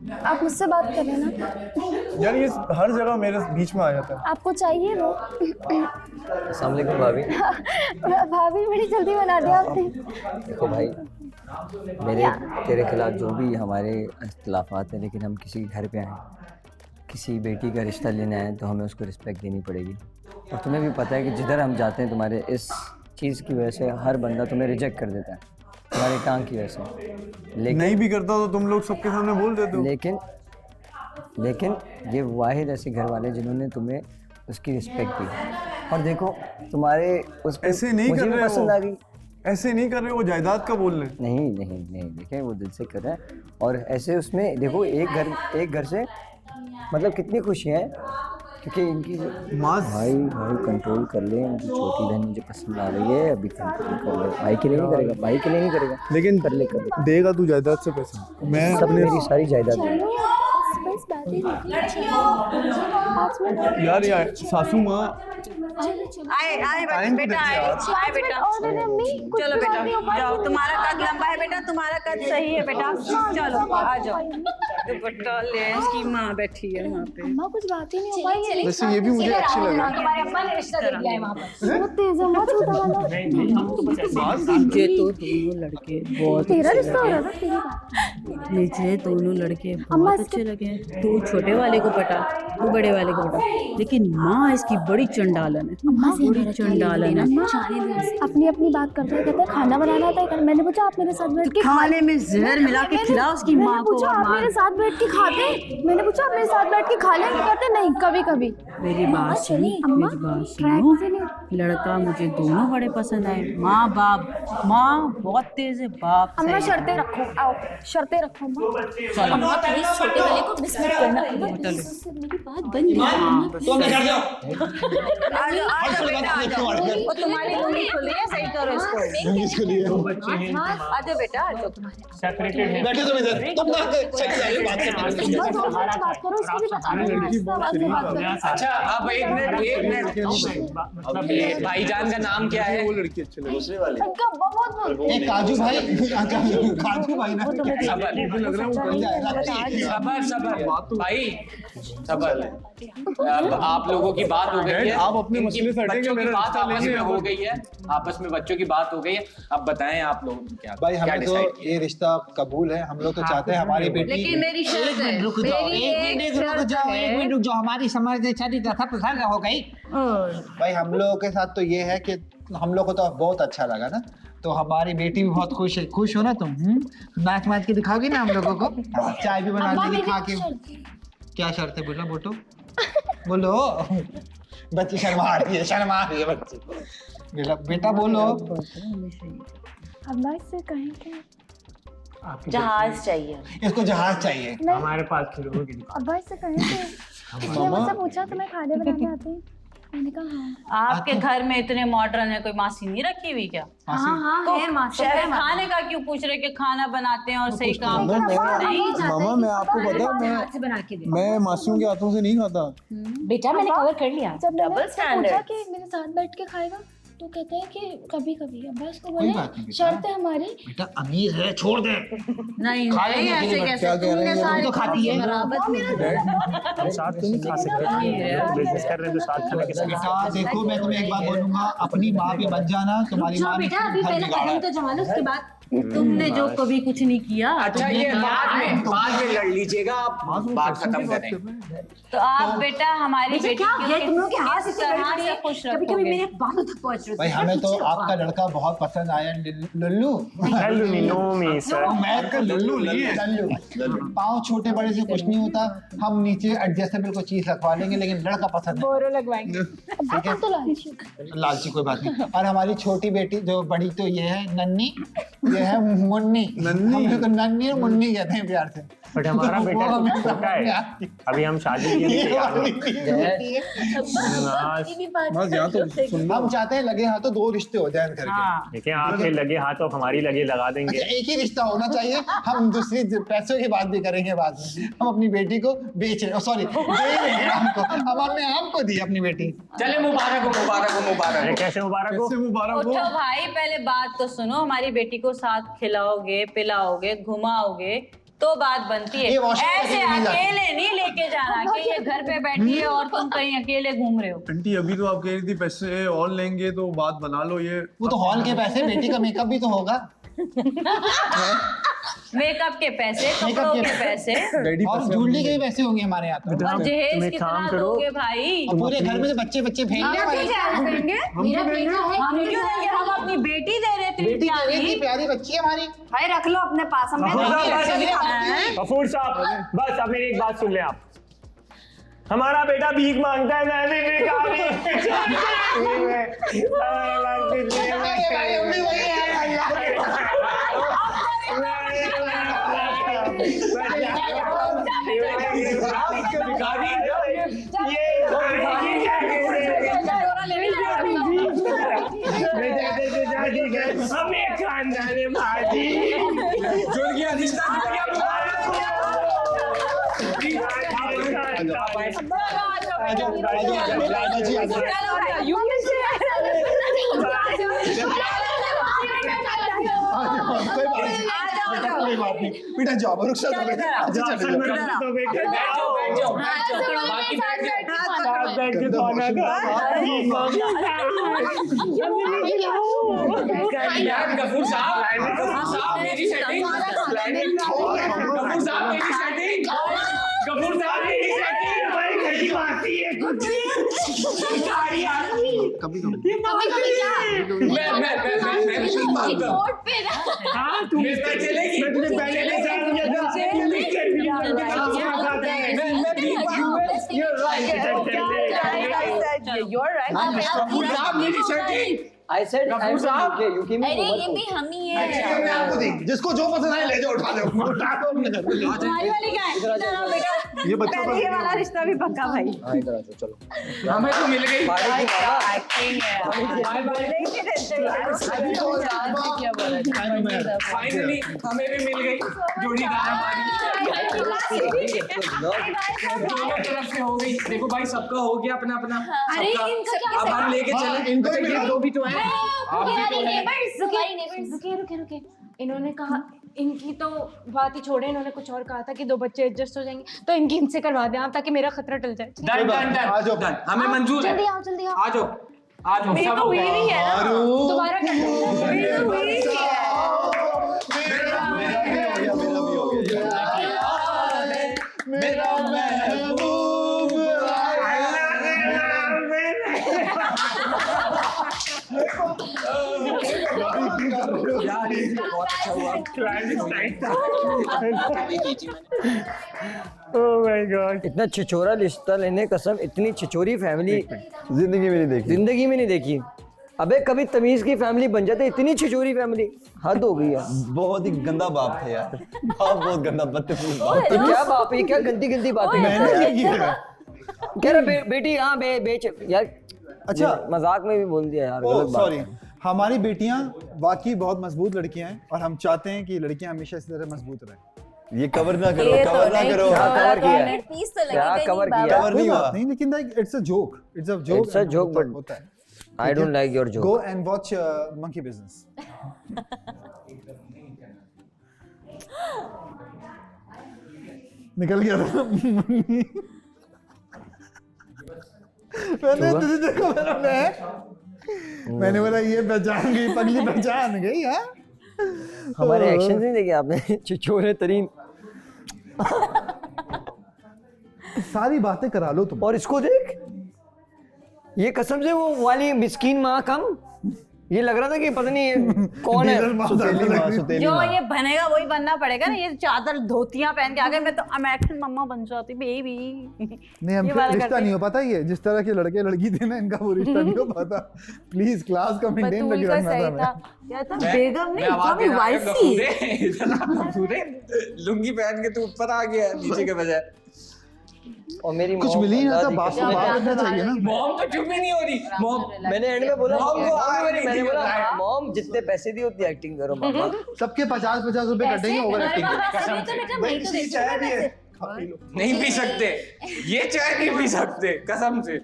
आप मुझसे बात कर रहे हैं ना यार, ये हर जगह मेरे बीच में आ जाता है। आपको चाहिए वो? अस्सलाम वालेकुम भाभी। भाभी बड़ी जल्दी बना दिया आपने। देखो भाई, मेरे तेरे खिलाफ जो भी हमारे इख्तिलाफात हैं, लेकिन हम किसी के घर पे आए, किसी बेटी का रिश्ता लेने आए तो हमें उसको रिस्पेक्ट देनी पड़ेगी। और तुम्हें भी पता है कि जिधर हम जाते हैं तुम्हारे इस चीज़ की वजह से हर बंदा तुम्हें रिजेक्ट कर देता है, तुम्हारी टांग की वजह से। लेकिन नहीं भी करता तो तुम लोग सबके सामने बोल देते हो। लेकिन ये वाहिद ऐसे घर वाले जिन्होंने तुम्हें उसकी रिस्पेक्ट दी। और देखो तुम्हारे उस ऐसे नहीं कर रहे पसंद आ गई, ऐसे नहीं कर रहे वो जायदाद का बोल रहे हैं। नहीं देखें वो दिल से कर रहा है। और ऐसे उसमें देखो एक घर से मतलब कितनी खुशियाँ हैं, क्योंकि इनकी भाई कंट्रोल कर ले, इनकी छोटी बहन मुझे पसंद आ रही है, अभी कंट्रोल कर ले। भाई के लिए नहीं करेगा, भाई के लिए नहीं करेगा, लेकिन कर ले देगा तू जायदाद से पैसा। मैं सब मेरी सारी जायदाद देगा। यार यार सासू माँ आए बेटा आए बेटा चलो बेटा जाओ, तुम्हारा कद लंबा है बेटा, तुम्हारा कद सही है बेटा, चलो आ जाओ। दुपट्टा ले, इसकी माँ बैठी है वहाँ पे। अम्मा कुछ बात ही नहीं हो पाई। वैसे ये भी मुझे अच्छी लग रही तुम्हारे अम्मा ने रिश्ता दे दिया है वहाँ पर। बहुत तेज है अम्मा, छोटा वाला। मुझे तो दोनों लड़के बहुत तेरा रिश्ता हो रहा था, तेरी बात। मुझे दोनों लड़के बहुत अच्छे लगे। तू छोटे वाले को पटा, तू बड़े वाले को पटा, लेकिन माँ इसकी बड़ी चंडालन है, बड़ी चंडालन है। अपनी अपनी बात करते हैं, कहते हैं खाना बनाना आता है। मैंने पूछा आप मेरे साथ बैठ के खाने में जहर मिला के खिलाओ उसकी माँ को। आप मेरे साथ बैठ के खाते? मैंने पूछा आप मेरे साथ बैठ के खा लेंगे? कहते नहीं, कभी कभी। मेरी बात सुनो, मेरी बात सुनो। लड़का मुझे दोनों बड़े पसंद आए। माँ बाप, माँ बहुत तेज है, बाप अम्मा शर्तें रखो, आओ शर्तें रखो अम्मा। अम्मा प्लीज छोटे वाले को मिस मत करना। मेरी बात बन वो तुम्हारी मुंडी खुली है, सही करो इसको। आ जाओ बेटा, आ जाओ। सेपरेटेड है। बैठे तुम इधर, तुम बात करो, उसको भी बता। अच्छा अब एक मिनट मतलब भाईजान का नाम क्या है? वो लड़की अच्छी लगी, दूसरे वाले काजू भाई, काजू भाई ना सबर भाई, सबर। अब आप लोगों की बात हो गई है, आप अपने मसले से हटेंगे, बच्चों की मेरा बात रिश्ता आपस लेंगे में हो अब। गई है, आपस में बच्चों की बात हो गई है। अब बताएं आप लोग क्या भाई, क्या हमें तो डिसाइड किया? ये रिश्ता कबूल है। हम लोग तो चाहते हैं हमारी बेटी। लेकिन मेरी शर्त है, रुक जाओ, मेरी एक शर्त है। रुक जाओ, हमारी समझ शादी दफा पसंद हो गई। भाई हम लोगों के साथ तो ये है कि हम लोग को तो बहुत अच्छा लगा ना, तो हमारी बेटी भी बहुत खुश है। खुश हो ना तुम? नाच माच के दिखाओगी ना हम लोगों को, चाय भी बना देगी खा के। क्या शर्त है? बोलो बोटो, बोलो। बच्ची शर्मा रही है बच्ची। बेटा बोलो। अम्मा इससे कहें कि जहाज चाहिए इसको, जहाज चाहिए। हमारे पास खिलौनों की दुकान। अब्बा इससे कहें कि इसने मुझसे पूछा तुम्हें खाने बनाने आते हैं? मैंने कहा हाँ। आपके घर में इतने मॉडर्न है, कोई मासी नहीं रखी हुई क्या? हाँ है मासी। शेफ खाने का क्यों पूछ रहे कि खाना बनाते हैं और सही काम मैं- नहीं मामा मैं आपको पता है, मैं मासियों के हाथों से नहीं खाता। बेटा मैंने कवर कर लिया। जब मैंने Double उससे standard। पूछा कि मेरे साथ बैठ के खाएगा, तो कहते हैं कि कभी कभी। अब्बा इसको कोई बात बोले नहीं शर्त है हमारी। बेटा अमीर है, छोड़ दे। नहीं नहीं, ऐसे कैसे? क्या कह रहे हैं? तुमने तो खाती है। हम साथ तो नहीं खा सकते, बिजनेस कर रहे हैं तो साथ खाने के साथ। बेटा देखो, मैं तुम्हें एक बात बोलूंगा, अपनी माँ पे मत जाना। तुम्हारी माँ ने बेटा अभी घर पहले बिगाड़ा कदम है। तो जमा लो, उसके बाद तुमने जो कभी कुछ नहीं किया। अच्छा ये बाद में लड़ लीजिएगा, आप बात खत्म करें। तो आप बेटा हमारी बेटी क्या को है तुम लोग के हाथ से किस तरह से खुश कभी कभी रखोगे? मेरे बालों तक पहुंच रहे भाई हमें तो आपका लड़का बहुत पसंद आया। लल्लू लल्लू नहीं, नो मी सर। मैं का लल्लू नहीं है। लल्लू पाँव छोटे बड़े से कुछ नहीं होता। हम नीचे एडजस्टेबल को चीज रखवा लेंगे, लेकिन लड़का पसंद है। बोरो लगवाएंगे। अब्बा तो लालची। लालची कोई बात नहीं। और हमारी छोटी बेटी जो बड़ी तो ये है नन्नी, ये है मुन्नी। हम तो नन्नी और मुन्नी कहते हैं प्यार से। बट हमारा वो बेटा हमें छोटा समझ में है, आती। अभी हम शादी के लिए तैयार हैं। बस यहाँ तो सुन लो। हम चाहते हैं लगे हाथों दो रिश्ते हो जाए करके। हाँ। देखिए आपके लगे हाथ और हमारी लगे लगा देंगे। अच्छा एक ही रिश्ता होना चाहिए। हम दूसरी पैसों की बात भी करेंगे बाद में। हम अपनी बेटी को बेच रहे, सॉरी दे रहे हैं हमको। हम हमने हमको दी अपनी बेटी। चले मुबारक हो, मुबारक हो, मुबारक अरे हो। कैसे मुबारक हो? कैसे मुबारक हो? उठो भाई, पहले बात तो सुनो। हमारी बेटी को साथ खिलाओगे, पिलाओगे, घुमाओगे तो बात बनती है। ये washing ऐसे machine में नहीं जाती। अकेले नहीं लेके जाना कि ये घर पे बैठी है और तुम कहीं अकेले घूम रहे हो। आंटी अभी तो आप कह रही थी पैसे और लेंगे तो बात बना लो। ये वो तो हॉल के पैसे, बेटी का मेकअप भी तो होगा। मेकअप के पैसे, कपड़ों के पैसे और ज्वेलरी के भी पैसे होंगे हमारे यहाँ तो। और जहेज कितना दोगे भाई? और पूरे घर में तो बच्चे फेंकने हम क्यों देंगे? हम क्यों देंगे? हम अपनी बेटी दे रहे थे, प्यारी बच्ची है हमारी। भाई रख लो अपने पास, हमें गफूर साहब बस अब मेरी एक बात सुन ले आप। हमारा बेटा भीख मांगता है, मैं भी भिखारी। हमें खानदान भाजी जुड़ गया रिश्ता कोई बात नहीं बेटा, जाओ रुक गफूर साहब मेरी सेटिंग, गफूर साहब मेरी सेटिंग हमारी घर की बात ही है कुछ कभी चलेगी I said I'm from UK. You came अरे ये भी हम ही है। जिसको जो पसंद आए ले जाओ, उठा दो। हमारी वाली क्या है? चलो बेटा, ये बच्चा ये वाला रिश्ता भी पक्का भाई। हाँ इधर आ जाओ, चलो। हमें तो मिल गई फाइनली, हमें भी मिल गई जोड़ीदार हमारी। दोनों तरफ से हो गई। देखो भाई सबका हो गया अपना अपना। अरे इनका क्या? अब हम लेके चले। इनको भी दो भी तो है। रुके। इन्होंने कहा, इनकी तो बात ही छोड़े, इन्होंने कुछ और कहा था कि 2 बच्चे एडजस्ट हो जाएंगे, तो इनकी इनसे करवा दें आप, ताकि मेरा खतरा टल जाए। डन हमें मंजूर है। जल्दी आओ आ जाओ मेरी तो हुई नहीं है ना, दोबारा मेरा महबूब Oh my God. इतना छिछोरा रिश्ता लेने कसम, इतनी छिछोरी फैमिली जिंदगी में नहीं देखी। जिंदगी में नहीं देखी। अबे कभी तमीज की फैमिली बन जाते, इतनी छिछोरी फैमिली, हद हो गई यार। बहुत ही गंदा बाप थे यार, बाप बहुत गंदा, बदतमीज बाप। तो क्या बाप है, क्या गंदी गंदी बातें कह रहा बेटी। हाँ बेच यार, अच्छा मजाक में भी बोल दिया यार, गलत बात। सॉरी, हमारी बेटियां वाकई बहुत मजबूत लड़कियां हैं और हम चाहते हैं कि लड़कियां हमेशा इसी तरह मजबूत रहें। ये कवर ना करो, कवर ना करो। कवर किया, पीस तो क्या कवर किया? कवर नहीं हुआ। नहीं, लेकिन it's a joke, It's a joke, but होता है। I don't like your joke. Go and watch Monkey Business. निकल गया था। मैंने तुझे देखा, मैंने बोला ये पहचान गई, पगली पहचान गई। हाँ हमारे एक्शन नहीं देखे आपने, छिछोरे तरीन। सारी बातें करा लो तुम। और इसको देख, ये कसम से वो वाली मिस्कीन माँ कम, ये लग रहा था कि पता नहीं कौन है। जो ये बनेगा वही बनना पड़ेगा ना। ये चादर धोतियां पहन के आ गए, मैं तो अमेरिकन मम्मा बन जाती बेबी। नहीं, हम रिश्ता नहीं हो पाता। ये जिस तरह के लड़के लड़की थे ना, इनका वो रिश्ता नहीं हो पाता। प्लीज क्लास का मेंटेन करके रखना था। क्या था बेगम नहीं, कभी वाइफ थी। लुंगी पहन के तू ऊपर आ गया नीचे के बजाय। और मेरी कुछ मिल ही नहीं रहा, बाप को बात करना चाहिए ना। मॉम तो चुप ही नहीं हो रही। मॉम मैंने एंड में बोला, मैंने बोला मॉम जितने पैसे दिए उतनी एक्टिंग करो मामा। सबके 50-50 रुपए कटेंगे ओवर एक्टिंग। नहीं पी सकते, ये चाय नहीं पी सकते कसम से।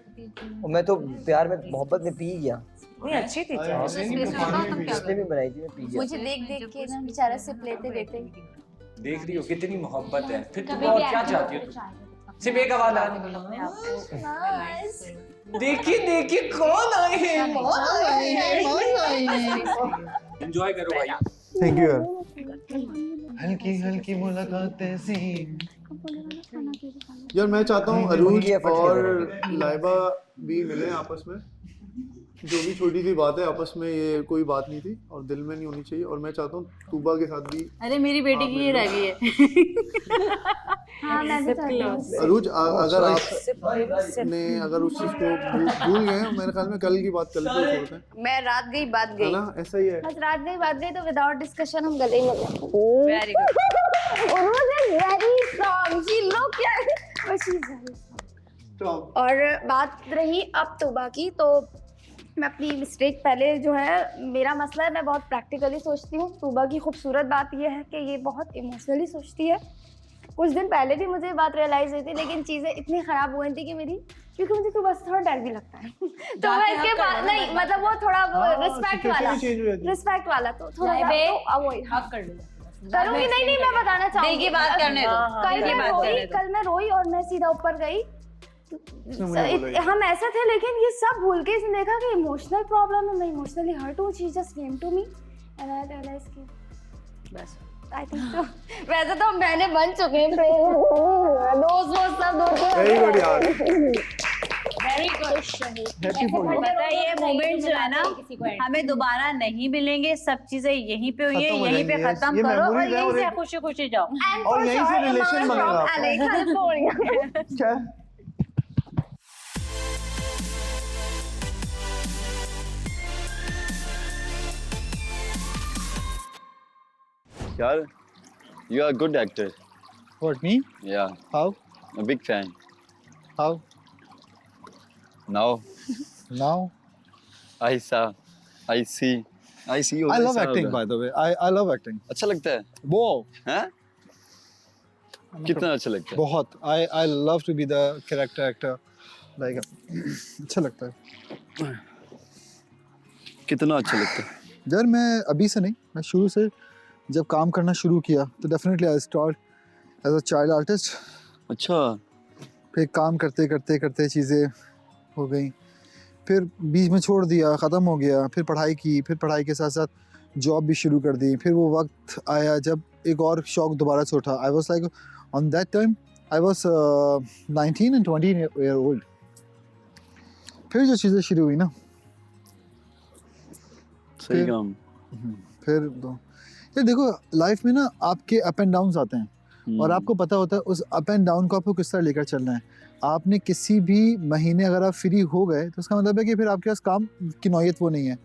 मैं तो प्यार में मोहब्बत में पी गया। नहीं अच्छी थी चाय, इसने भी बनाई थी, मैं पी गया। मुझे देख देख के ना बेचारा सिप लेते लेते। देख रही हो कितनी मोहब्बत है, फिर तुम और क्या चाहती हो? सिर्फ एक आवाज आ रही है, देखिए देखिए कौन आए हैं, एंजॉय करो भाई। थैंक यू यार। हल्की हल्की मुलाकातें सी। यार मैं चाहता हूँ अरूज और लाइबा भी मिले आपस में। जो भी छोटी सी बात है आपस में, ये कोई बात नहीं थी और दिल में नहीं होनी चाहिए। और मैं चाहता हूँ तूबा के साथ भी। अरे मेरी बेटी की ये रह गई है। हाँ मैं भी चाहती हूँ। अरूज अगर अगर उस चीज को भूल गए, मेरे ख्याल में कल की बात कल को छोड़ते हैं। मैं रात गई बात गई, है ना, ऐसा ही है। बस रात गई तो विदाउट डिस्कशन हम गले ही लगे। Very good. Very strong, she look और बात रही अब तौबा की, तो मैं अपनी मिस्टेक पहले जो है, मेरा मसला है मैं बहुत प्रैक्टिकली सोचती हूँ। तौबा की खूबसूरत बात यह है कि ये बहुत इमोशनली सोचती है। कुछ दिन पहले भी मुझे बात रियलाइज हुई थी, लेकिन चीज़ें इतनी ख़राब हुई थी कि मेरी, क्योंकि मुझे तो बस थोड़ा डर भी लगता है। तो मैं इसके बाद नहीं, मतलब वो थोड़ा रिस्पेक्ट वाला तो थोड़ा करूँगी। नहीं मैं बताना चाहूँगी, बात करने दो। कल मैं रोई और मैं सीधा ऊपर गई। हम ऐसे थे, लेकिन ये सब भूल के इसने देखा कि इमोशनल प्रॉब्लम है, मैं इमोशनली हर्ट हूँ। She just came to me and I realize कि बस आई थिंक तो वैसे तो मैंने बन चुके हैं दोस्त सब दोस्त। वेरी गुड यार, वेरी गुड। पता है ये मोमेंट जो है ना, हमें दोबारा नहीं मिलेंगे। सब चीजें यहीं पे हुई है, यहीं पे खत्म करो और यहीं से खुशी खुशी जाओ और यहीं से रिलेशन बनेगा। क्या यार, you are a good actor. What, me? Yeah. How? A big fan. How? Now. Now? I see. I love acting, by the way. I love acting. अच्छा लगता है? वो हैं? कितना अच्छा लगता है? बहुत. I love to be the character actor. Like अच्छा लगता है. कितना अच्छा लगता है? यार मैं अभी से नहीं, मैं शुरू से जब काम करना शुरू किया तो definitely I start as a child artist. अच्छा। फिर काम करते करते करते चीज़ें हो गई, फिर बीच में छोड़ दिया, ख़त्म हो गया। फिर पढ़ाई की, फिर पढ़ाई के साथ साथ जॉब भी शुरू कर दी। फिर वो वक्त आया जब एक और शौक़ दोबारा से उठा। I was like on that time I was 19 and 20 year old। फिर जो चीज़ें शुरू हुई ना, सही काम। फिर तो ये देखो, लाइफ में ना आपके अप एंड डाउन्स आते हैं और आपको पता होता है उस अप एंड डाउन को आपको किस तरह लेकर चलना है। आपने किसी भी महीने अगर आप फ्री हो गए तो उसका मतलब है कि फिर आपके पास काम की नौयत वो नहीं है।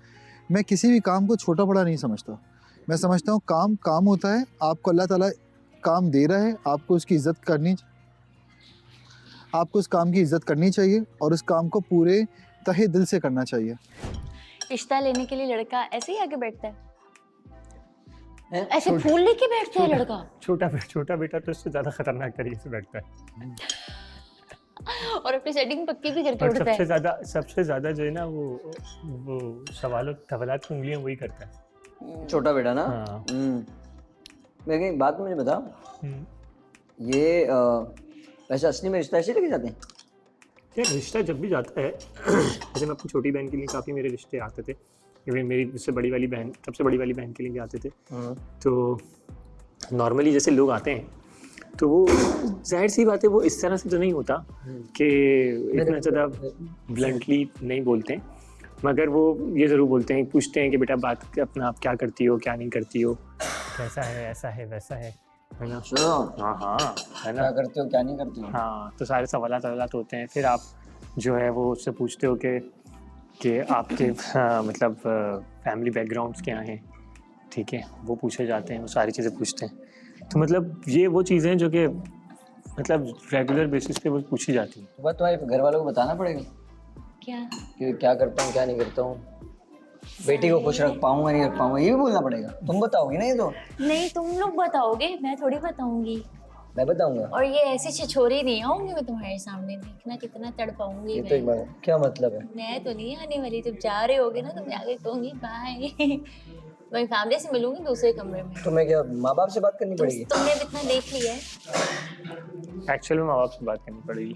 मैं किसी भी काम को छोटा बड़ा नहीं समझता। मैं समझता हूँ काम होता है। आपको अल्लाह ताला काम दे रहा है, आपको उसकी इज़्ज़त आपको उस काम की इज़्ज़त करनी चाहिए और उस काम को पूरे तहे दिल से करना चाहिए। रिश्ता लेने के लिए लड़का ऐसे ही आके बैठता है, ऐसे फूल लेके बैठता है लड़का। छोटा बेटा तो इससे ज्यादा खतरनाक तरीके से बैठता है और अपनी सेटिंग पक्की भी करके उड़ता है। सबसे ज्यादा जो है ना वो सवालों तवलात की उंगलियां वही करता है। छोटा बेटा ना। हाँ। मैं एक बात मुझे बता, ये वैसे असली में रिश्ता ऐसे लेके जाते हैं? यार रिश्ता जब भी जाता है जैसे मैं अपनी छोटी बहन के लिए काफ़ी मेरे रिश्ते आते थे, मेरी सबसे बड़ी वाली बहन के लिए भी आते थे। तो नॉर्मली जैसे लोग आते हैं तो वो जाहिर सी बात है वो इस तरह से तो नहीं होता कि इतना ज़्यादा ब्लंटली नहीं बोलते हैं, मगर वो ये ज़रूर बोलते हैं, पूछते हैं कि बेटा बात अपना आप क्या करती हो, क्या नहीं करती हो, कैसा है, ऐसा है, वैसा है ना। हाँ है ना, क्या करते हो क्या नहीं करते हो। हाँ, तो सारे सवालात होते हैं। फिर आप जो है वो उससे पूछते हो कि आपके मतलब फैमिली बैकग्राउंड्स क्या हैं, ठीक है, वो पूछे जाते हैं, वो सारी चीज़ें पूछते हैं। तो मतलब ये वो चीज़ें हैं जो कि मतलब रेगुलर बेसिस पे वो पूछी जाती हैं। बात तुम्हारे घर वालों को बताना पड़ेगा क्या कि क्या करता हूँ क्या नहीं करता हूँ, बेटी को खुश रख पाऊंगा नहीं रख पाऊंगा, ये भी बोलना पड़ेगा। तुम बताओगी ना ये तो? नहीं, तुम लोग बताओगे, मैं थोड़ी बताऊंगी। मैं बताऊंगा। और ये ऐसी छिछोरी नहीं आऊंगी मैं तुम्हारे सामने, देखना कितना तड़पाऊंगी। ये तो एक बार क्या मतलब है? मैं तो नहीं आने वाली, तुम जा रहे होगे ना, तुम जाके कहूंगी बाय। मैं फैमिली से मिलूंगी दूसरे कमरे में। तो मैं क्या माँ बाप से बात करनी पड़ेगी? तुमने इतना देख लिया है। एक्चुअली में माँ बाप से बात करनी पड़ेगी।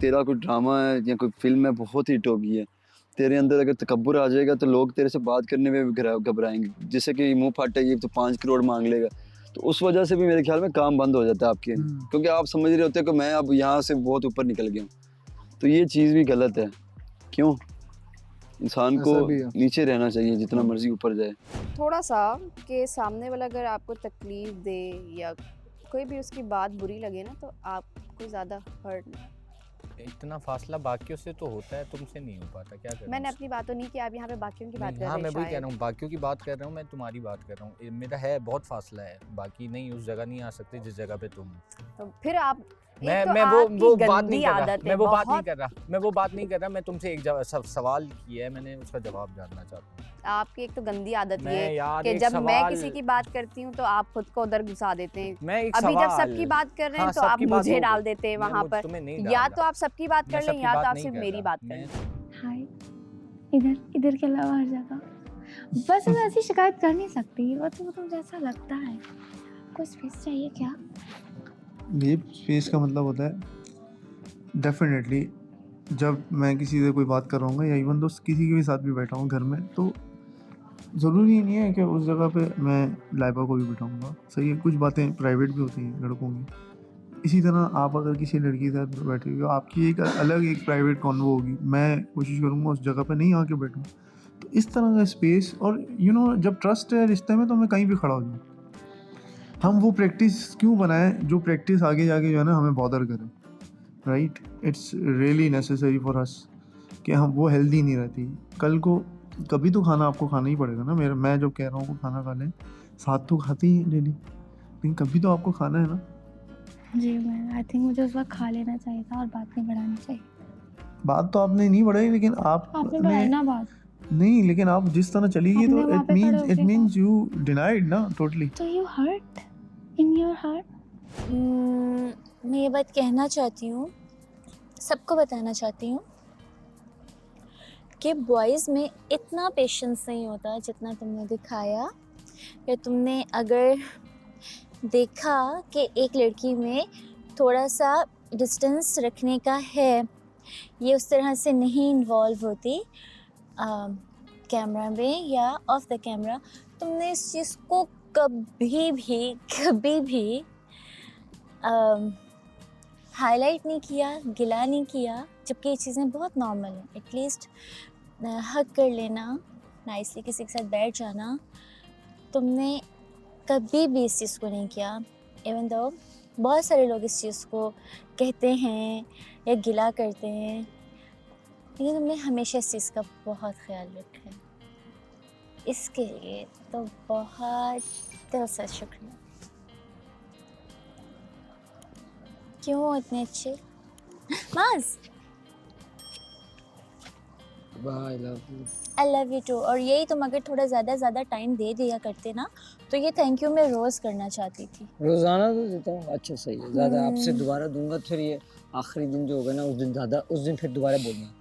तेरा कोई ड्रामा है या कोई फिल्म है बहुत हिट हो गई है, तेरे अंदर अगर तकब्बुर आ जाएगा तो लोग तेरे से बात करने में भी घबराएंगे, जैसे कि मुंह फाटा ये तो 5 करोड़ मांग लेगा, तो उस वजह से भी मेरे ख्याल में काम बंद हो जाता है आपके, क्योंकि आप समझ रहे होते हैं कि मैं अब यहाँ से बहुत ऊपर निकल गया हूँ, तो ये चीज़ भी गलत है। क्यों इंसान को नीचे रहना चाहिए, जितना मर्जी ऊपर जाए। थोड़ा सा कि सामने वाला अगर आपको तकलीफ दे या कोई भी उसकी बात बुरी लगे ना, तो आपको ज़्यादा हर्ट ना। इतना फासला बाकियों से तो होता है, तुमसे नहीं हो पाता, क्या करें? मैंने अपनी बातों नहीं की, आप यहाँ पे बाकियों की बात कर रहे हैं। हाँ मैं वही कह रहा हूँ, बाकियों की बात कर रहा हूँ, मैं तुम्हारी बात कर रहा हूँ। मेरा है बहुत फासला है, बाकी नहीं उस जगह नहीं आ सकते जिस जगह पे तुम। तो फिर आप मैं वो बात नहीं कर रहा, मैं वो बात नहीं कर रहा, मैं तुमसे एक सवाल किया है, मैंने उसका जवाब जानना चाहता हूँ। आपकी एक तो गंदी आदत ये है कि जब मैं किसी की बात करती हूँ तो आप खुद को उधर घुसा देते हैं। अभी जब सबकी बात कर रहे हैं तो आप मुझे डाल देते हैं वहाँ पर। या तो आप सबकी बात कर लें या तो आप सिर्फ मेरी बात कर लें। हाय, इधर के अलावा हर जगह बस मैं ऐसी शिकायत कर नहीं सकती, वो तो जैसा लगता है। कोई स्पेस चाहिए क्या? ये स्पेस का मतलब होता है डेफिनेटली जब मैं किसी से कोई बात कर रहा हूँ या इवन दोस्त किसी के भी साथ भी बैठा हूँ घर में, तो ज़रूरी नहीं है कि उस जगह पे मैं लाइबा को भी बिठाऊँगा। सही है, कुछ बातें प्राइवेट भी होती हैं लड़कों की। इसी तरह आप अगर किसी लड़की के साथ बैठे हो, आपकी एक अलग एक प्राइवेट कॉन्वो होगी, मैं कोशिश करूँगा उस जगह पे नहीं आके बैठूँ। तो इस तरह का स्पेस, और जब ट्रस्ट है रिश्ते में तो मैं कहीं भी खड़ा हो जाऊँ। हम वो प्रैक्टिस क्यों बनाएं जो प्रैक्टिस आगे जाके जो है ना हमें बॉदर करें, right? It's really necessary for us कि हम वो हेल्दी नहीं रहती। कल को कभी तो खाना आपको खाना ही पड़ेगा ना। मैं जब कह रहा हूँ खाना खा लें, साथ तो खाते ही डेली, लेकिन कभी तो आपको खाना है ना। जी मैं आई थिंक मुझे उस वक्त खा लेना चाहिए था और बात नहीं बढ़ानी चाहिए। बात तो आपने नहीं बढ़ाई, लेकिन आपने बढ़ाई ना बात। नहीं, लेकिन आप जिस तरह चली गई तो इट मींस यू डिनाइड ना टोटली। तो you hurt in your heart. मैं ये बात कहना चाहती हूँ, सबको बताना चाहती हूँ कि बॉयज़ में इतना पेशेंस नहीं होता जितना तुमने दिखाया। या तुमने अगर देखा कि एक लड़की में थोड़ा सा डिस्टेंस रखने का है, ये उस तरह से नहीं इन्वॉल्व होती कैमरा में या ऑफ द कैमरा, तुमने इस चीज़ को कभी भी हाईलाइट नहीं किया, गिला नहीं किया, जबकि ये चीज़ें बहुत नॉर्मल हैं। एटलीस्ट हग कर लेना, नाइसली किसी के साथ बैठ जाना, तुमने कभी भी इस चीज़ को नहीं किया। इवन दो बहुत सारे लोग इस चीज़ को कहते हैं या गिला करते हैं, लेकिन तुमने हमेशा इस चीज़ का बहुत ख्याल रखा है। इसके लिए तो बहुत दिल से शुक्रिया। क्यों इतने अच्छे माज। I love you too. और यही तुम अगर थोड़ा ज़्यादा टाइम दे दिया करते ना, तो ये थैंक यू मैं रोज़ करना चाहती थी। रोज़ाना तो देता हूँ, अच्छा सही है। ज़्यादा आपसे दोबारा दूंगा, फिर ये आखिरी दिन जो होगा ना उस दिन फिर दोबारा बोलना।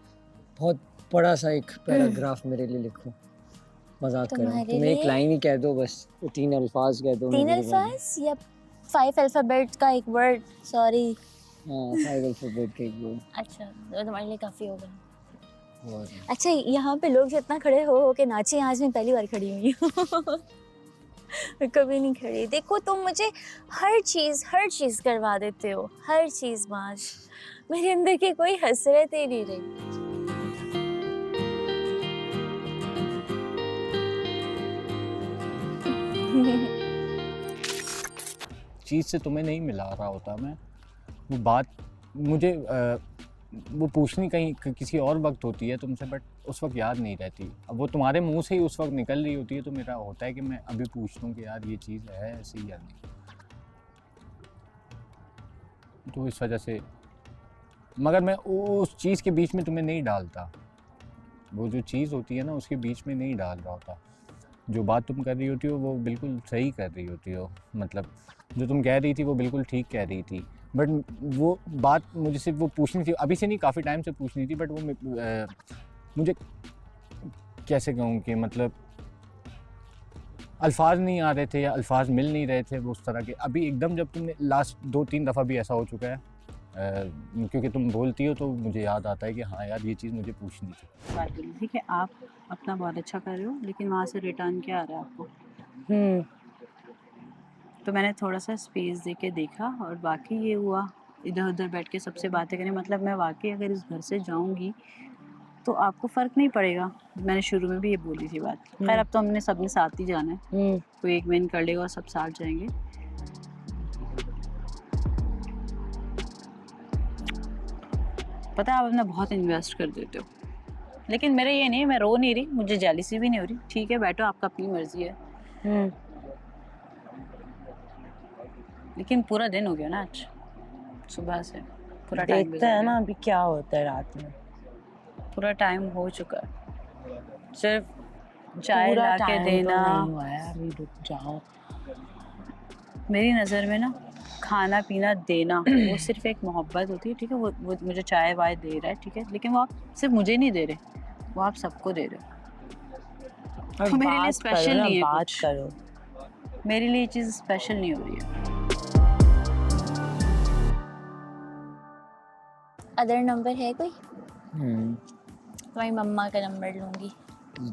बहुत बड़ा सा एक पैराग्राफ मेरे लिए लिखो। मजाक कर रहा हूँ, तुम एक लाइन ही कह दो बस, 3 अल्फाज कह दो। 3 अल्फाज या 5 अल्फ़ाबेट का एक वर्ड? सॉरी, हाँ 5 अल्फ़ाबेट का एक वर्ड। अच्छा, तो तुम्हारे लिए काफ़ी होगा। अच्छा, यहाँ पे लोग जितना खड़े हो के नाचे, आज मैं पहली बार खड़ी हुई हूँ। कभी नहीं खड़ी। देखो तुम मुझे हर चीज़ करवा देते हो, हर चीज़। माज मेरे अंदर की कोई हसरत ही नहीं रही। चीज़ से तुम्हें नहीं मिला रहा होता मैं, वो बात मुझे वो पूछनी कहीं किसी और वक्त होती है तुमसे, बट उस वक्त याद नहीं रहती। अब वो तुम्हारे मुंह से ही उस वक्त निकल रही होती है, तो मेरा होता है कि मैं अभी पूछ लूँ कि यार ये चीज़ है ऐसी या नहीं। तो इस वजह से, मगर मैं उस चीज़ के बीच में तुम्हें नहीं डालता। वो जो चीज़ होती है ना उसके बीच में नहीं डाल रहा होता। जो बात तुम कर रही होती हो वो बिल्कुल सही कर रही होती हो, मतलब जो तुम कह रही थी वो बिल्कुल ठीक कह रही थी, बट वो बात मुझे सिर्फ वो पूछनी थी, अभी से नहीं काफ़ी टाइम से पूछनी थी, बट वो मुझे कैसे कहूँ कि मतलब अल्फाज नहीं आ रहे थे या अल्फाज मिल नहीं रहे थे वो उस तरह के। अभी एकदम जब तुमने लास्ट 2-3 दफ़ा भी ऐसा हो चुका है, क्योंकि तुम बोलती हो तो मुझे याद आता है कि हाँ यार ये चीज़ मुझे पूछनी थी। बात बोली ठीक है, आप अपना बहुत अच्छा कर रहे हो, लेकिन वहाँ से रिटर्न क्या आ रहा है आपको? तो मैंने थोड़ा सा स्पेस दे के देखा और बाकी ये हुआ इधर उधर बैठ के सबसे बातें करें। मतलब मैं वाकई अगर इस घर से जाऊंगी तो आपको फ़र्क नहीं पड़ेगा। मैंने शुरू में भी ये बोली थी बात। खैर अब तो हमने सबने साथ ही जाना है, कोई एक महीने कर लेगा और सब साथ जाएंगे। पता है आप अपना बहुत इन्वेस्ट कर देते हो, लेकिन मेरा ये नहीं, मैं रो नहीं रही, मुझे जेलसी भी नहीं हो रही। ठीक है बैठो, आपका अपनी मर्जी है। लेकिन पूरा दिन हो गया ना आज, सुबह से पूरा टाइम देखते हैं ना अभी क्या होता है रात में। पूरा टाइम हो चुका है, सिर्फ चाय ला के देना। नहीं हुआ है, अभी रुक जाओ। मेरी नज़र में ना खाना पीना देना वो सिर्फ एक मोहब्बत होती है, ठीक है। वो मुझे चाय वाय दे रहा है, ठीक है, लेकिन वो आप सिर्फ मुझे नहीं दे रहे, वो आप सबको दे रहे हो। तो मेरे लिए स्पेशल नहीं है बात कुछ। करो, मेरे लिए ये चीज़ स्पेशल नहीं हो रही है। अदर नंबर है कोई? तुम्हारी मम्मा का नंबर लूंगी।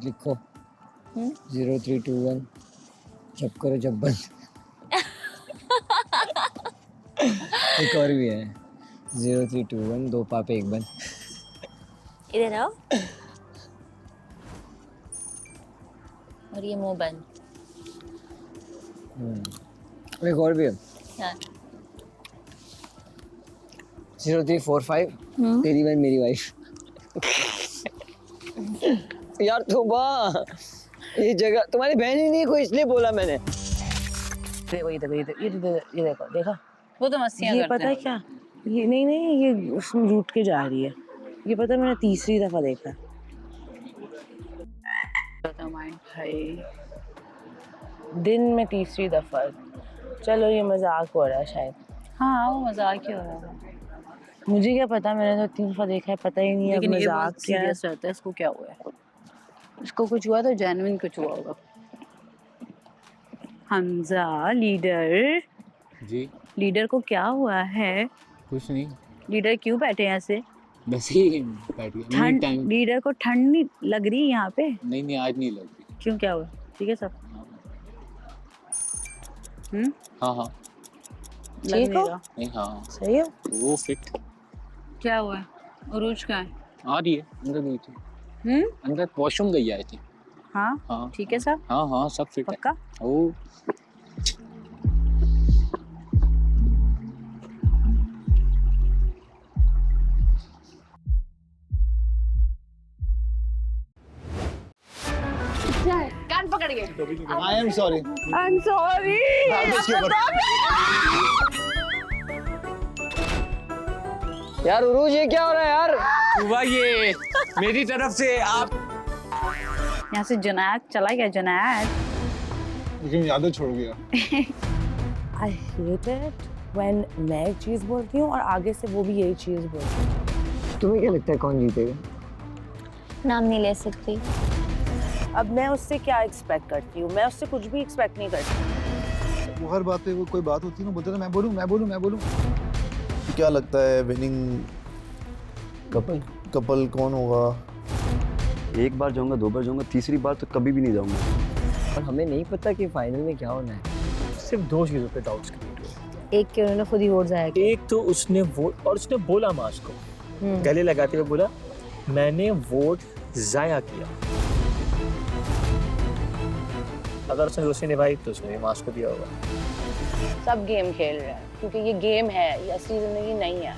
लिखो 0321 जब करो जब बंद। एक और भी है 0321 दो पापे एक बंद। इधर आओ। और ये मुंह बंद। एक और भी है हाँ। 0345 तेरी बहन मेरी वाइफ। यार तोबा, ये जगह तुम्हारी बहन ही नहीं कोई, इसलिए बोला मैंने। देखो ये देखो देखा, वो तो मस्तियाँ ये करते पता है क्या, ये नहीं ये उसमें रूट के जा रही है। ये पता है मैंने तीसरी दफा देखा है। भाई दिन में तीसरी दफा। चलो ये मजाक हो रहा है शायद। हाँ वो मजाक ही हो रहा था। मुझे क्या पता, मैंने तो 3 दफा देखा है, पता ही नहीं है लेकिन ये मजाक बहुत क्या है। सीरियस रहता है। इसको क्या हुआ है? इसको कुछ हुआ तो जेन्युइन कुछ हुआ होगा। हमजा लीडर जी लीडर को क्या हुआ है? कुछ नहीं, लीडर क्यों बैठे हैं ऐसे? बस ही बैठ गया। ठंड, टाइम लीडर को ठंड नहीं लग रही यहाँ पे? नहीं आज नहीं लग रही। क्यों, क्या हुआ? ठीक है सब? हाँ लग नहीं रहा। नहीं हाँ सही है वो फिट। क्या हुआ है? उरूज कहाँ है? आ रही है, अंदर गई थी। अंदर वॉशरूम गई आई थी। हाँ हाँ ठीक है सब? हाँ सब फिट है। पक्का? ओ कान पकड़ के। I am sorry. I am sorry. यार उरूज ये क्या हो रहा है यार? सुबह ये मेरी तरफ से आप यहाँ से जुनैद चला गया। जुनैद लेकिन यादें छोड़ गया। I hate it when मैं एक चीज़ बोलती हूँ और आगे से वो भी यही चीज़ बोलती है। तुम्हें क्या लगता है कौन जीतेगा? नाम नहीं ले सकती। अब मैं उससे क्या एक्सपेक्ट करती हूँ? मैं उससे कुछ भी एक्सपेक्ट नहीं करती। वो हर बात पे वो कोई बात होती है ना, बोलते ना मैं बोलूं। क्या लगता है विनिंग कपल कौन होगा? एक बार जाऊंगा, 2 बार जाऊंगा, तीसरी बार तो कभी भी नहीं जाऊंगा। और हमें नहीं पता कि फाइनल में क्या होना है। सिर्फ 2 चीज़ों पे डाउट्स क्रिएट हुए। एक के उन्होंने खुद ही वोट जाया किया। एक तो उसने वोट, और उसने बोला मास को गले लगाते हुए बोला मैंने वोट जाया किया। अगर उसने दोस्ती निभाई तो उसने भी मास को दिया होगा। सब गेम खेल रहे हैं क्योंकि ये गेम है, ये असली जिंदगी नहीं है।